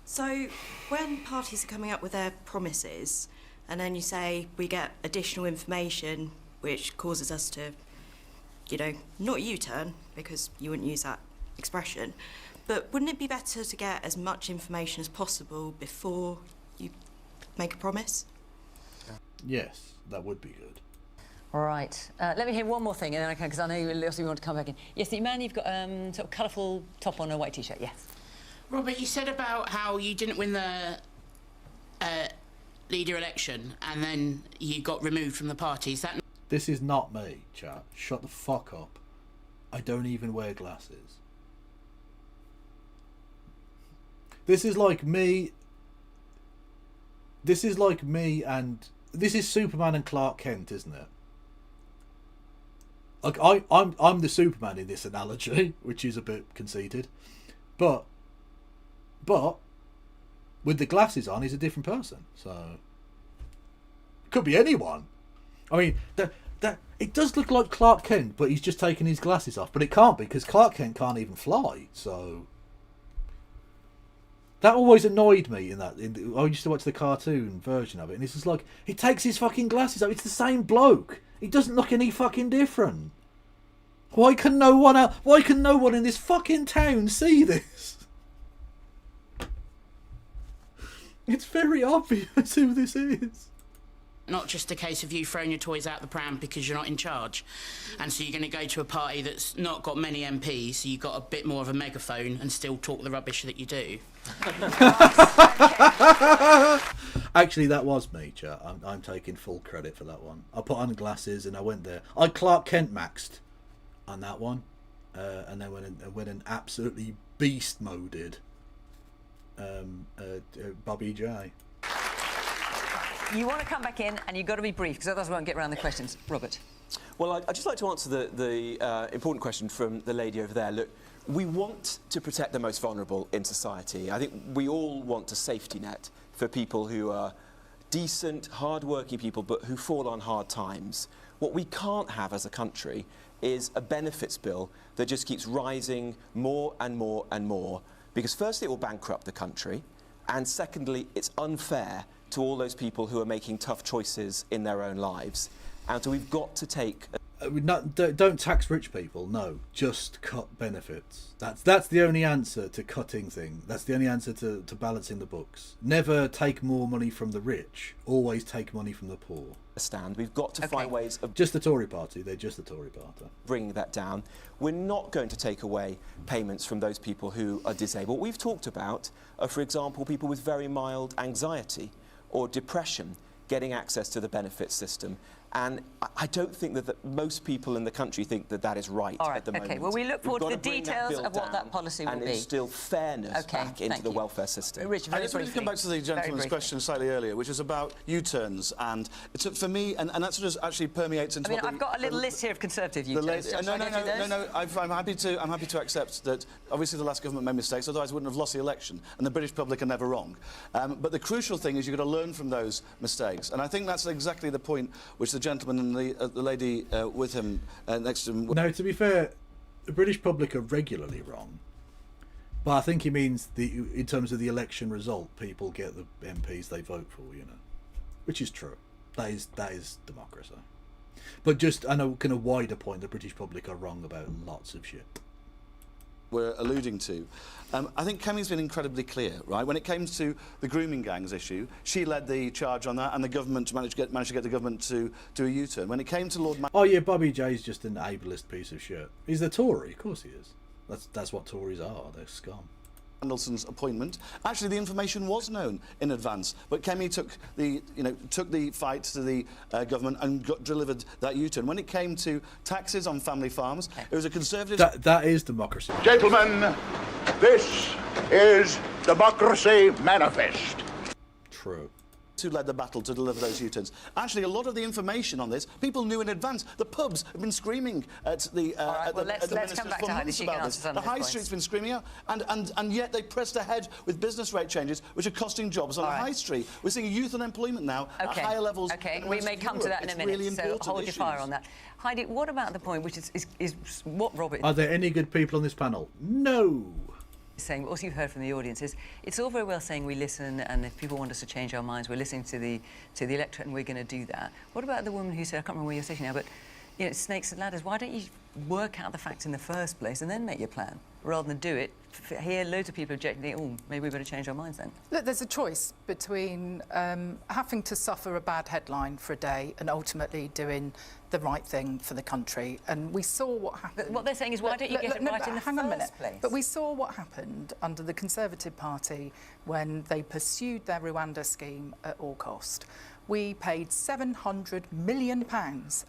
So when parties are coming up with their promises and then you say we get additional information which causes us to, you know, not U-turn, because you wouldn't use that expression, but wouldn't it be better to get as much information as possible before you make a promise? Yes, that would be good. All right. Let me hear one more thing, and then I can, because I know you also want to come back in. Yes, the man, you've got sort of colourful top on a white T-shirt. Yes. Robert, you said about how you didn't win the leader election, and then you got removed from the party. Is that? This is not me, chat. Shut the fuck up. I don't even wear glasses. This is like me. This is like me and... This is Superman and Clark Kent, isn't it? Like, I'm the Superman in this analogy, which is a bit conceited. But with the glasses on, he's a different person. So it could be anyone. I mean, that it does look like Clark Kent, but he's just taken his glasses off. But it can't be, because Clark Kent can't even fly. So that always annoyed me. I used to watch the cartoon version of it, and it's just like, he takes his fucking glasses off. It's the same bloke. He doesn't look any fucking different. Why can no one else? Why can no one in this fucking town see this? It's very obvious who this is. Not just a case of you throwing your toys out the pram because you're not in charge. And so you're going to go to a party that's not got many MPs, so you've got a bit more of a megaphone and still talk the rubbish that you do. Actually, that was me, chat. I'm taking full credit for that one. I put on glasses and I went there. I Clark Kent maxed on that one. And then went in absolutely beast moded Bobby J. You want to come back in, and you've got to be brief, because otherwise we won't get around the questions. Robert. Well, I'd just like to answer the important question from the lady over there. Look, we want to protect the most vulnerable in society. I think we all want a safety net for people who are decent, hard-working people, but who fall on hard times. What we can't have as a country is a benefits bill that just keeps rising more and more and more, because firstly, it will bankrupt the country, and secondly, it's unfair to all those people who are making tough choices in their own lives. And so we've got to take... Don't tax rich people, no. Just cut benefits. That's the only answer to cutting things. That's the only answer to balancing the books. Never take more money from the rich. Always take money from the poor. We've got to find ways of... Just the Tory party. They're just the Tory party. Bringing that down. We're not going to take away payments from those people who are disabled. What we've talked about are, for example, people with very mild anxiety or depression getting access to the benefits system. And I don't think that most people in the country think that that is right at the moment. Okay, well, we look forward to the details of what that policy will be. And instill fairness back into the welfare system. Richard, I just want to come back to the gentleman's question slightly earlier, which is about U-turns. And it's, for me, and that sort of actually permeates into... I've got a little list here of Conservative U-turns. No, I'm happy to accept that obviously the last government made mistakes, otherwise we wouldn't have lost the election, and the British public are never wrong. But the crucial thing is you've got to learn from those mistakes. And I think that's exactly the point which the gentleman and the lady with him next to him... Now, to be fair, the British public are regularly wrong. But I think he means, in terms of the election result, people get the MPs they vote for, you know. Which is true. That is democracy. But just, on a kind of wider point, the British public are wrong about lots of shit. We're alluding to. I think Kemi's been incredibly clear, right? When it came to the grooming gangs issue, she led the charge on that, and the government managed to get the government to do a U-turn. When it came to Lord... Oh yeah, Bobby J's just an ableist piece of shit. He's a Tory, of course he is. That's what Tories are. They're scum. Mandelson's appointment. Actually, the information was known in advance, but Kemi took the fight to the government and delivered that U-turn. When it came to taxes on family farms, it was a Conservative... That is democracy. Gentlemen, this is Democracy Manifest. True. who led the battle to deliver those U-turns. Actually, a lot of the information on this, people knew in advance. The pubs have been screaming at the, right, well, let's ministers come back for to Heidi. months She can about answer this. some The of those high points. street's been screaming out, and yet they pressed ahead with business rate changes, which are costing jobs on the high street. We're seeing youth unemployment now at higher levels. Okay, than we most may of come to Europe. that in a It's minute, really so important hold your fire issues. on that. Heidi, what about the point, which is what Robert Are there any good people on this panel? No. saying, but also you've heard from the audience, is it's all very well saying we listen, and if people want us to change our minds, we're listening to the electorate, and we're going to do that. What about the woman who said, I can't remember where you're sitting now, but you know, snakes and ladders? Why don't you work out the facts in the first place and then make your plan, rather than do it? Here, loads of people objecting. Oh, maybe we better change our minds then. Look, there's a choice between having to suffer a bad headline for a day and ultimately doing the right thing for the country. And we saw what happened. But what they're saying is, why don't you get it right in the hang on a minute. first place? But we saw what happened under the Conservative Party when they pursued their Rwanda scheme at all cost. We paid £700 million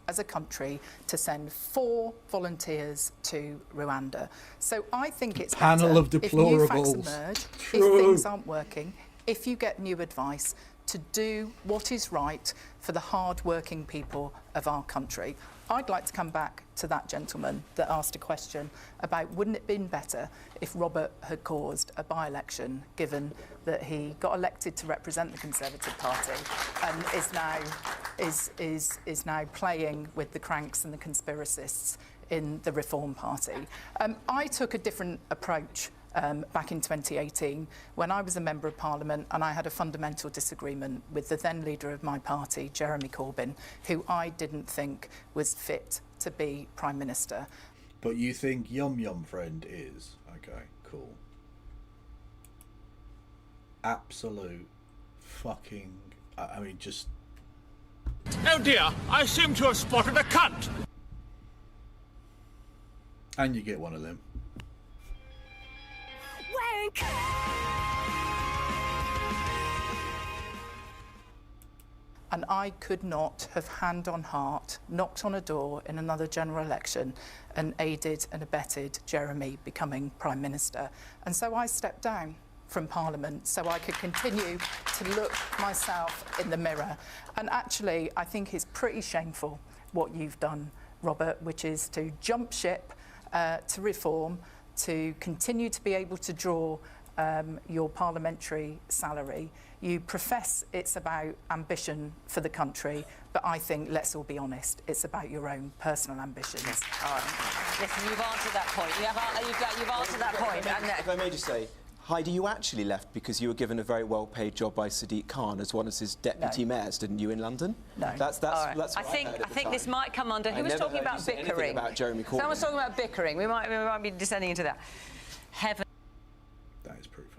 as a country to send 4 volunteers to Rwanda. So I think it's Panel better of if new facts deplorables. emerge, if True. things aren't working, if you get new advice, to do what is right for the hard-working people of our country. I'd like to come back to that gentleman that asked a question about wouldn't it have been better if Robert had caused a by-election, given that he got elected to represent the Conservative Party and is now playing with the cranks and the conspiracists in the Reform Party. I took a different approach back in 2018 when I was a Member of Parliament and I had a fundamental disagreement with the then leader of my party, Jeremy Corbyn, who I didn't think was fit to be Prime Minister. But you think Yum Yum Friend is? Okay, cool. Absolute fucking... I mean, just... Oh dear, I seem to have spotted a cunt! And you get one of them. Wank! And I could not have, hand on heart, knocked on a door in another general election and aided and abetted Jeremy becoming Prime Minister. And so I stepped down from Parliament so I could continue to look myself in the mirror. And actually, I think it's pretty shameful what you've done, Robert, which is to jump ship to reform, to continue to be able to draw your parliamentary salary. You profess it's about ambition for the country, but I think, let's all be honest, it's about your own personal ambitions. All right. Listen, you've answered that point. You've answered that point. If I may just say, Heidi, you actually left because you were given a very well-paid job by Sadiq Khan as one of his deputy mayors, didn't you, in London? No. That's All right. what I think heard at the think this time. might come under. I Who was never talking heard about you say anything bickering? about Jeremy Corbyn. Someone's talking about bickering. We might be descending into that. Heaven. That is pretty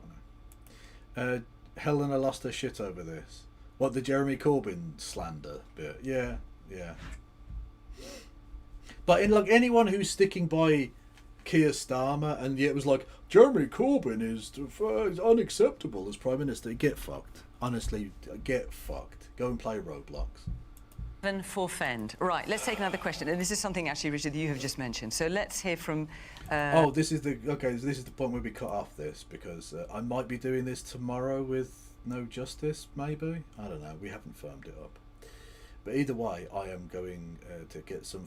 funny. Helena lost her shit over this. What, the Jeremy Corbyn slander bit? Yeah. But in like anyone who's sticking by Keir Starmer and yet was like, Jeremy Corbyn is unacceptable as Prime Minister, get fucked. Honestly, get fucked. Go and play Roblox. Heaven forfend. Right, let's take another question. And this is something, actually, Richard, that you have just mentioned. So let's hear from... This is the point where we cut off this, because I might be doing this tomorrow with No Justice, maybe? I don't know, we haven't firmed it up. But either way, I am going to get some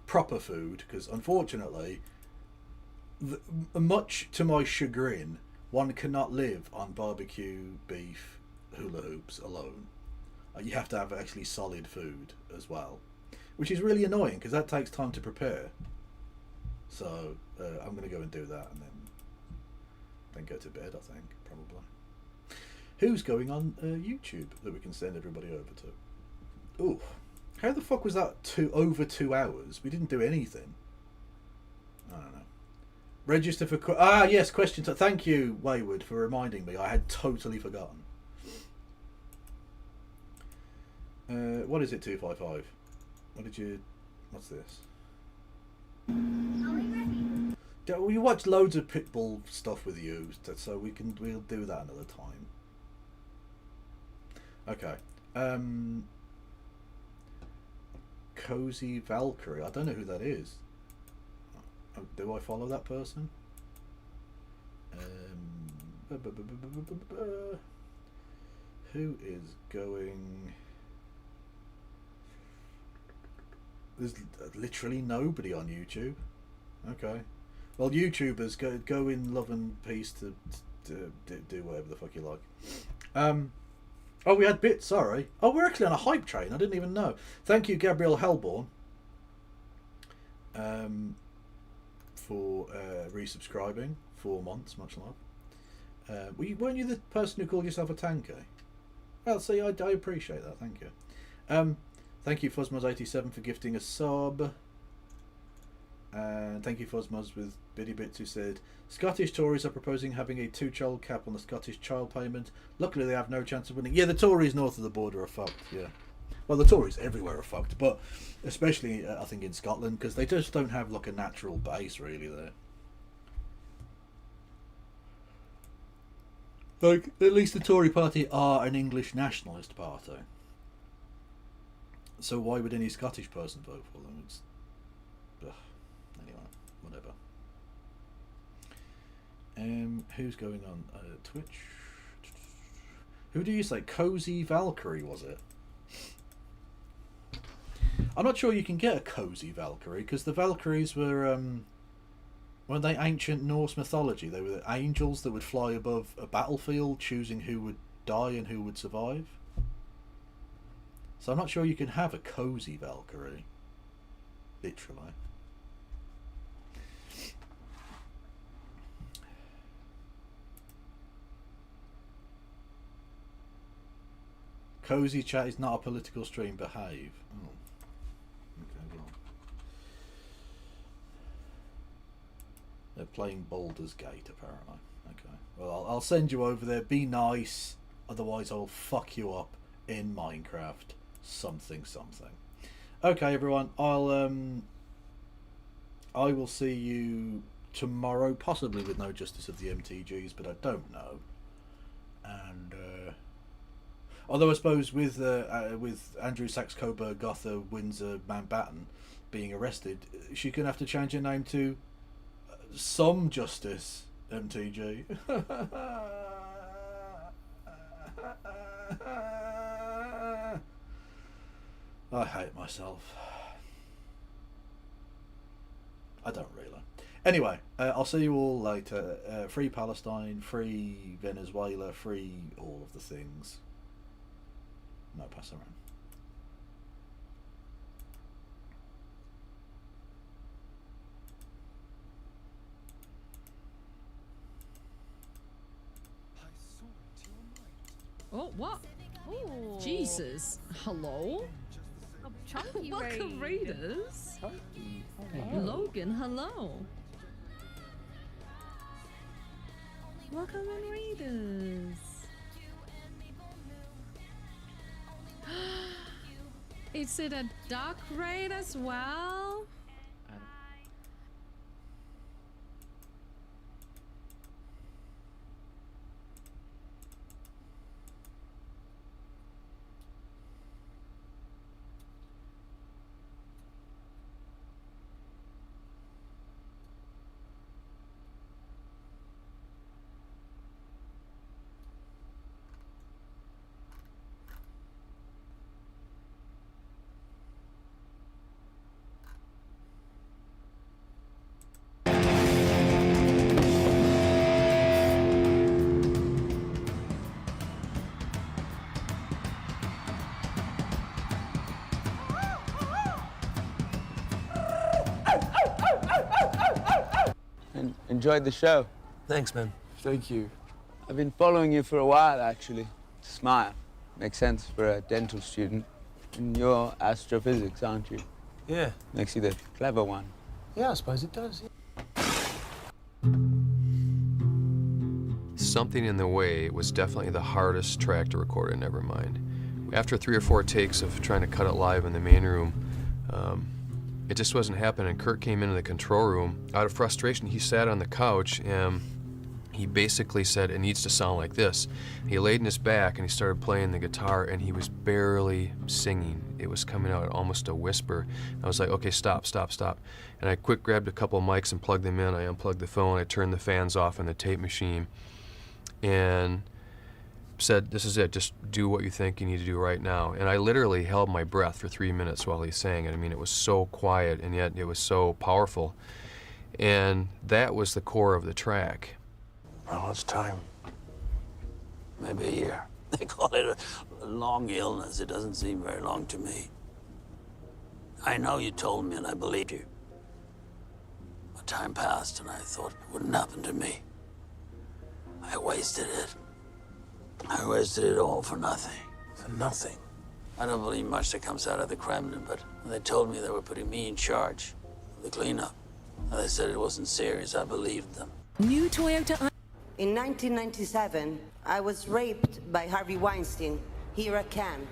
proper food, because unfortunately, much to my chagrin, one cannot live on barbecue, beef, hula hoops alone. You have to have actually solid food as well, which is really annoying because that takes time to prepare. So I'm going to go and do that and then go to bed, I think, probably. Who's going on YouTube that we can send everybody over to? Ooh, how the fuck was that over 2 hours? We didn't do anything. I don't know. Register for... yes, question time. Thank you, Wayward, for reminding me. I had totally forgotten. What is it, 255? What's this? We watch loads of Pitbull stuff with you, so we'll do that another time. Okay. Cozy Valkyrie. I don't know who that is. Do I follow that person? Who is going? There's literally nobody on YouTube. Okay. Well, YouTubers, go in love and peace to do whatever the fuck you like. Oh, we had bits, sorry. Oh, we're actually on a hype train. I didn't even know. Thank you, Gabrielle Hellborn, for resubscribing. 4 months, much love. Weren't you the person who called yourself a tanker? Well, see, I appreciate that. Thank you. Thank you, Fuzzmuz87, for gifting a sub. And thank you, Fuzzmuz, with Biddy Bits, who said, Scottish Tories are proposing having a 2-child cap on the Scottish child payment. Luckily, they have no chance of winning. Yeah, the Tories north of the border are fucked, yeah. Well, the Tories everywhere are fucked, but especially, I think, in Scotland, because they just don't have, like, a natural base, really, there. Like, at least the Tory party are an English nationalist party. So why would any Scottish person vote for them? It's... Ugh. Anyway, whatever. Who's going on Twitch? Who do you say? Cozy Valkyrie, was it? I'm not sure you can get a Cozy Valkyrie, because the Valkyries were, weren't they ancient Norse mythology? They were the angels that would fly above a battlefield, choosing who would die and who would survive. So I'm not sure you can have a Cozy Valkyrie. Literally. Cozy chat is not a political stream. Behave. Oh. Okay, well. They're playing Baldur's Gate, apparently. Okay. Well, I'll send you over there. Be nice. Otherwise, I'll fuck you up in Minecraft. Something. Okay, everyone. I will see you tomorrow, possibly with no Justice of the MTGs, but I don't know. And although I suppose with Andrew Saxe-Coburg-Gothe, Windsor, Mountbatten being arrested, she's gonna have to change her name to Some Justice MTG. I hate myself. I don't really. Anyway, I'll see you all later. Free Palestine, free Venezuela, free all of the things. No, pass around. Oh, what? Ooh. Jesus. Hello? Chunky Welcome, Raiders. Logan, hello. Welcome in, Raiders. Is it a duck raid as well? Enjoyed the show. Thanks, man. Thank you. I've been following you for a while, actually. Smile. Makes sense for a dental student. And you're astrophysics, aren't you? Yeah. Makes you the clever one. Yeah, I suppose it does. Something in the Way was definitely the hardest track to record in Nevermind. After 3 or 4 takes of trying to cut it live in the main room, it just wasn't happening. Kurt came into the control room. Out of frustration, he sat on the couch and he basically said, it needs to sound like this. He laid in his back and he started playing the guitar and he was barely singing. It was coming out almost a whisper. I was like, okay, stop. And I quick grabbed a couple of mics and plugged them in. I unplugged the phone, I turned the fans off on the tape machine. And said, "This is it, just do what you think you need to do right now." And I literally held my breath for 3 minutes while he sang it. I mean, it was so quiet, and yet it was so powerful. And that was the core of the track. Well, it's time. Maybe a year. They call it a long illness. It doesn't seem very long to me. I know you told me, and I believed you. But time passed, and I thought it wouldn't happen to me. I wasted it. I wasted it all for nothing. For nothing? I don't believe much that comes out of the Kremlin, but when they told me they were putting me in charge of the cleanup, and they said it wasn't serious, I believed them. New Toyota. In 1997, I was raped by Harvey Weinstein here at Cannes.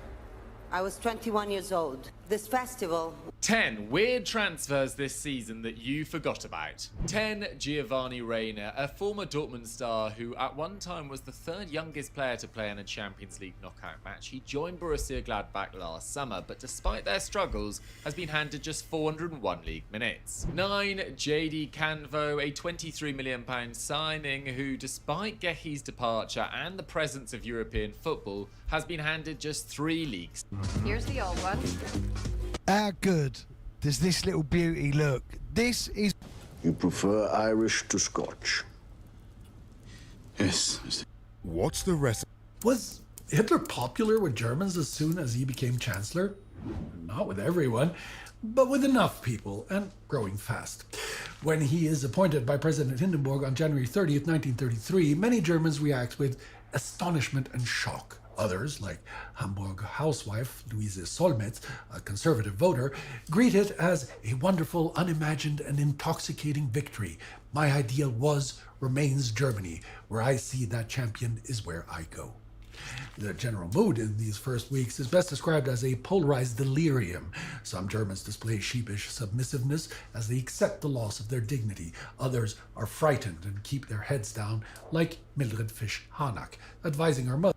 I was 21 years old. This festival... 10 weird transfers this season that you forgot about. 10 Giovanni Reina, a former Dortmund star who at one time was the third youngest player to play in a Champions League knockout match. He joined Borussia Gladbach last summer, but despite their struggles, has been handed just 401 league minutes. 9 JD Canvo, a £23 million signing who, despite Gehi's departure and the presence of European football, has been handed just 3 leagues. Here's the old one. How good does this little beauty look? This is... You prefer Irish to Scotch? Yes. What's the recipe? Was Hitler popular with Germans as soon as he became Chancellor? Not with everyone, but with enough people, and growing fast. When he is appointed by President Hindenburg on January 30th, 1933, many Germans react with astonishment and shock. Others, like Hamburg housewife Louise Solmetz, a conservative voter, greet it as a wonderful, unimagined, and intoxicating victory. My ideal was, remains Germany. Where I see that champion is where I go. The general mood in these first weeks is best described as a polarized delirium. Some Germans display sheepish submissiveness as they accept the loss of their dignity. Others are frightened and keep their heads down, like Mildred Fisch-Hanack, advising her mother.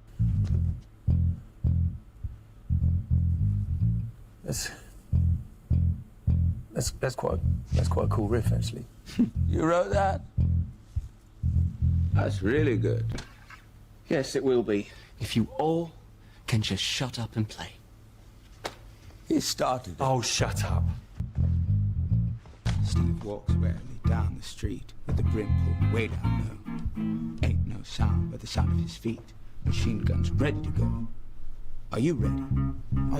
That's quite a cool riff, actually. You wrote that? That's really good. Yes, it will be. If you all can just shut up and play. He started it. Oh, shut up. Steve walks warily down the street with the brim pulled way down low. Ain't no sound but the sound of his feet. Machine guns ready to go. Are you ready? Are you